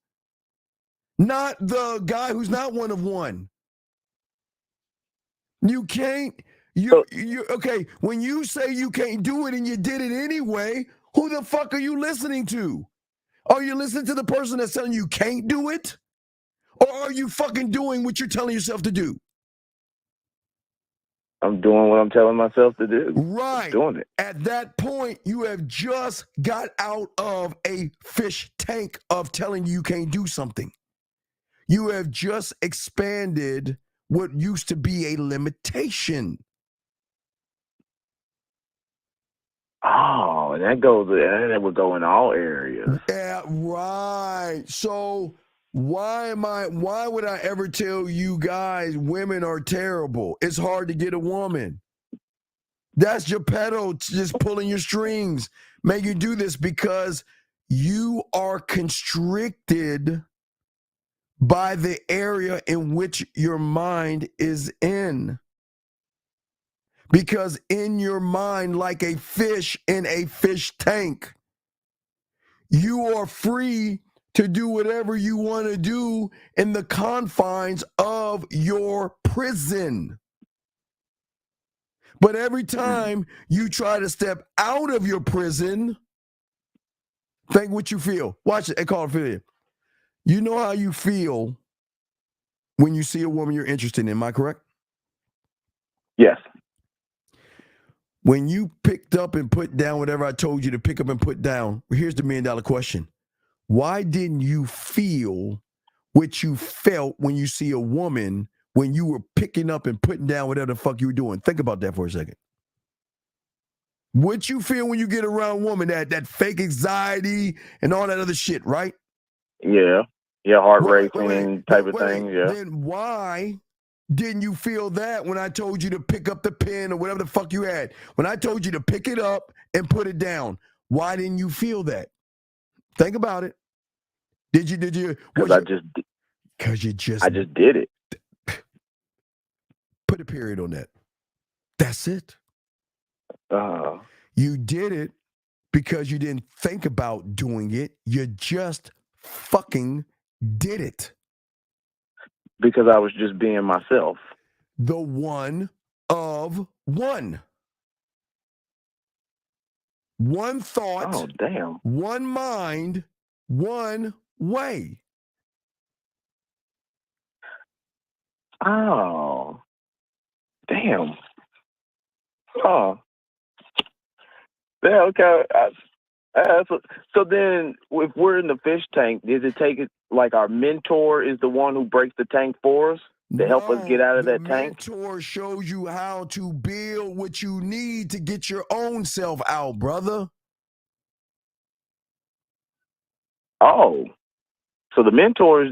not the guy who's not one of one. You can't. You okay? When you say you can't do it and you did it anyway, who the fuck are you listening to? Are you listening to the person that's telling you can't do it, or are you fucking doing what you're telling yourself to do? I'm doing what I'm telling myself to do. Right. I'm doing it. At that point, you have just got out of a fish tank of telling you can't do something. You have just expanded what used to be a limitation. Oh, that would go in all areas. Yeah, right. So why would I ever tell you guys women are terrible? It's hard to get a woman. That's Geppetto just pulling your strings. Make you do this because you are constricted by the area in which your mind is in. Because in your mind, like a fish in a fish tank, you are free to do whatever you want to do in the confines of your prison. But every time you try to step out of your prison, think what you feel. Watch it. I call it video. You know how you feel when you see a woman you're interested in. Am I correct? Yes. When you picked up and put down whatever I told you to pick up and put down, here's the $1 million question. Why didn't you feel what you felt when you see a woman when you were picking up and putting down whatever the fuck you were doing? Think about that for a second. What you feel when you get around a woman, that fake anxiety and all that other shit, right? Yeah. Yeah, heart racing type of thing, yeah. Then why didn't you feel that when I told you to pick up the pen or whatever the fuck you had? When I told you to pick it up and put it down, why didn't you feel that? Think about it. Did you? Because I just did it. Put a period on that. That's it. You did it because you didn't think about doing it. You just fucking did it. Because I was just being myself. The one of one. One thought. Oh, damn. One mind. One way. Oh. Damn. Oh. Yeah, okay. So then, if we're in the fish tank, does it take it like our mentor is the one who breaks the tank for us to help us get out of that tank? The mentor shows you how to build what you need to get your own self out, brother. Oh. So the mentor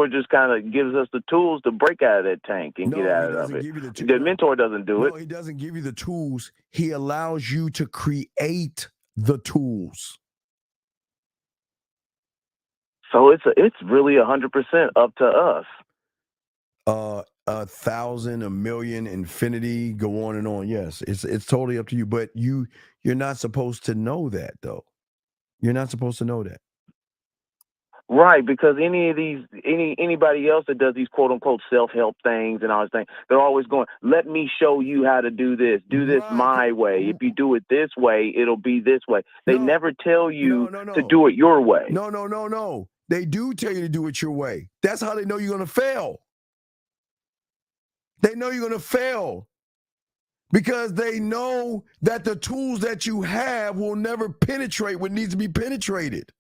just kind of gives us the tools to break out of that tank and get out of it. The mentor doesn't do it. No, he doesn't give you the tools. He allows you to create the tools. So it's really 100% up to us. 1,000, a million, infinity, go on and on. Yes, it's totally up to you. But you're not supposed to know that, though. You're not supposed to know that. Right, because anybody else that does these quote unquote self-help things and all this thing, they're always going, let me show you how to do this. Do this my way. If you do it this way, it'll be this way. They never tell you to do it your way. No. They do tell you to do it your way. That's how they know you're going to fail. They know you're going to fail because they know that the tools that you have will never penetrate what needs to be penetrated.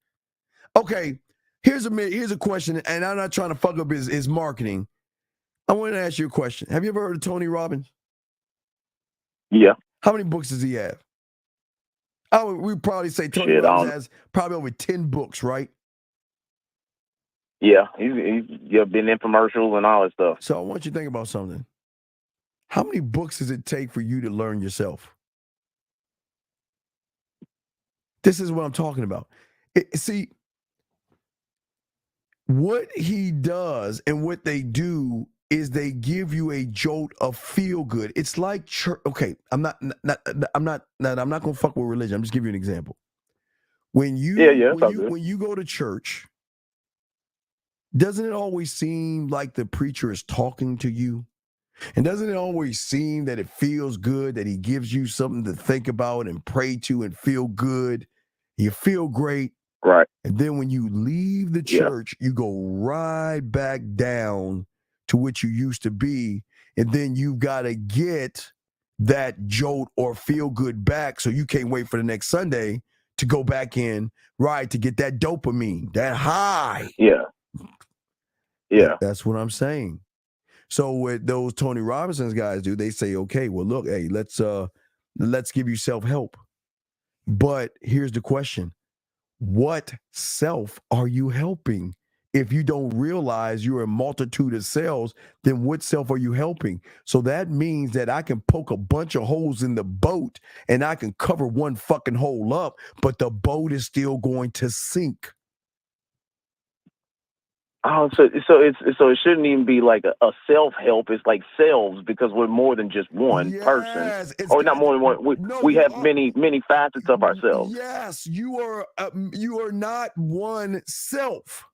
Okay. Here's a question, and I'm not trying to fuck up his marketing. I want to ask you a question. Have you ever heard of Tony Robbins? Yeah. How many books does he have? We'd probably say Tony Robbins has probably over 10 books, right? Yeah, he's been infomercial and all that stuff. So I want you to think about something. How many books does it take for you to learn yourself? This is what I'm talking about. See, what he does and what they do is they give you a jolt of feel good. It's like church. Okay, I'm not gonna fuck with religion. I'm just giving you an example. When you go to church, doesn't it always seem like the preacher is talking to you? And doesn't it always seem that it feels good, that he gives you something to think about and pray to and feel good? You feel great. Right. And then when you leave the church, you go right back down to what you used to be. And then you've got to get that jolt or feel good back. So you can't wait for the next Sunday to go back in, right, to get that dopamine, that high. Yeah. That's what I'm saying. So what those Tony Robbins guys do, they say, okay, well, look, hey, let's give you self-help. But here's the question. What self are you helping? If you don't realize you're a multitude of cells, then what self are you helping? So that means that I can poke a bunch of holes in the boat and I can cover one fucking hole up, but the boat is still going to sink. Oh, so it shouldn't even be like a self-help. It's like selves because we're more than just one person, or not more than one. We have many facets of ourselves. Yes, you are not one self.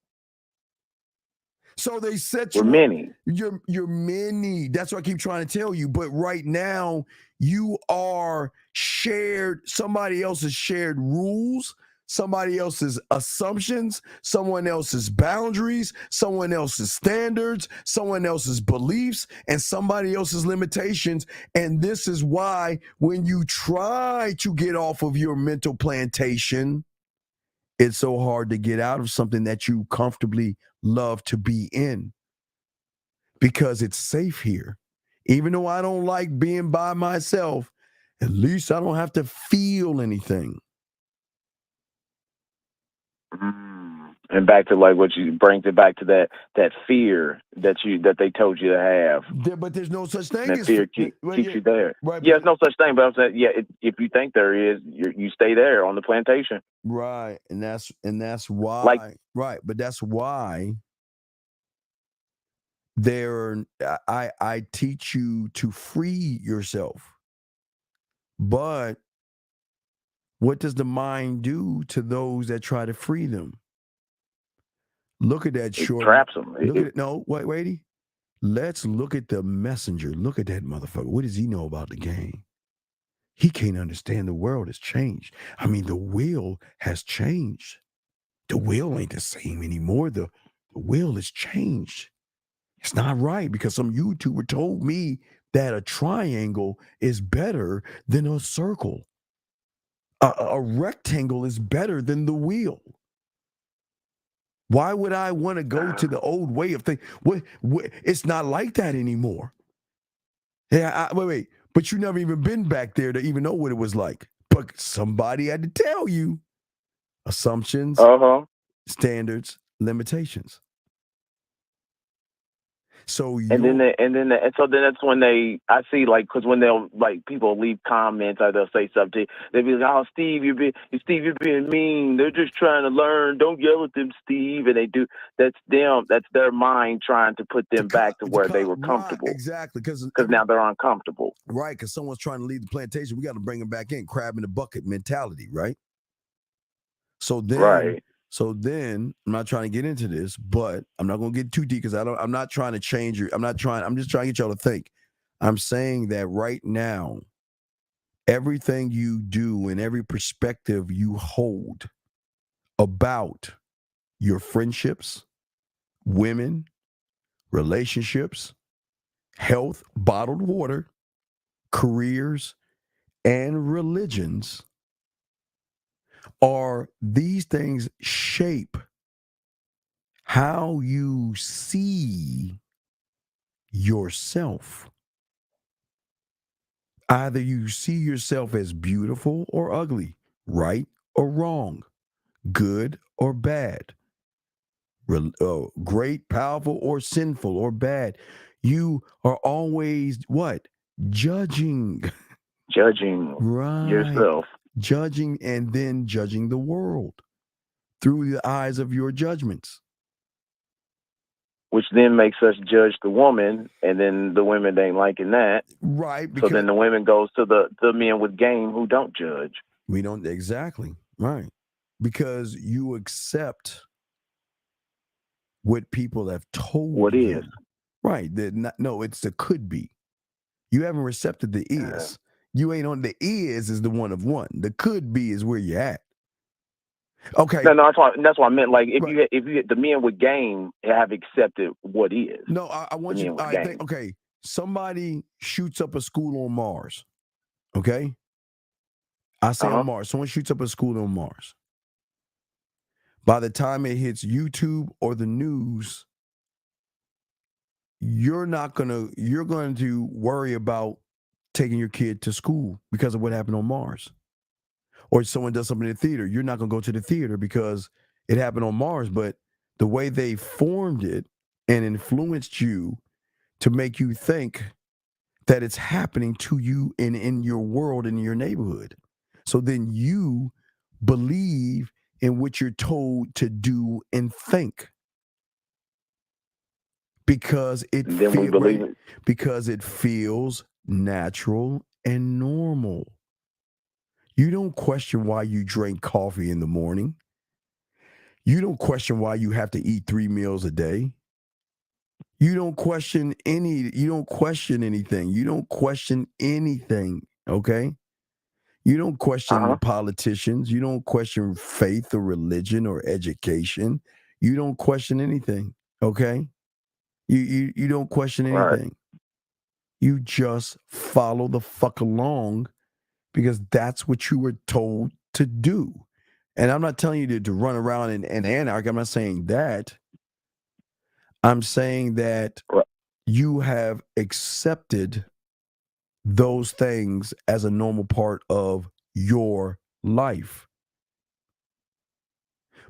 So they set you. Many. You're many. That's what I keep trying to tell you. But right now, you are shared. Somebody else's shared rules. Somebody else's assumptions, someone else's boundaries, someone else's standards, someone else's beliefs, and somebody else's limitations. And this is why when you try to get off of your mental plantation, it's so hard to get out of something that you comfortably love to be in because it's safe here. Even though I don't like being by myself, at least I don't have to feel anything. And back to like what you brings it back to that fear that they told you to have. But there's no such thing. That fear keeps you there. Right, there's no such thing. But I'm saying, if you think there is, you stay there on the plantation. Right, and that's why. But that's why I teach you to free yourself. But what does the mind do to those that try to free them? Look at that short. It traps them. Waity. Let's look at the messenger. Look at that motherfucker. What does he know about the game? He can't understand the world has changed. I mean, the will has changed. The will ain't the same anymore. The will has changed. It's not right because some YouTuber told me that a triangle is better than a circle. A rectangle is better than the wheel. Why would I want to go to the old way of thinking? It's not like that anymore. Yeah, wait. But you never even been back there to even know what it was like. But somebody had to tell you. Assumptions, standards, limitations. So and then that's when I see, like, because when they'll, like, people leave comments or they'll say something, they'll be like, "Oh, Steve, you're being mean. They're just trying to learn. Don't yell at them, Steve." And they do. That's them. That's their mind trying to put them back to where they were comfortable. Right, exactly, because now they're uncomfortable. Right, because someone's trying to leave the plantation. We got to bring them back in, crab in the bucket mentality, right? So then, I'm not trying to get into this, but I'm not going to get too deep because I'm not trying to change your. I'm just trying to get y'all to think. I'm saying that right now, everything you do and every perspective you hold about your friendships, women, relationships, health, bottled water, careers, and religions, are these things shape how you see yourself. Either you see yourself as beautiful or ugly, right or wrong, good or bad, great, powerful, or sinful or bad. You are always what? Judging. Judging yourself. Judging and then judging the world through the eyes of your judgments. Which then makes us judge the woman, and then the women ain't liking that. Right. So then the women goes to the men with game who don't judge. We don't, exactly. Right. Because you accept what people have told what you. Is. Right. It's the could be. You haven't accepted the is. You ain't on the is the one of one. The could be is where you're at. Okay. No, that's why I meant, like, if you the men with game have accepted what is. No, I want you. Okay, somebody shoots up a school on Mars. Okay, I say on Mars. Someone shoots up a school on Mars. By the time it hits YouTube or the news, you're going to worry about taking your kid to school because of what happened on Mars. Or someone does something in the theater, you're not going to go to the theater because it happened on Mars, but the way they formed it and influenced you to make you think that it's happening to you in your world, in your neighborhood. So then you believe in what you're told to do and think. Because it feels natural and normal. You don't question why you drink coffee in the morning. You don't question why you have to eat 3 meals a day. You don't question anything. You don't question anything, okay? You don't question politicians. You don't question faith or religion or education. You don't question anything, okay? You don't question anything. Right. You just follow the fuck along because that's what you were told to do. And I'm not telling you to run around in anarchy. I'm not saying that. I'm saying that you have accepted those things as a normal part of your life.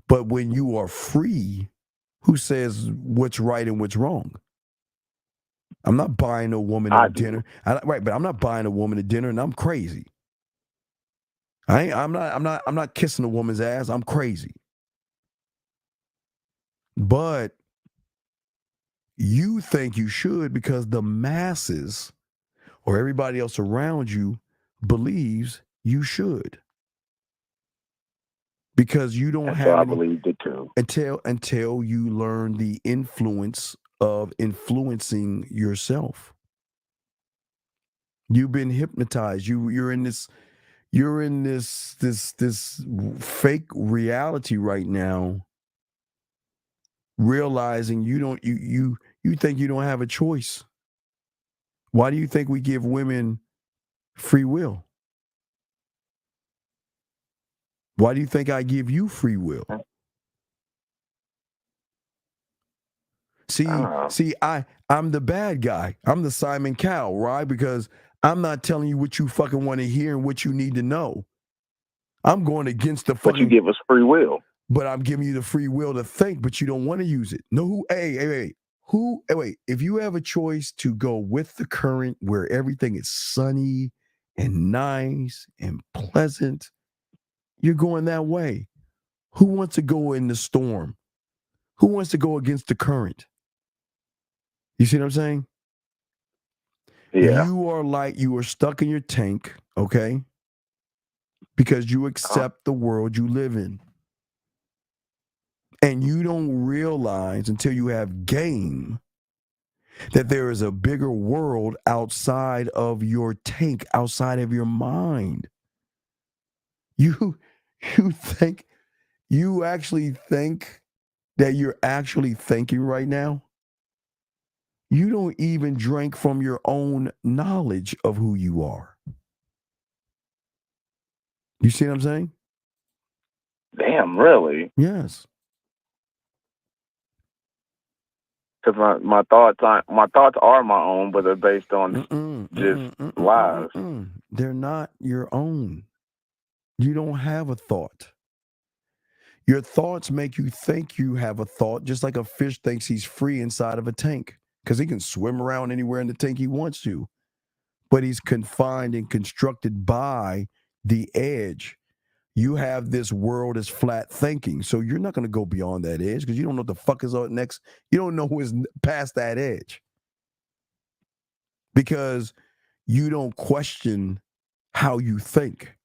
But when you are free, who says what's right and what's wrong? I'm not buying a woman a dinner. But I'm not buying a woman a dinner and I'm crazy. I'm not kissing a woman's ass. I'm crazy. But you think you should because the masses or everybody else around you believes you should. Because you don't have I believed it too. Until you learn the influence of influencing yourself. You've been hypnotized. You're in this fake reality right now, realizing you think you don't have a choice. Why do you think we give women free will? Why do you think I give you free will? See, I'm the bad guy. I'm the Simon Cowell, right? Because I'm not telling you what you fucking want to hear and what you need to know. I'm going against the fucking. But you give us free will. But I'm giving you the free will to think, but you don't want to use it. No, wait. If you have a choice to go with the current where everything is sunny and nice and pleasant, you're going that way. Who wants to go in the storm? Who wants to go against the current? You see what I'm saying? Yeah. You are stuck in your tank, okay? Because you accept the world you live in. And you don't realize until you have game that there is a bigger world outside of your tank, outside of your mind. You actually think that you're actually thinking right now? You don't even drink from your own knowledge of who you are. You see what I'm saying? Damn, really? Yes. Because my thoughts are my own, but they're based on just lies. They're not your own. You don't have a thought. Your thoughts make you think you have a thought, just like a fish thinks he's free inside of a tank because he can swim around anywhere in the tank he wants to, but he's confined and constructed by the edge. You have this world as flat thinking, so you're not going to go beyond that edge because you don't know what the fuck is on next. You don't know who is past that edge because you don't question how you think.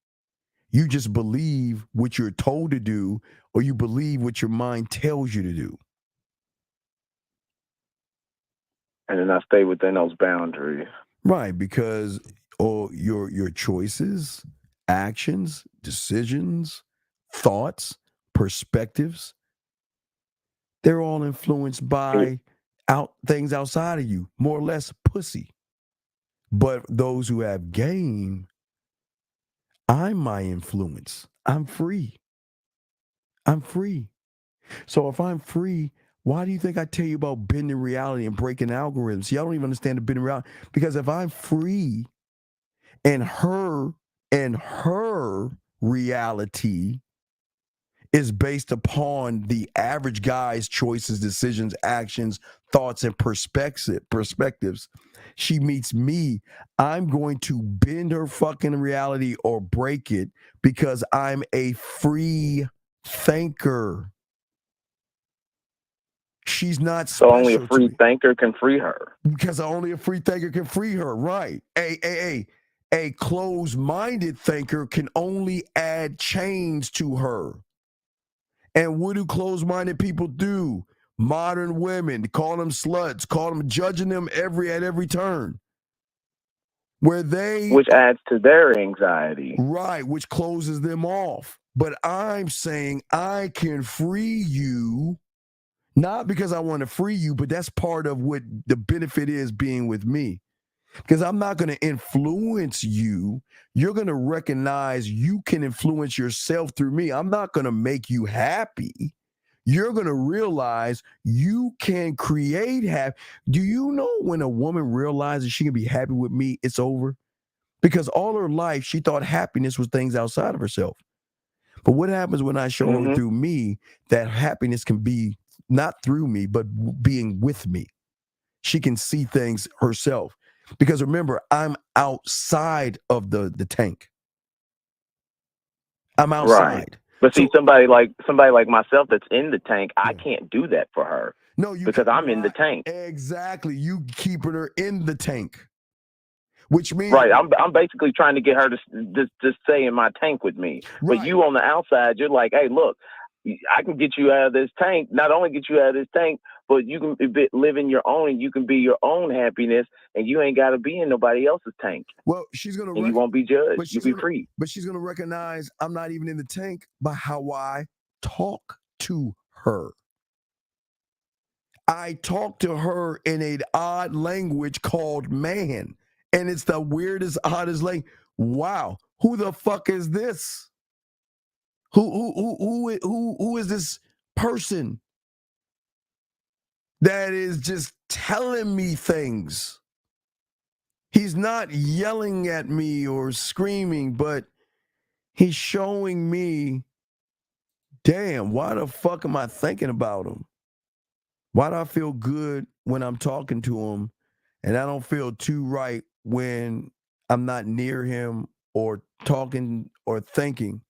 You just believe what you're told to do, or you believe what your mind tells you to do. And then I stay within those boundaries. Right, because your choices, actions, decisions, thoughts, perspectives, they're all influenced by things outside of you, more or less pussy. But those who have game, I'm my influence. I'm free. I'm free. So if I'm free, why do you think I tell you about bending reality and breaking algorithms? See, I don't even understand the bending reality. Because if I'm free and her reality is based upon the average guy's choices, decisions, actions, thoughts, and perspectives, she meets me, I'm going to bend her fucking reality or break it because I'm a free thinker. She's not special. So only a free thinker can free her. Because only a free thinker can free her, right? A closed-minded thinker can only add chains to her. And what do closed-minded people do? Modern women, call them sluts, call them judging them at every turn. Which adds to their anxiety. Right, which closes them off. But I'm saying I can free you. Not because I want to free you, but that's part of what the benefit is being with me. Because I'm not going to influence you. You're going to recognize you can influence yourself through me. I'm not going to make you happy. You're going to realize you can create happy. Do you know when a woman realizes she can be happy with me, it's over? Because all her life, she thought happiness was things outside of herself. But what happens when I show her through me that happiness can be not through me, but being with me? She can see things herself. Because remember, I'm outside of the tank. I'm outside. Right. But see, somebody like myself that's in the tank, I can't do that for her. No, because I'm in the tank. Exactly. You keeping her in the tank. Which means right. I'm basically trying to get her to just stay in my tank with me. Right. But you on the outside, you're like, hey, look, I can get you out of this tank. Not only get you out of this tank, but you can live in your own, and you can be your own happiness, and you ain't got to be in nobody else's tank. Well, she's gonna. And you won't be judged. You'll be free. But she's gonna recognize I'm not even in the tank by how I talk to her. I talk to her in an odd language called man. And it's the weirdest, oddest language. Wow, who the fuck is this? Who is this person that is just telling me things? He's not yelling at me or screaming, but he's showing me damn, why the fuck am I thinking about him? Why do I feel good when I'm talking to him, and I don't feel too right when I'm not near him or talking or thinking?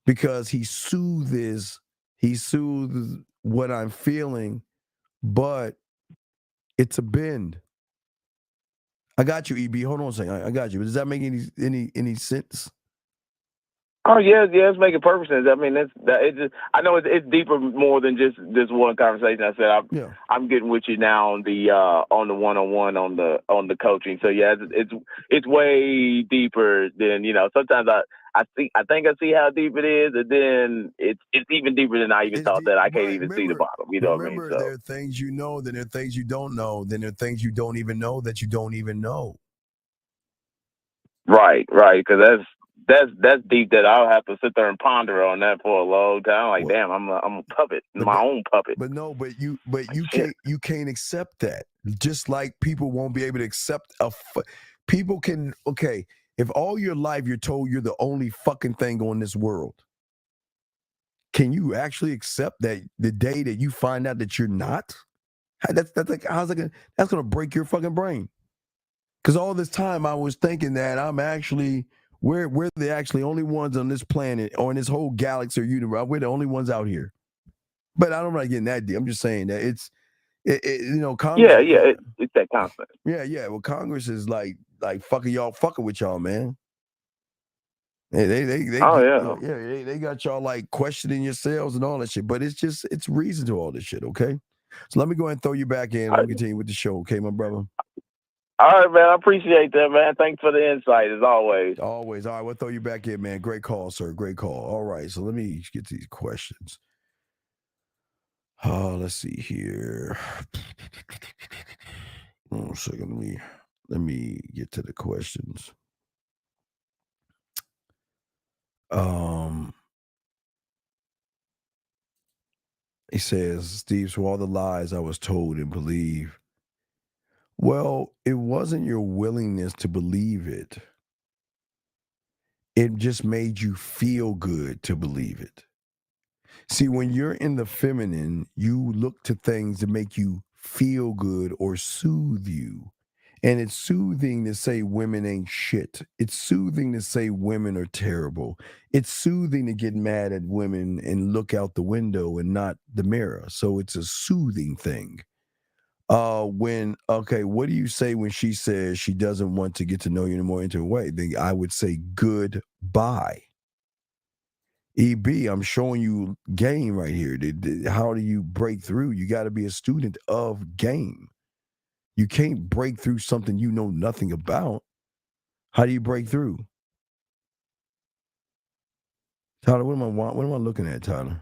Because he soothes what I'm feeling, but it's a bend. I got you, EB. Hold on a second. I got you. Does that make any sense? Oh yeah, it's making perfect sense. I mean, I know it's deeper more than just this one conversation. I said I'm getting with you now on the one-on-one on the coaching. So yeah, it's way deeper than Sometimes I think I see how deep it is, and then it's even deeper than I even thought that I can't even see the bottom. You know what I mean? So there are things you know, then there are things you don't know, then there are things you don't even know that you don't even know. Right, because that's deep that I'll have to sit there and ponder on that for a long time. Like, damn, I'm a puppet, my own puppet. But you can't accept that. Just like people won't be able to accept people can. Okay, if all your life you're told you're the only fucking thing on this world, can you actually accept that the day that you find out that you're not? That's like that's gonna break your fucking brain. Because all this time I was thinking that I'm actually we're the actually only ones on this planet or in this whole galaxy or universe. We're the only ones out here. But I don't like getting that deep. I'm just saying that Congress. Yeah, it's that concept. Yeah. Well, Congress is like fucking with y'all, man. They got y'all like questioning yourselves and all that shit. But it's reason to all this shit. Okay, so let me go ahead and throw you back in. Let me continue with the show. Okay, my brother. All right, man. I appreciate that, man. Thanks for the insight, as always. Always. All right, we'll throw you back in, man. Great call, sir. Great call. All right, so let me get to these questions. Let's see here. One second. Let me get to the questions. He says, Steve, so all the lies I was told and believe. Well, it wasn't your willingness to believe it. It just made you feel good to believe it. See, when you're in the feminine, you look to things to make you feel good or soothe you. And it's soothing to say women ain't shit. It's soothing to say women are terrible. It's soothing to get mad at women and look out the window and not the mirror. So it's a soothing thing. What do you say when she says she doesn't want to get to know you in a more intimate way? Then I would say goodbye. EB, I'm showing you game right here. How do you break through? You got to be a student of game. You can't break through something you know nothing about. How do you break through? Tyler, what am I looking at, Tyler?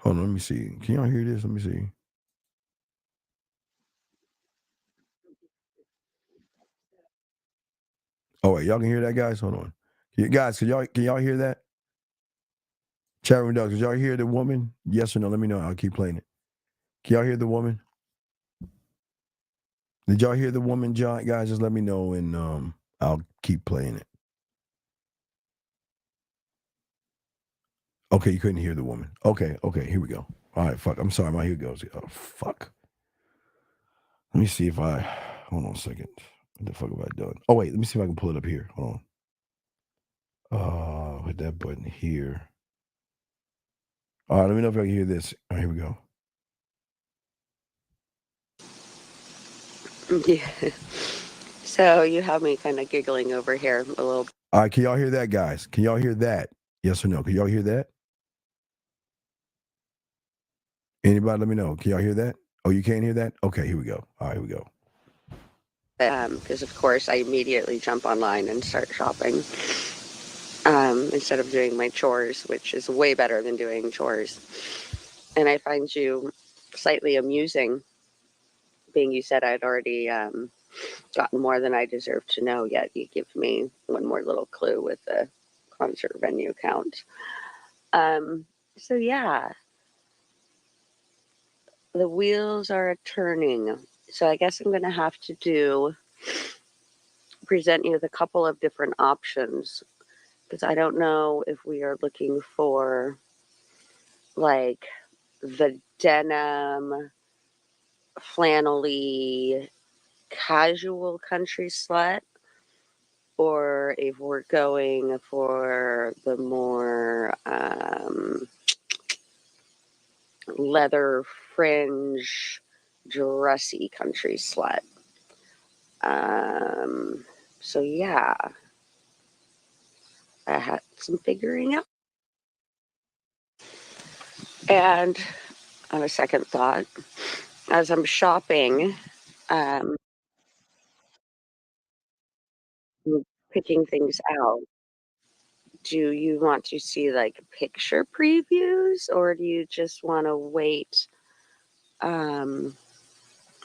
Hold on, let me see. Can y'all hear this? Let me see. Oh wait, y'all can hear that, guys? Hold on. Guys, can y'all hear that? Chat room dogs, did y'all hear the woman? Yes or no? Let me know. I'll keep playing it. Can y'all hear the woman? Did y'all hear the woman, John? Guys, just let me know and I'll keep playing it. Okay, you couldn't hear the woman. Okay, here we go. All right, fuck. I'm sorry, here it goes. Oh, fuck. Let me see if hold on a second. What the fuck have I done? Oh, wait, let me see if I can pull it up here. Hold on. Hit that button here. All right, let me know if I can hear this. All right, here we go. Yeah. So you have me kind of giggling over here a little. All right, can y'all hear that, guys? Can y'all hear that? Yes or no? Can y'all hear that? Anybody let me know. Can y'all hear that? Oh, you can't hear that? Okay, here we go. All right, here we go. Because, of course, I immediately jump online and start shopping instead of doing my chores, which is way better than doing chores. And I find you slightly amusing, being you said I'd already gotten more than I deserve to know, yet you give me one more little clue with the concert venue count. So, yeah, the wheels are turning. So I guess I'm going to have to present you with a couple of different options, because I don't know if we are looking for like the denim, flannelly, casual country slut, or if we're going for the more leather fringe, dressy country slut. So yeah, I had some figuring out. And on a second thought, as I'm shopping, um, picking things out, do you want to see like picture previews, or do you just want to wait um,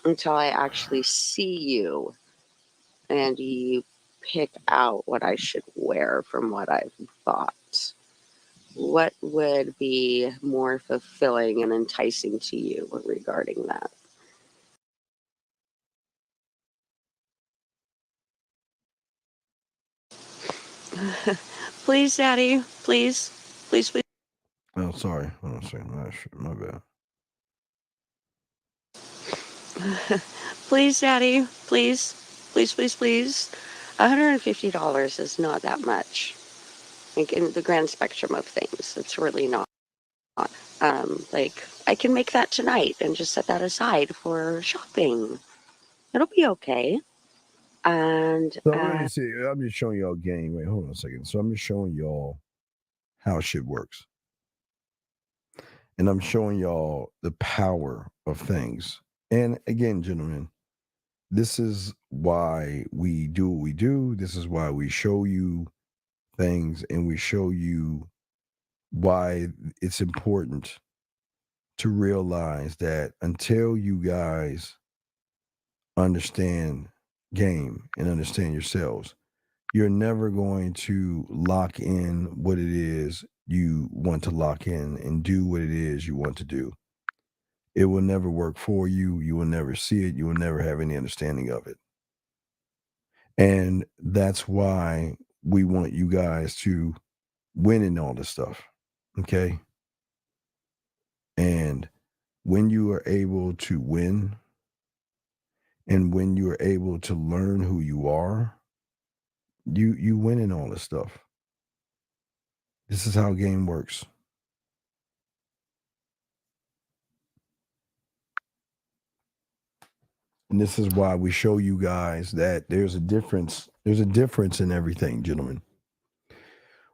until I actually see you and you pick out what I should wear from what I've bought? What would be more fulfilling and enticing to you regarding that? Please, Daddy. Please. Please, please. Oh, sorry. Hold on a second. My bad. Please, Daddy. Please. Please, please, please. $150 is not that much. Like in the grand spectrum of things, it's really not. Like I can make that tonight and just set that aside for shopping. It'll be okay. And So let me see. I'm just showing y'all game. Wait, hold on a second. So I'm just showing y'all how shit works. And I'm showing y'all the power of things. And again, gentlemen, this is why we do what we do. This is why we show you things and we show you why it's important to realize that until you guys understand game and understand yourselves, you're never going to lock in what it is you want to lock in and do what it is you want to do. It will never work for you. You will never see it. You will never have any understanding of it. And that's why we want you guys to win in all this stuff. Okay. And when you are able to win and when you are able to learn who you are, you win in all this stuff. This is how game works. And this is why we show you guys that there's a difference. There's a difference in everything, gentlemen.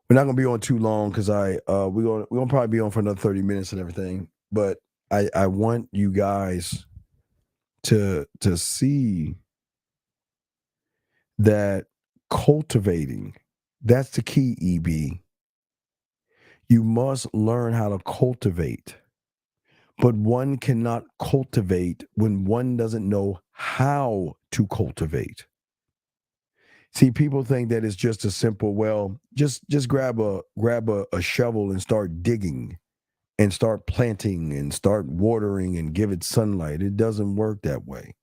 We're not gonna be on too long because we're gonna probably be on for another 30 minutes and everything. But I want you guys to see that cultivating, that's the key, EB. You must learn how to cultivate. But one cannot cultivate when one doesn't know how to cultivate. See, people think that it's just a simple, well, just grab a shovel and start digging and start planting and start watering and give it sunlight. It doesn't work that way.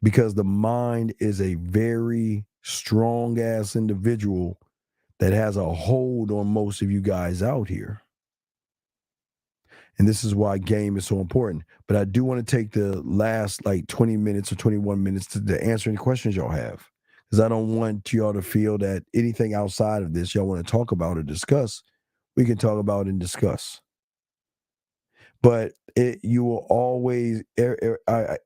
Because the mind is a very strong ass individual that has a hold on most of you guys out here. And this is why game is so important. But I do want to take the last like 20 minutes or 21 minutes to answer any questions y'all have. Because I don't want y'all to feel that anything outside of this y'all want to talk about or discuss, we can talk about and discuss. But you will always,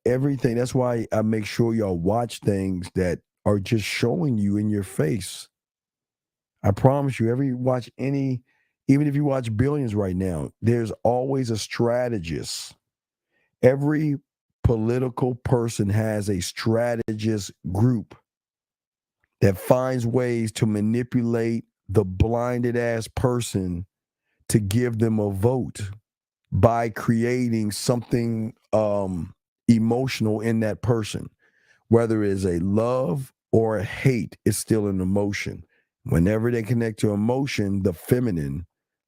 everything, that's why I make sure y'all watch things that are just showing you in your face. I promise you, even if you watch Billions right now, there's always a strategist. Every political person has a strategist group that finds ways to manipulate the blinded ass person to give them a vote by creating something emotional in that person. Whether it's a love or a hate, it's still an emotion. Whenever they connect to emotion, the feminine,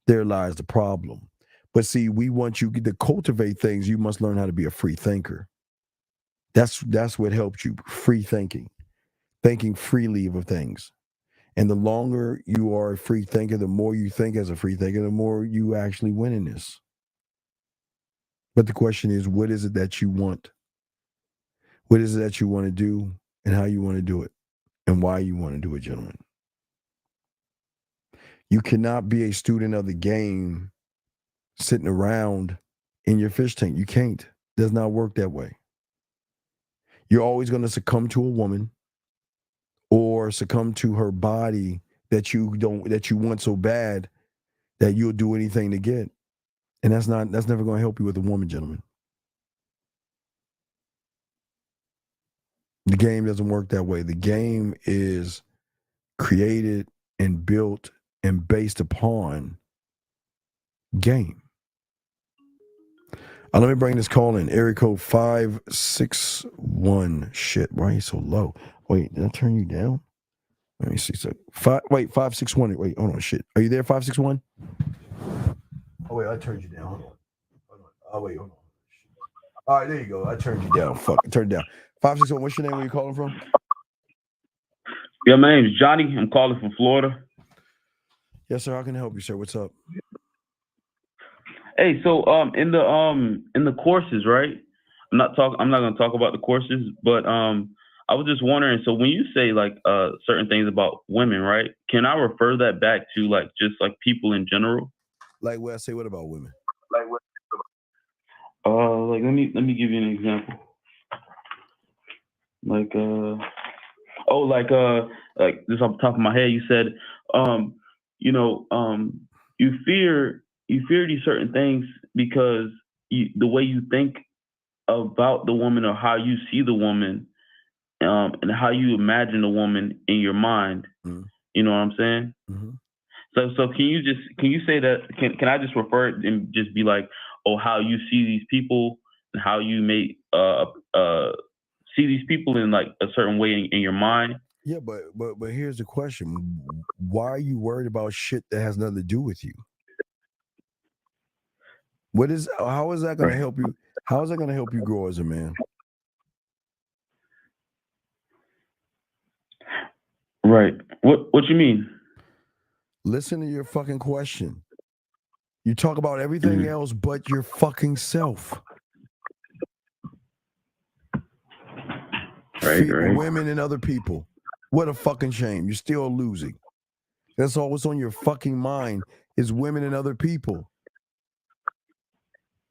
there lies the problem. But see, we want you to cultivate things. You must learn how to be a free thinker. That's what helps you, free thinking freely of things. And the longer you are a free thinker, the more you think as a free thinker, the more you actually win in this. But the question is, what is it that you want? What is it that you want to do and how you want to do it and why you want to do it, gentlemen? You cannot be a student of the game sitting around in your fish tank. You can't. It does not work that way. You're always going to succumb to a woman or succumb to her body that you want so bad that you'll do anything to get. And that's never going to help you with a woman, gentlemen. The game doesn't work that way. The game is created and built and based upon game. Let me bring this call in. Area code 561. Shit, why are you so low? Wait, did I turn you down? Let me see. So 561. Wait, hold on. Shit. Are you there, 561? Oh, wait, I turned you down. Hold on. Oh, wait, hold on. All right, there you go. I turned you down. Fuck, I turned you down. 561, what's your name? Where you calling from? Yeah, my name is Johnny. I'm calling from Florida. Yes, sir. How can I help you, sir? What's up? Hey, so in the courses, right? I'm not gonna talk about the courses, but I was just wondering, so when you say like certain things about women, right? Can I refer that back to like just like people in general? Like what I say, what about women? Like what? Like let me give you an example. Like like this off the top of my head, you said you fear these certain things because the way you think about the woman or how you see the woman and how you imagine the woman in your mind. Mm-hmm. You know what I'm saying? Mm-hmm. So can you say that? Can I just refer it and just be like, oh, how you see these people and how you may see these people in like a certain way in your mind? Yeah, but here's the question: why are you worried about shit that has nothing to do with you? How is that going to help you? How is that going to help you grow as a man? Right. What you mean? Listen to your fucking question. You talk about everything else but your fucking self. Right. Women and other people. What a fucking shame. You're still losing. That's all what's on your fucking mind is women and other people.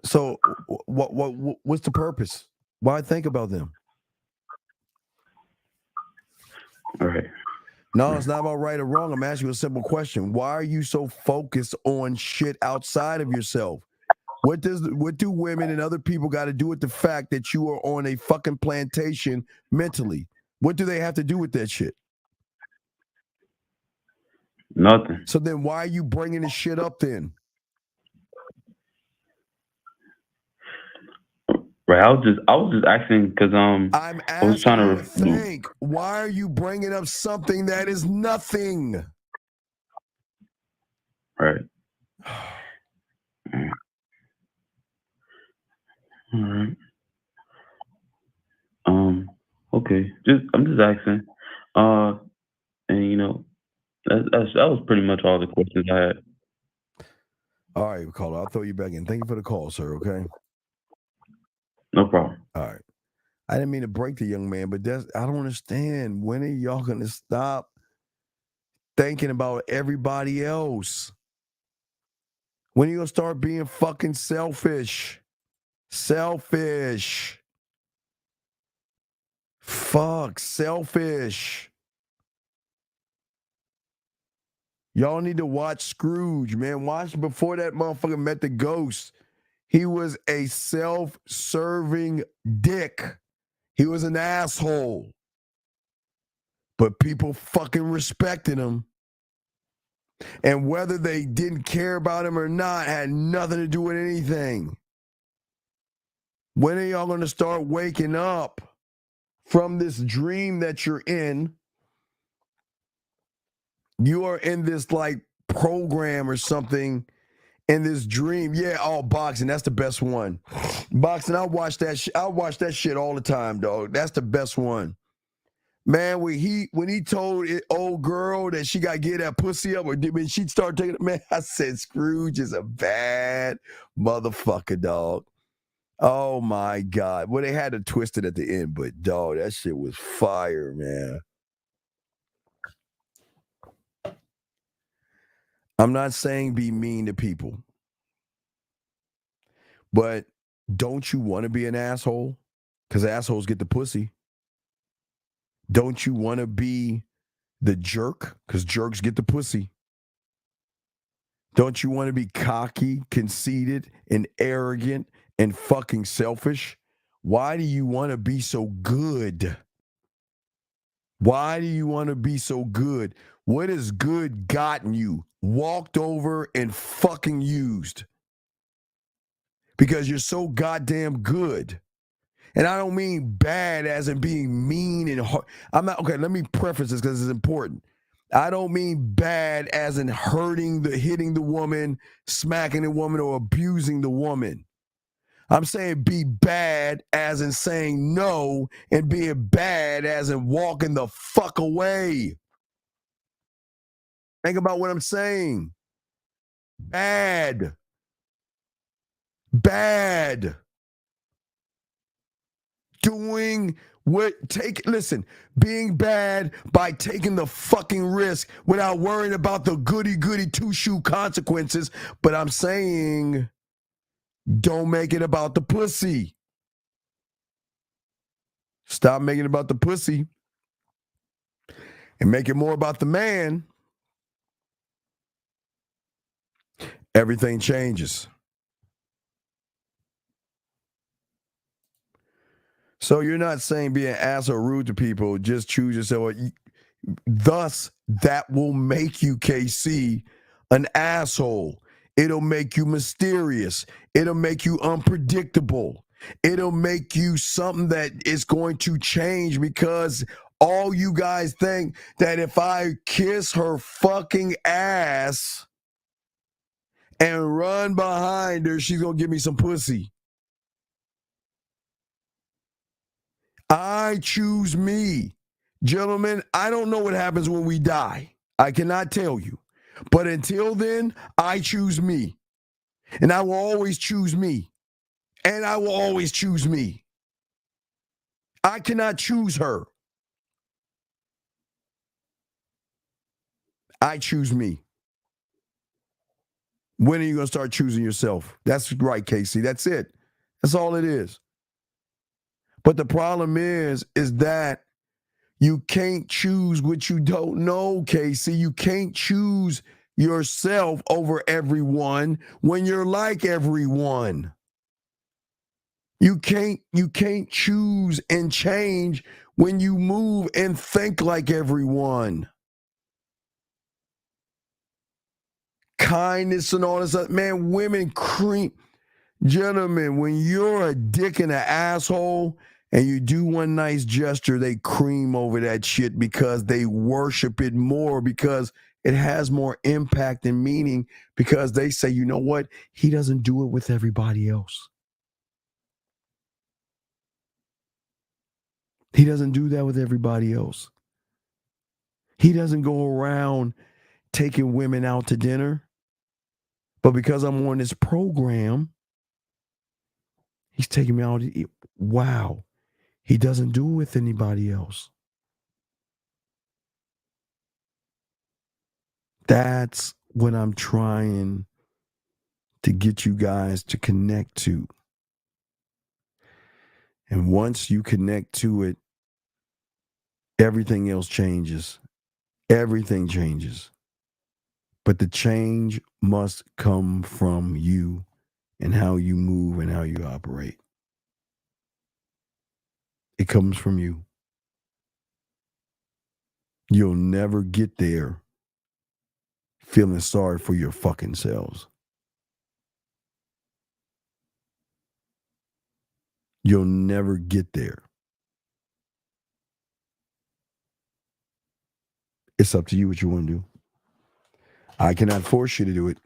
So what's the purpose? Why think about them? All right. No, it's not about right or wrong. I'm asking you a simple question. Why are you so focused on shit outside of yourself? What do women and other people got to do with the fact that you are on a fucking plantation mentally? What do they have to do with that shit? Nothing. So then why are you bringing this shit up then? Right. I was just asking because I'm I was trying asking you to think. Why are you bringing up something that is nothing? Right. All right. Okay. I'm just asking. And that was pretty much all the questions I had. All right, caller. I'll throw you back in. Thank you for the call, sir. Okay. No problem. All right. I didn't mean to break the young man, but I don't understand. When are y'all gonna stop thinking about everybody else? When are you gonna start being fucking selfish? Selfish. Fuck, selfish. Y'all need to watch Scrooge, man. Watch before that motherfucker met the ghost. He was a self-serving dick. He was an asshole. But people fucking respected him. And whether they didn't care about him or not had nothing to do with anything. When are y'all going to start waking up from this dream that you're in? You are in this like program or something in this dream. Yeah, boxing, that's the best one. Boxing, I watch that shit all the time, dog. That's the best one. Man, when he told old girl that she got to get that pussy up, or when she started taking it, man, I said Scrooge is a bad motherfucker, dog. Oh my God. Well, they had to twist it at the end, but dog, that shit was fire, man. I'm not saying be mean to people, but don't you want to be an asshole? Because assholes get the pussy. Don't you want to be the jerk? Because jerks get the pussy. Don't you want to be cocky, conceited, and arrogant and fucking selfish? Why do you want to be so good? Why do you want to be so good? What has good gotten you? Walked over and fucking used. Because you're so goddamn good. And I don't mean bad as in being mean and hard. I'm not, okay, let me preface this because it's important. I don't mean bad as in hitting the woman, smacking the woman, or abusing the woman. I'm saying be bad as in saying no, and being bad as in walking the fuck away. Think about what I'm saying. Bad. Being bad by taking the fucking risk without worrying about the goody two-shoe consequences. But I'm saying, don't make it about the pussy. Stop making it about the pussy and make it more about the man. Everything changes. So you're not saying be an ass or rude to people, just choose yourself. Thus, that will make you, KC, an asshole. It'll make you mysterious. It'll make you unpredictable. It'll make you something that is going to change because all you guys think that if I kiss her fucking ass and run behind her, she's going to give me some pussy. I choose me. Gentlemen, I don't know what happens when we die. I cannot tell you. But until then, I choose me. And I will always choose me. And I will always choose me. I cannot choose her. I choose me. When are you going to start choosing yourself? That's right, Casey. That's it. That's all it is. But the problem is that you can't choose what you don't know, Casey. You can't choose yourself over everyone when you're like everyone. You can't choose and change when you move and think like everyone. Kindness and all this stuff. Man, women cream. Gentlemen, when you're a dick and an asshole and you do one nice gesture, they cream over that shit because they worship it more, because it has more impact and meaning, because they say, you know what? He doesn't do it with everybody else. He doesn't do that with everybody else. He doesn't go around taking women out to dinner. But because I'm on this program, he's taking me out to eat. Wow. He doesn't do it with anybody else. That's what I'm trying to get you guys to connect to. And once you connect to it, everything else changes. Everything changes. But the change must come from you and how you move and how you operate. It comes from you. You'll never get there feeling sorry for your fucking selves. You'll never get there. It's up to you what you want to do. I cannot force you to do it.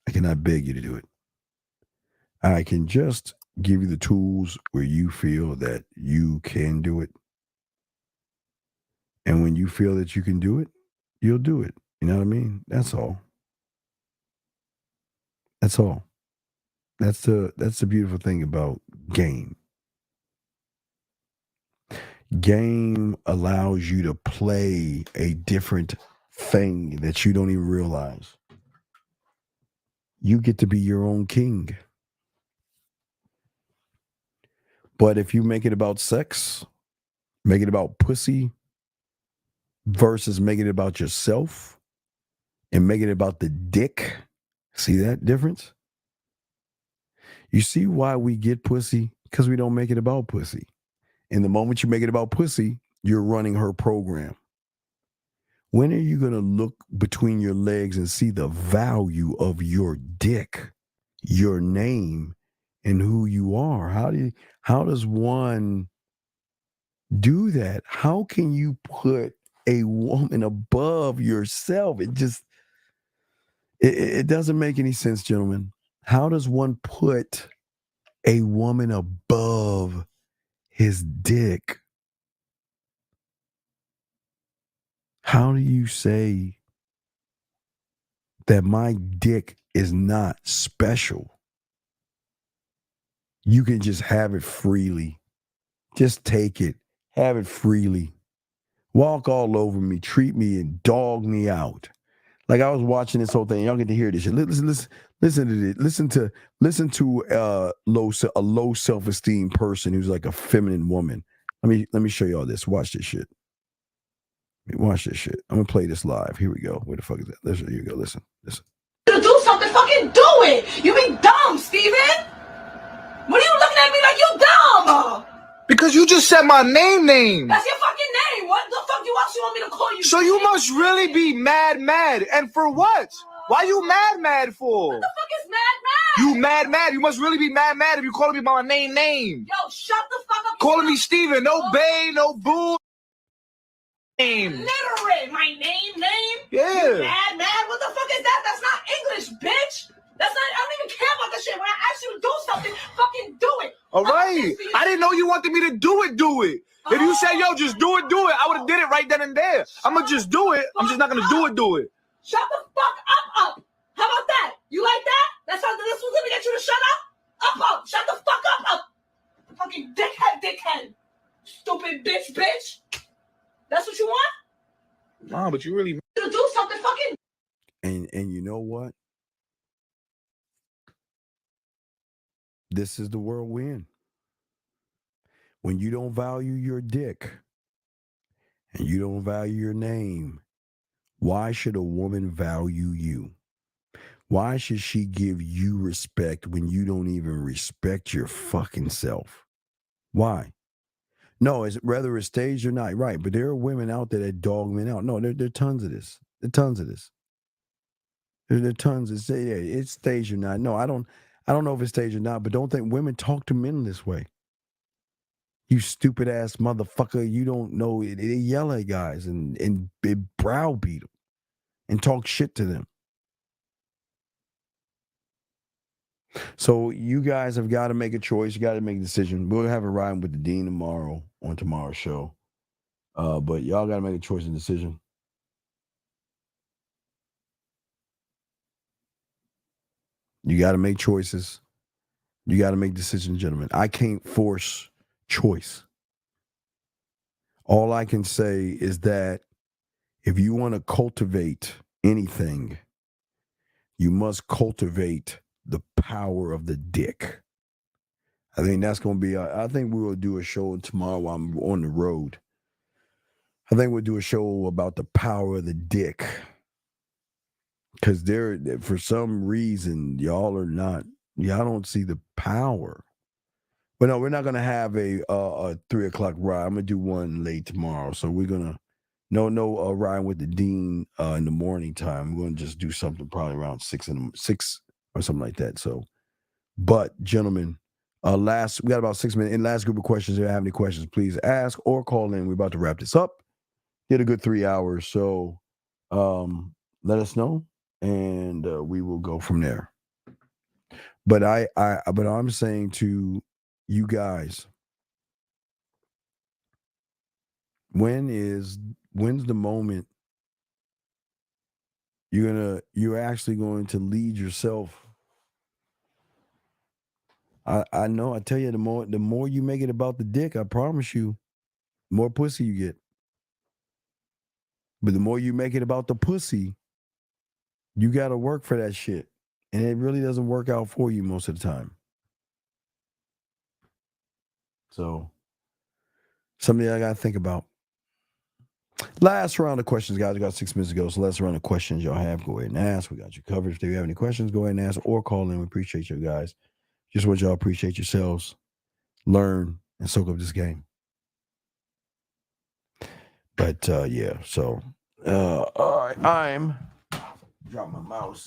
I cannot beg you to do it. I can just give you the tools where you feel that you can do it. And when you feel that you can do it, you'll do it. You know what I mean? That's all. That's all. That's the beautiful thing about game. Game allows you to play a different thing that you don't even realize. You get to be your own king. But if you make it about sex, make it about pussy versus make it about yourself and make it about the dick, see that difference? You see why we get pussy? Because we don't make it about pussy. And the moment you make it about pussy, you're running her program. When are you going to look between your legs and see the value of your dick, your name, and who you are? How does one do that? How can you put a woman above yourself? It doesn't make any sense, gentlemen. How does one put a woman above his dick? How do you say that my dick is not special? You can just have it freely. Just take it. Have it freely. Walk all over me. Treat me and dog me out. Like I was watching this whole thing. Y'all get to hear this shit. Listen to this. Listen to a low self-esteem person who's like a feminine woman. Let me show y'all this. Watch this shit. Watch this shit. I'm gonna play this live. Here we go. Where the fuck is that? Listen, here you go. Listen. To do something, fucking do it. You be dumb, Steven. What are you looking at me like you dumb? Because you just said my name. That's your fucking name. What the fuck else you want me to call you? So you must really be mad. And for what? Why you mad for? What the fuck is mad? You mad. You must really be mad if you calling me by my name. Yo, shut the fuck up. Calling me Steven. No bae, no boo. Name. Literate. My name? Yeah. You mad? What the fuck is that? That's not English, bitch. That's not, I don't even care about that shit. When I ask you to do something, fucking do it. All right. I didn't know you wanted me to do it. If you say, yo, just do it, I would have did it right then and there. I'm going to just do it. I'm just not going to do it. Shut the fuck up. How about that? You like that? That's what's going to get you to shut up? Shut the fuck up. Fucking dickhead. Stupid bitch. That's what you want? Nah, but you really to do something fucking. And you know what? This is the world we're in. When you don't value your dick and you don't value your name, why should a woman value you? Why should she give you respect when you don't even respect your fucking self? Why? No, whether it's staged or not, right? But there are women out there that dog men out. No, there are tons of this. There are tons of this. There are tons of say, yeah, it's staged or not. No, I don't know if it's staged or not. But don't think women talk to men this way. You stupid ass motherfucker! You don't know. They yell at guys and browbeat them and talk shit to them. So you guys have got to make a choice. You got to make a decision. We'll have a ride with the Dean tomorrow on tomorrow's show. But y'all got to make a choice and decision. You got to make choices. You got to make decisions, gentlemen. I can't force choice. All I can say is that if you want to cultivate anything, you must cultivate the power of the dick. I think that's going to be, I think we will do a show tomorrow while I'm on the road. I think we'll do a show about the power of the dick. Because for some reason, y'all don't see the power. But no, we're not going to have a 3 o'clock ride. I'm going to do one late tomorrow. So we're going to, no ride with the Dean in the morning time. We're going to just do something probably around 6 or something like that. So, but gentlemen, we got about 6 minutes. In last group of questions, if you have any questions, please ask or call in. We're about to wrap this up. Did a good 3 hours. So let us know and we will go from there. But I'm saying to you guys, when is when's the moment you're actually going to lead yourself? I know. I tell you, the more you make it about the dick, I promise you, more pussy you get. But the more you make it about the pussy, you got to work for that shit, and it really doesn't work out for you most of the time. So, something I got to think about. Last round of questions, guys. We got 6 minutes to go. So last round of questions y'all have, go ahead and ask. We got you covered. If you have any questions, go ahead and ask or call in. We appreciate you guys. Just want y'all appreciate yourselves, learn, and soak up this game. But yeah, so all right, I'm drop my mouse.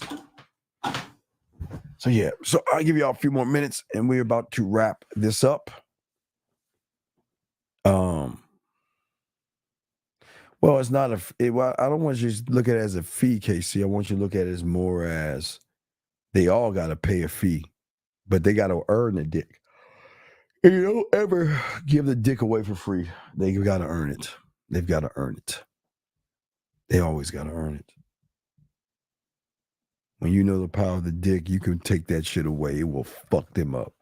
So yeah, so I'll give y'all a few more minutes, and we're about to wrap this up. Well, it's not I don't want you to look at it as a fee, KC. I want you to look at it as more as they all got to pay a fee, but they got to earn the dick. And you don't ever give the dick away for free. They got to earn it. They've got to earn it. They always got to earn it. When you know the power of the dick, you can take that shit away. It will fuck them up.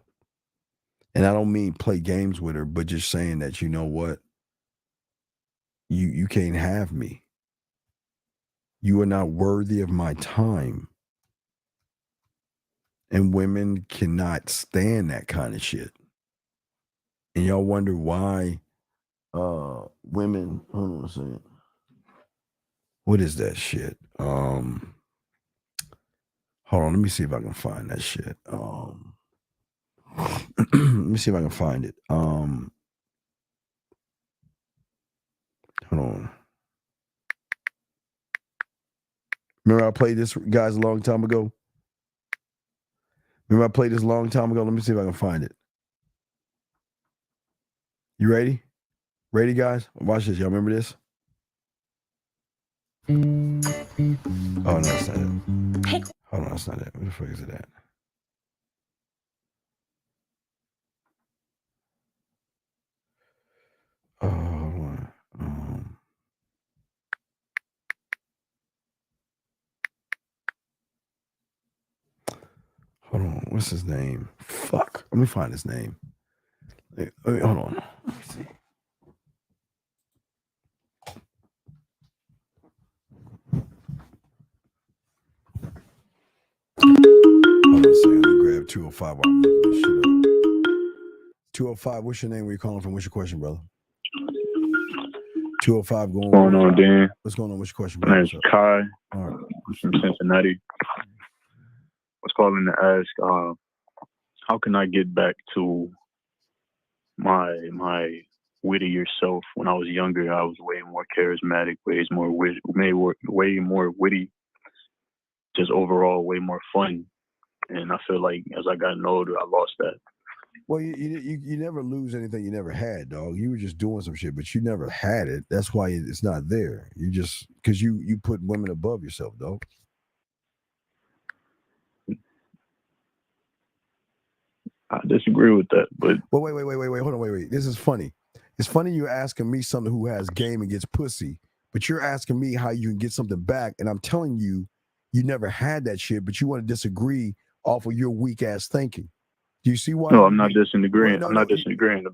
And I don't mean play games with her, but just saying that, you know what? You can't have me. You are not worthy of my time. And women cannot stand that kind of shit. And y'all wonder why women, hold on a second. What is that shit? Hold on, let me see if I can find that shit. Let me see if I can find it. Hold on. Remember I played this, guys, a long time ago? Let me see if I can find it. You ready? Ready, guys? Watch this. Y'all remember this? Oh, no, that's not it. Hold on, that's not it. Where the fuck is it at? Oh, hold on. Hold on. What's his name? Fuck. Let me find his name. Wait, hold on. Let me see. Hold on a second. Let me grab 205 while I'm looking this shit up. 205, what's your name? Where you calling from? What's your question, brother? 205 going. What's going on, Dan? What's going on? What's your question, brother? My name's Kai. All right. I'm from Cincinnati. I was calling to ask, how can I get back to my wittier self? When I was younger, I was way more charismatic, way more witty, just overall way more fun. And I feel like as I got older, I lost that. Well, you never lose anything you never had, dog. You were just doing some shit, but you never had it. That's why it's not there. You just, because you put women above yourself, dog. I disagree with that, but well, wait, hold on, wait. This is funny. It's funny you're asking me something who has game and gets pussy, but you're asking me how you can get something back, and I'm telling you, you never had that shit, but you want to disagree off of your weak ass thinking. Do you see why? No, I'm not disagreeing. I'm disagreeing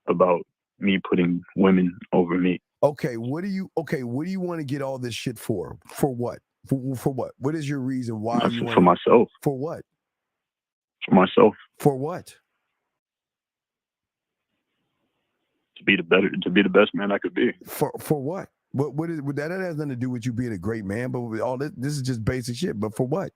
about me putting women over me. Okay, what do you want to get all this shit for? For what? For what? What is your reason why you want for myself? For what? For myself. For what? To be the best man I could be. For what? What is that has nothing to do with you being a great man, but with all this is just basic shit. But for what?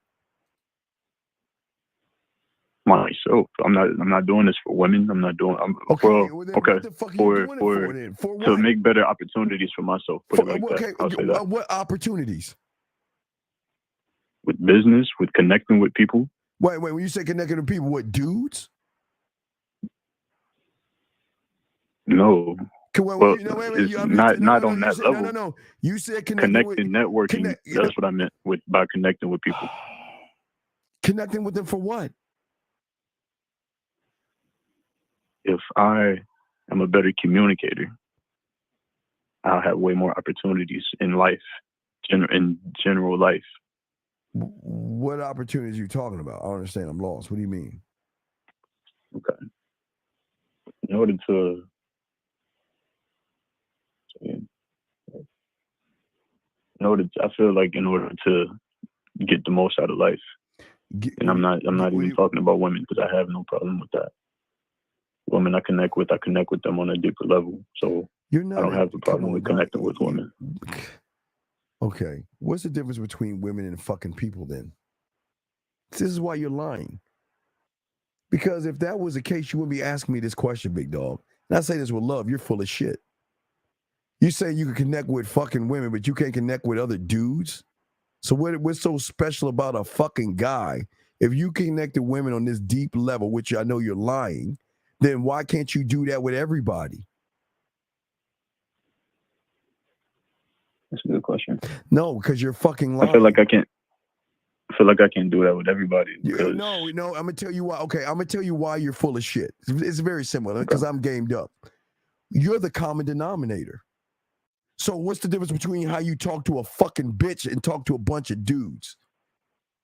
Myself. I'm not doing this for women. I'm not doing. Okay. What the fuck are you doing it for then? For what? To make better opportunities for myself. Put it like that. I'll say that. What opportunities? With business, with connecting with people. Wait. When you say connecting with people, what, dudes? No. Well, not on that level. No. You said connecting, networking. That's what I meant by connecting with people. Connecting with them for what? If I am a better communicator, I'll have way more opportunities in life, in general life. What opportunities are you talking about? I don't understand. I'm lost. What do you mean? Okay. In order to, I feel like in order to get the most out of life, and I'm not even talking about women because I have no problem with that. Women I connect with them on a deeper level. So I don't have the problem with connecting with women. Okay. What's the difference between women and fucking people then? This is why you're lying. Because if that was the case, you wouldn't be asking me this question, big dog. And I say this with love, you're full of shit. You say you can connect with fucking women, but you can't connect with other dudes? So what's so special about a fucking guy? If you connect to women on this deep level, which I know you're lying, then why can't you do that with everybody? That's a good question. No, because you're fucking lying. I feel like I can't do that with everybody. Because No, I'm gonna tell you why. Okay, I'm gonna tell you why you're full of shit. It's very similar because I'm gamed up. You're the common denominator. So what's the difference between how you talk to a fucking bitch and talk to a bunch of dudes?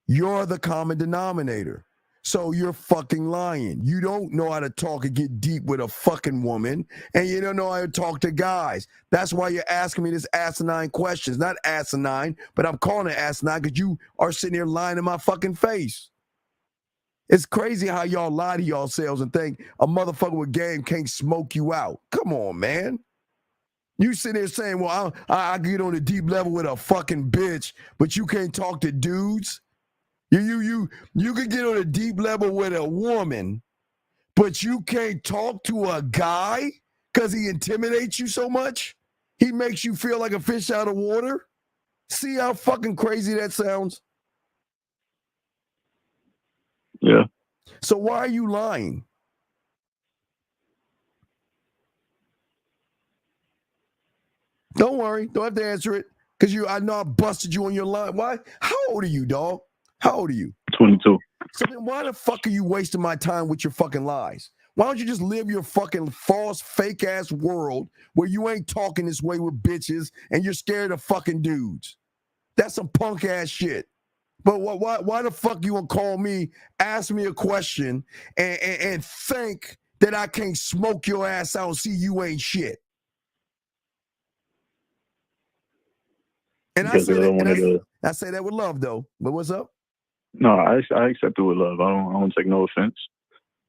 You're the common denominator. So you're fucking lying. You don't know how to talk and get deep with a fucking woman, and you don't know how to talk to guys. That's why you're asking me this asinine questions. Not asinine, but I'm calling it asinine because you are sitting here lying in my fucking face. It's crazy how y'all lie to yourselves and think a motherfucker with game can't smoke you out. Come on, man. You sit there saying, well, I get on a deep level with a fucking bitch, but you can't talk to dudes? You can get on a deep level with a woman, but you can't talk to a guy because he intimidates you so much? He makes you feel like a fish out of water? See how fucking crazy that sounds? Yeah. So why are you lying? Don't worry. Don't have to answer it. Because I know I busted you on your line. Why? How old are you, dog? How old are you? 22. So then why the fuck are you wasting my time with your fucking lies? Why don't you just live your fucking false, fake-ass world where you ain't talking this way with bitches and you're scared of fucking dudes? That's some punk-ass shit. But why the fuck you gonna call me, ask me a question, and think that I can't smoke your ass out and see you ain't shit? And I say that with love, though. But what's up? No, I accept it with love. I don't take no offense.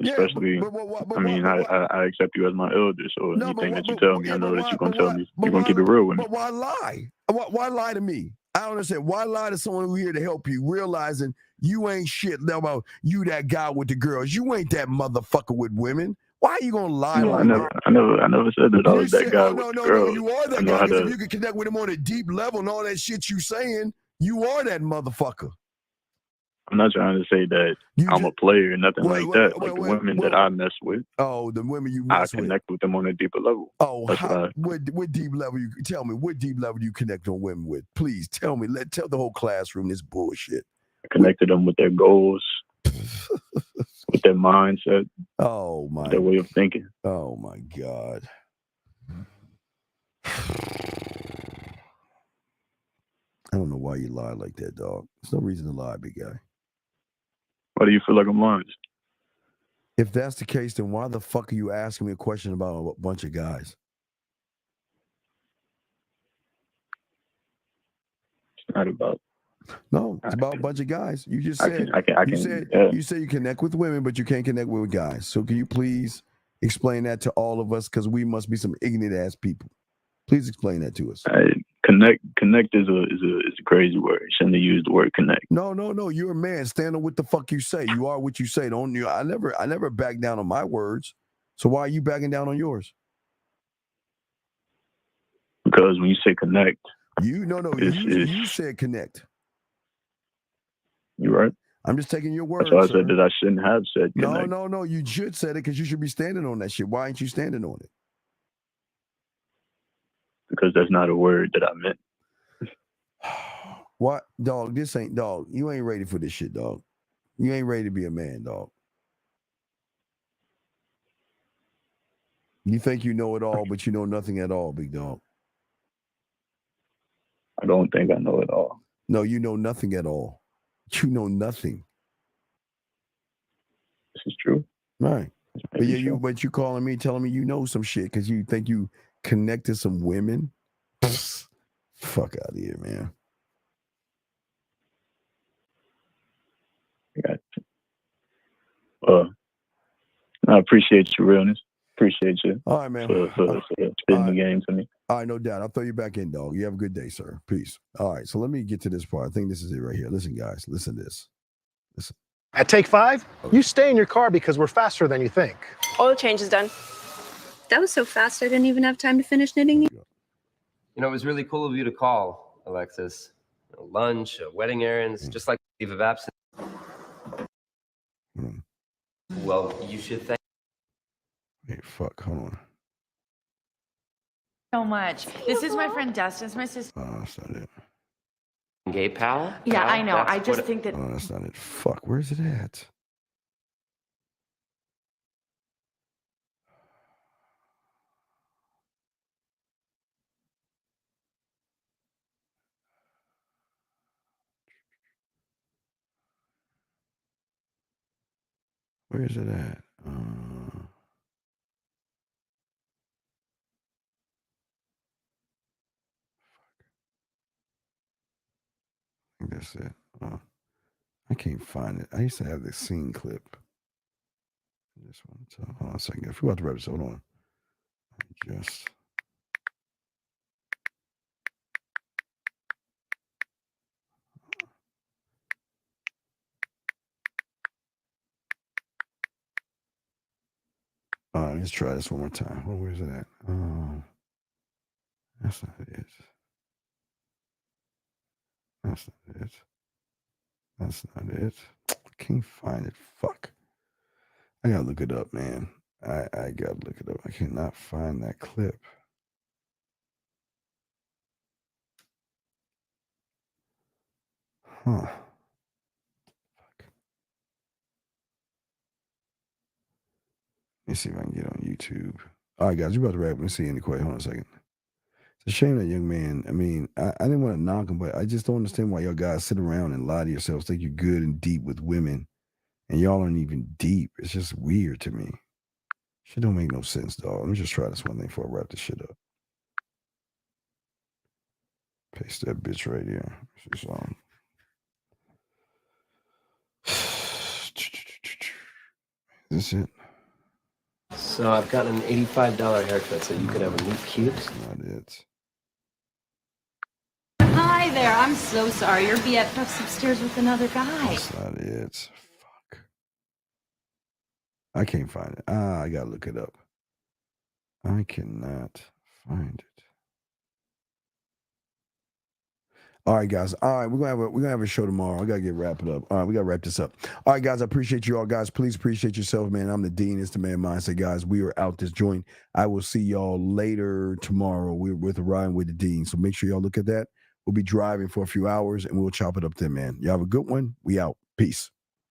Especially, I accept you as my elder. So anything that you tell me, I know that you're gonna tell me. You're gonna keep it real with me. But why lie? Why lie to me? I don't understand. Why lie to someone who's here to help you, realizing you ain't shit about you that guy with the girls. You ain't that motherfucker with women. Why are you gonna lie? No, I never said that I was that guy with the girls. No, you are that guy. Because if you can connect with him on a deep level and all that shit you saying, you are that motherfucker. I'm not trying to say that I'm a player or nothing like that. Like the women that I mess with. Oh, the women you mess with. I connect with them on a deeper level. Oh, what deep level you tell me? What deep level you connect on women with? Please tell me. Tell the whole classroom this bullshit. I connected them with their goals, with their mindset. Oh my. Their way of thinking. Oh my God. I don't know why you lie like that, dog. There's no reason to lie, big guy. Why do you feel like I'm lying? If that's the case, then why the fuck are you asking me a question about a bunch of guys? It's not about. No, it's about a bunch of guys. You just said you said you connect with women, but you can't connect with guys. So can you please explain that to all of us? Because we must be some ignorant ass people. Please explain that to us. Connect is a crazy word. You shouldn't have used the word connect. No. You're a man. Stand on what the fuck you say. You are what you say. Don't you? I never back down on my words. So why are you backing down on yours? Because when you say connect, you said connect. You're right. I'm just taking your word. That's why I said that I shouldn't have said connect. No. You should said it because you should be standing on that shit. Why ain't you standing on it? Because that's not a word that I meant. What, dog? This ain't, dog. You ain't ready for this shit, dog. You ain't ready to be a man, dog. You think you know it all, but you know nothing at all, big dog. I don't think I know it all. No, you know nothing at all. You know nothing. This is true. Right. But Maybe yeah, so. but you calling me, telling me you know some shit because you think you connected some women. Psst, fuck out of here, man. I appreciate your realness. Appreciate you. All right, man. For spitting the game to me. All right, no doubt. I'll throw you back in, dog. You have a good day, sir. Peace. All right, so let me get to this part. I think this is it right here. Listen, guys. Listen to this. Listen. At Take 5, you stay in your car because we're faster than you think. Oil change is done. That was so fast, I didn't even have time to finish knitting. You know, it was really cool of you to call, Alexis. Lunch, wedding errands, just like leave of absence. Well, you should thank. Hey, fuck. Hold on. So much. This is my friend Dustin. It's my sister. Oh, that's not it. Gay pal? Yeah, I know. That's I just what- think that. Oh, that's not it. Fuck. Where's it at? Where's it at? I think that's it. I can't find it. I used to have this scene clip. This one. So hold on a second. If we about to wrap this, hold on. Just. All right, let's try this one more time. Where's it at? That's not it. That's not it. That's not it. I can't find it. Fuck. I gotta look it up, man. I gotta look it up. I cannot find that clip. Huh. Fuck. Let me see if I can get on YouTube. All right, guys, we're about to wrap. Let me see any question. Hold on a second. It's a shame that young man. I mean, I didn't want to knock him, but I just don't understand why y'all guys sit around and lie to yourselves, think you're good and deep with women, and y'all aren't even deep. It's just weird to me. Shit don't make no sense, dog. Let me just try this one thing before I wrap this shit up. Paste that bitch right here. Is this it? So I've got an $85 haircut, so you could have a new cute. That's not it. Hi there. I'm so sorry. Your BFF's upstairs with another guy. That's not it. Fuck. I can't find it. I gotta look it up. I cannot find it. All right, guys. All right, we're gonna have a show tomorrow. I gotta get wrap it up. All right, we gotta wrap this up. All right, guys. I appreciate you all, guys. Please appreciate yourself, man. I'm the Dean. It's the Man Mindset, guys. We are out this joint. I will see y'all later tomorrow. We're with Ryan with the Dean. So make sure y'all look at that. We'll be driving for a few hours and we'll chop it up then, man. Y'all have a good one. We out. Peace.